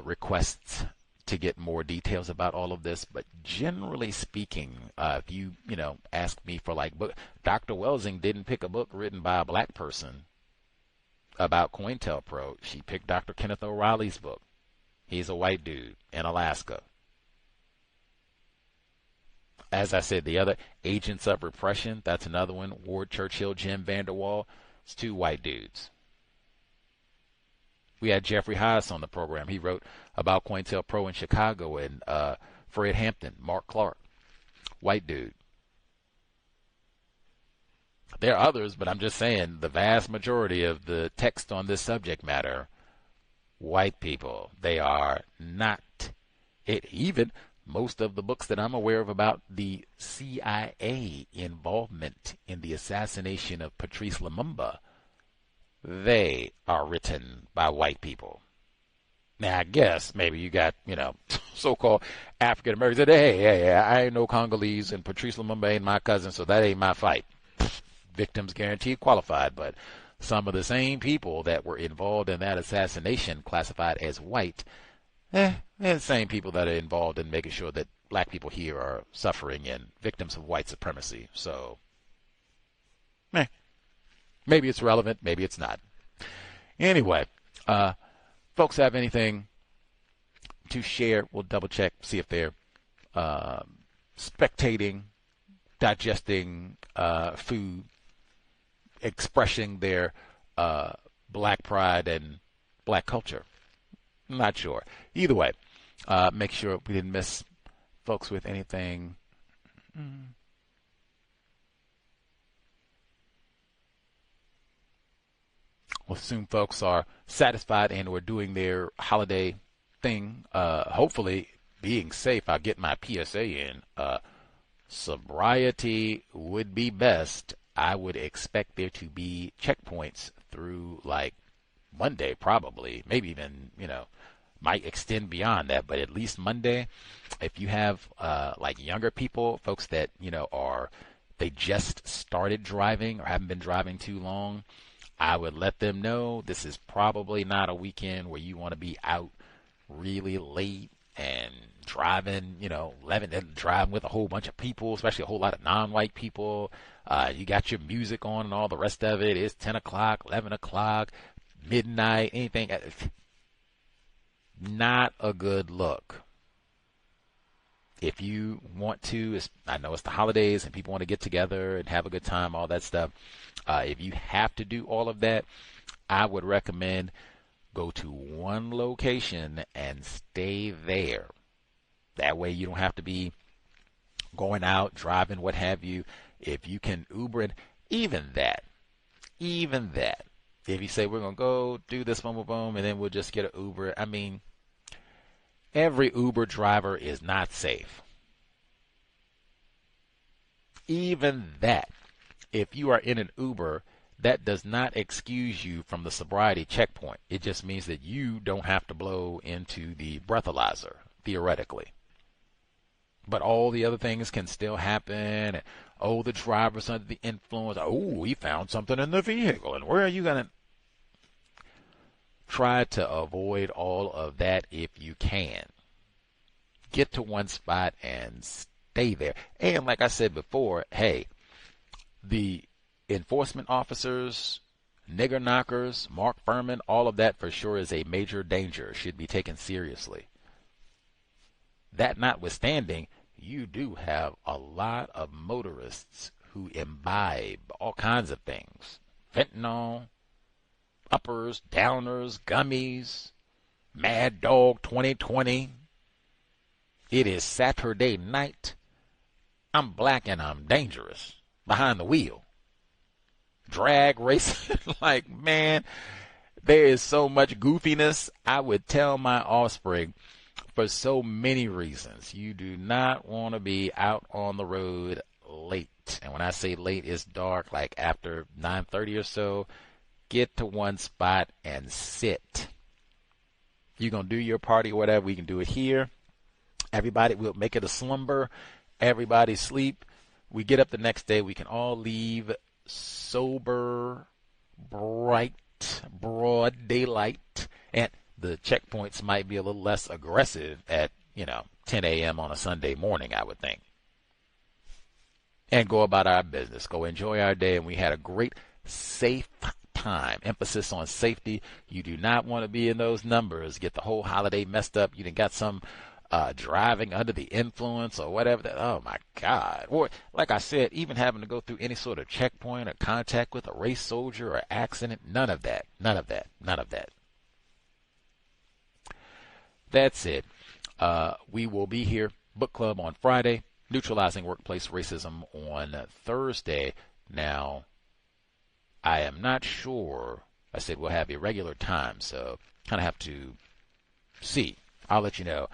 requests to get more details about all of this. But generally speaking, if you ask me for book, Dr. Welsing didn't pick a book written by a black person about COINTELPRO. She picked Dr. Kenneth O'Reilly's book. He's a white dude in Alaska. As I said, the other agents of repression, that's another one. Ward Churchill, Jim Vanderwall. It's 2 white dudes. We had Jeffrey Haas on the program. He wrote about COINTELPRO in Chicago, and Fred Hampton, Mark Clark, white dude. There are others, but I'm just saying the vast majority of the text on this subject matter, white people. They are not it. Even most of the books that I'm aware of about the CIA involvement in the assassination of Patrice Lumumba, they are written by white people. Now, I guess maybe you got, so-called African Americans that, hey, I ain't no Congolese, and Patrice Lumumba ain't my cousin, so that ain't my fight. Victims guaranteed qualified, but some of the same people that were involved in that assassination classified as white, they're the same people that are involved in making sure that black people here are suffering and victims of white supremacy. So, maybe it's relevant, maybe it's not. Anyway, folks have anything to share? We'll double check, see if they're spectating, digesting food, expressing their black pride and black culture. I'm not sure. Either way, make sure we didn't miss folks with anything. We'll assume folks are satisfied and or doing their holiday thing. Hopefully being safe. I'll get my PSA in. Sobriety would be best. I would expect there to be checkpoints through like Monday, probably, maybe even, might extend beyond that, but at least Monday. If you have like younger people, folks that, they just started driving or haven't been driving too long, I would let them know this is probably not a weekend where you want to be out really late and driving, 11 and driving with a whole bunch of people, especially a whole lot of non-white people. You got your music on and all the rest of it. It's 10 o'clock, 11 o'clock, midnight, anything. Not a good look. If you want to, I know it's the holidays and people want to get together and have a good time, all that stuff. If you have to do all of that, I would recommend go to one location and stay there. That way you don't have to be going out, driving, what have you. If you can Uber it, even that. If you say we're going to go do this, boom, boom, boom, and then we'll just get an Uber. I mean, every Uber driver is not safe. Even that. If you are in an Uber, that does not excuse you from the sobriety checkpoint. It just means that you don't have to blow into the breathalyzer, theoretically. But all the other things can still happen. Oh, the driver's under the influence. Oh, he found something in the vehicle. And where are you going to? Try to avoid all of that if you can. Get to one spot and stay there. And like I said before, hey, the enforcement officers, nigger knockers, Mark Furman, all of that for sure is a major danger, should be taken seriously. That notwithstanding, you do have a lot of motorists who imbibe all kinds of things. Fentanyl, uppers, downers, gummies, Mad Dog 2020. It is Saturday night. I'm black and I'm dangerous behind the wheel. Drag racing. Like, man, there is so much goofiness. I would tell my offspring, for so many reasons, you do not want to be out on the road late. And when I say late, it's dark, like after 9:30 or so. Get to one spot and sit. You're going to do your party or whatever. We can do it here. Everybody will make it a slumber. Everybody sleep. We get up the next day. We can all leave sober, bright, broad daylight. And the checkpoints might be a little less aggressive at, 10 a.m. on a Sunday morning, I would think. And go about our business. Go enjoy our day. And we had a great, safe time. Emphasis on safety. You do not want to be in those numbers. Get the whole holiday messed up. You done got some driving under the influence or whatever. Oh my God. Or like I said, even having to go through any sort of checkpoint or contact with a race soldier or accident. None of that. None of that. None of that. That's it. We will be here. Book club on Friday. Neutralizing workplace racism on Thursday. Now, I am not sure. I said we'll have irregular time, so kind of have to see. I'll let you know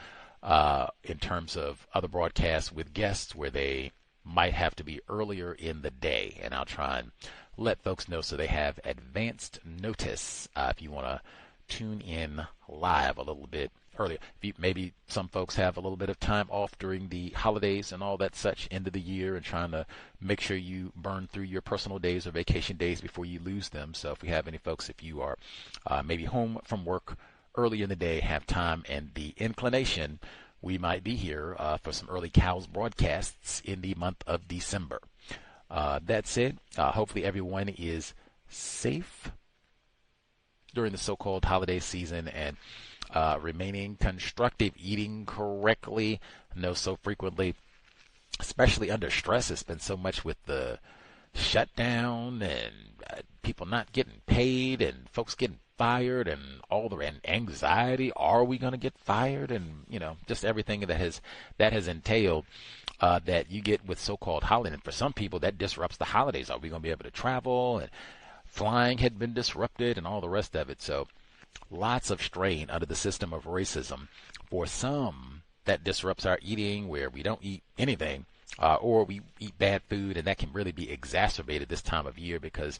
in terms of other broadcasts with guests where they might have to be earlier in the day, and I'll try and let folks know so they have advanced notice if you want to tune in live a little bit earlier. Maybe some folks have a little bit of time off during the holidays and all that such, end of the year, and trying to make sure you burn through your personal days or vacation days before you lose them. So if we have any folks, if you are maybe home from work early in the day, have time and the inclination, we might be here for some early Cows broadcasts in the month of December. That's it. Hopefully everyone is safe during the so-called holiday season and remaining constructive, eating correctly. I know so frequently, especially under stress, it's been so much with the shutdown and people not getting paid and folks getting fired and all the anxiety. Are we going to get fired? And just everything that has entailed that you get with so-called holiday. And for some people, that disrupts the holidays. Are we going to be able to travel? And flying had been disrupted and all the rest of it. So lots of strain under the system of racism. For some, that disrupts our eating, where we don't eat anything, or we eat bad food, and that can really be exacerbated this time of year because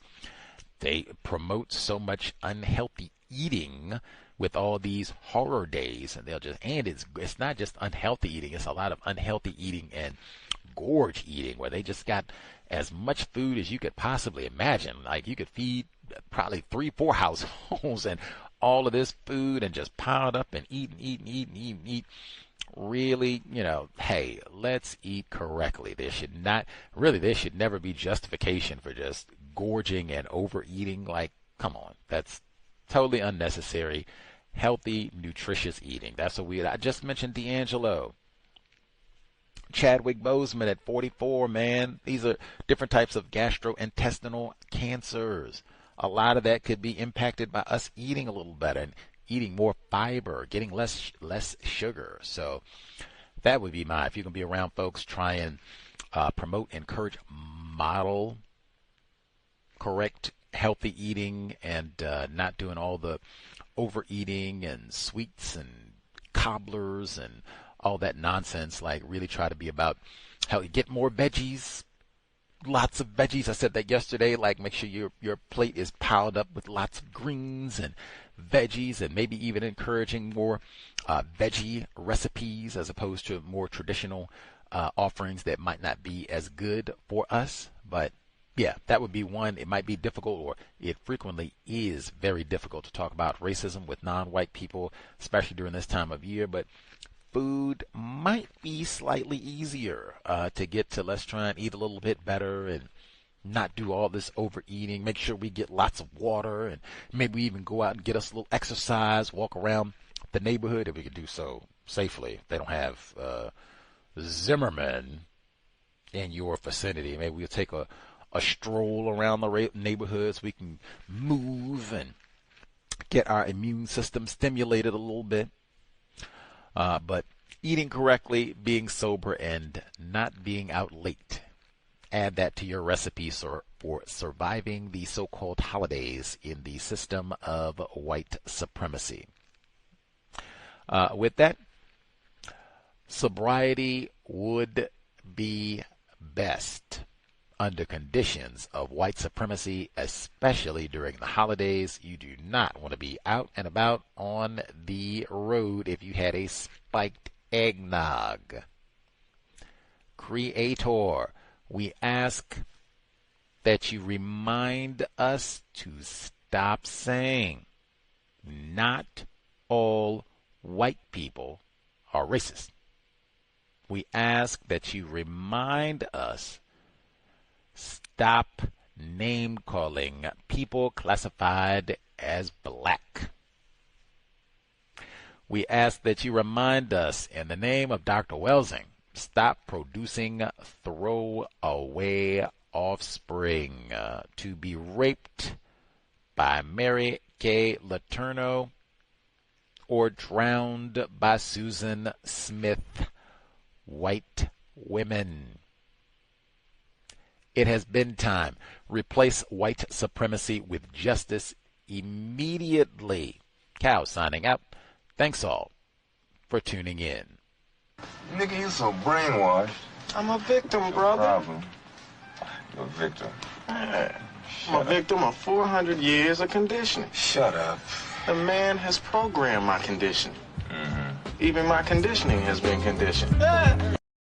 they promote so much unhealthy eating with all these horror days, and it's not just unhealthy eating, it's a lot of unhealthy eating and gorge eating, where they just got as much food as you could possibly imagine. Like you could feed probably 3-4 households and all of this food and just piled up and eat. Really, hey, let's eat correctly. There should never be justification for just gorging and overeating. Like, come on, that's totally unnecessary. Healthy, nutritious eating. That's what I just mentioned D'Angelo. Chadwick Boseman at 44, man. These are different types of gastrointestinal cancers. A lot of that could be impacted by us eating a little better and eating more fiber, getting less sugar. So that would be if you're going to be around folks, try and promote, encourage, model correct, healthy eating and not doing all the overeating and sweets and cobblers and all that nonsense. Like really try to be about how you get more veggies. Lots of veggies. I said that yesterday. Like make sure your plate is piled up with lots of greens and veggies, and maybe even encouraging more veggie recipes as opposed to more traditional offerings that might not be as good for us. But yeah, that would be one. It might be difficult, or it frequently is very difficult to talk about racism with non-white people, especially during this time of year. But food might be slightly easier to get to. Let's try and eat a little bit better and not do all this overeating. Make sure we get lots of water, and maybe we even go out and get us a little exercise, walk around the neighborhood if we can do so safely. If they don't have Zimmerman in your vicinity, maybe we'll take a stroll around the neighborhoods. We can move and get our immune system stimulated a little bit. But eating correctly, being sober, and not being out late. Add that to your recipes for surviving the so-called holidays in the system of white supremacy. With that, sobriety would be best under conditions of white supremacy, especially during the holidays. You do not want to be out and about on the road if you had a spiked eggnog. Creator, we ask that you remind us to stop saying not all white people are racist. We ask that you remind us stop name-calling people classified as black. We ask that you remind us, in the name of Dr. Welsing, stop producing throwaway offspring to be raped by Mary Kay Letourneau or drowned by Susan Smith, white women. It has been time. Replace white supremacy with justice immediately. Cow signing out. Thanks all for tuning in. Nigga, you so brainwashed. I'm a victim, brother. Problem. You're a victim. I'm a victim of 400 years of conditioning. Shut up. The man has programmed my conditioning. Even my conditioning has been conditioned.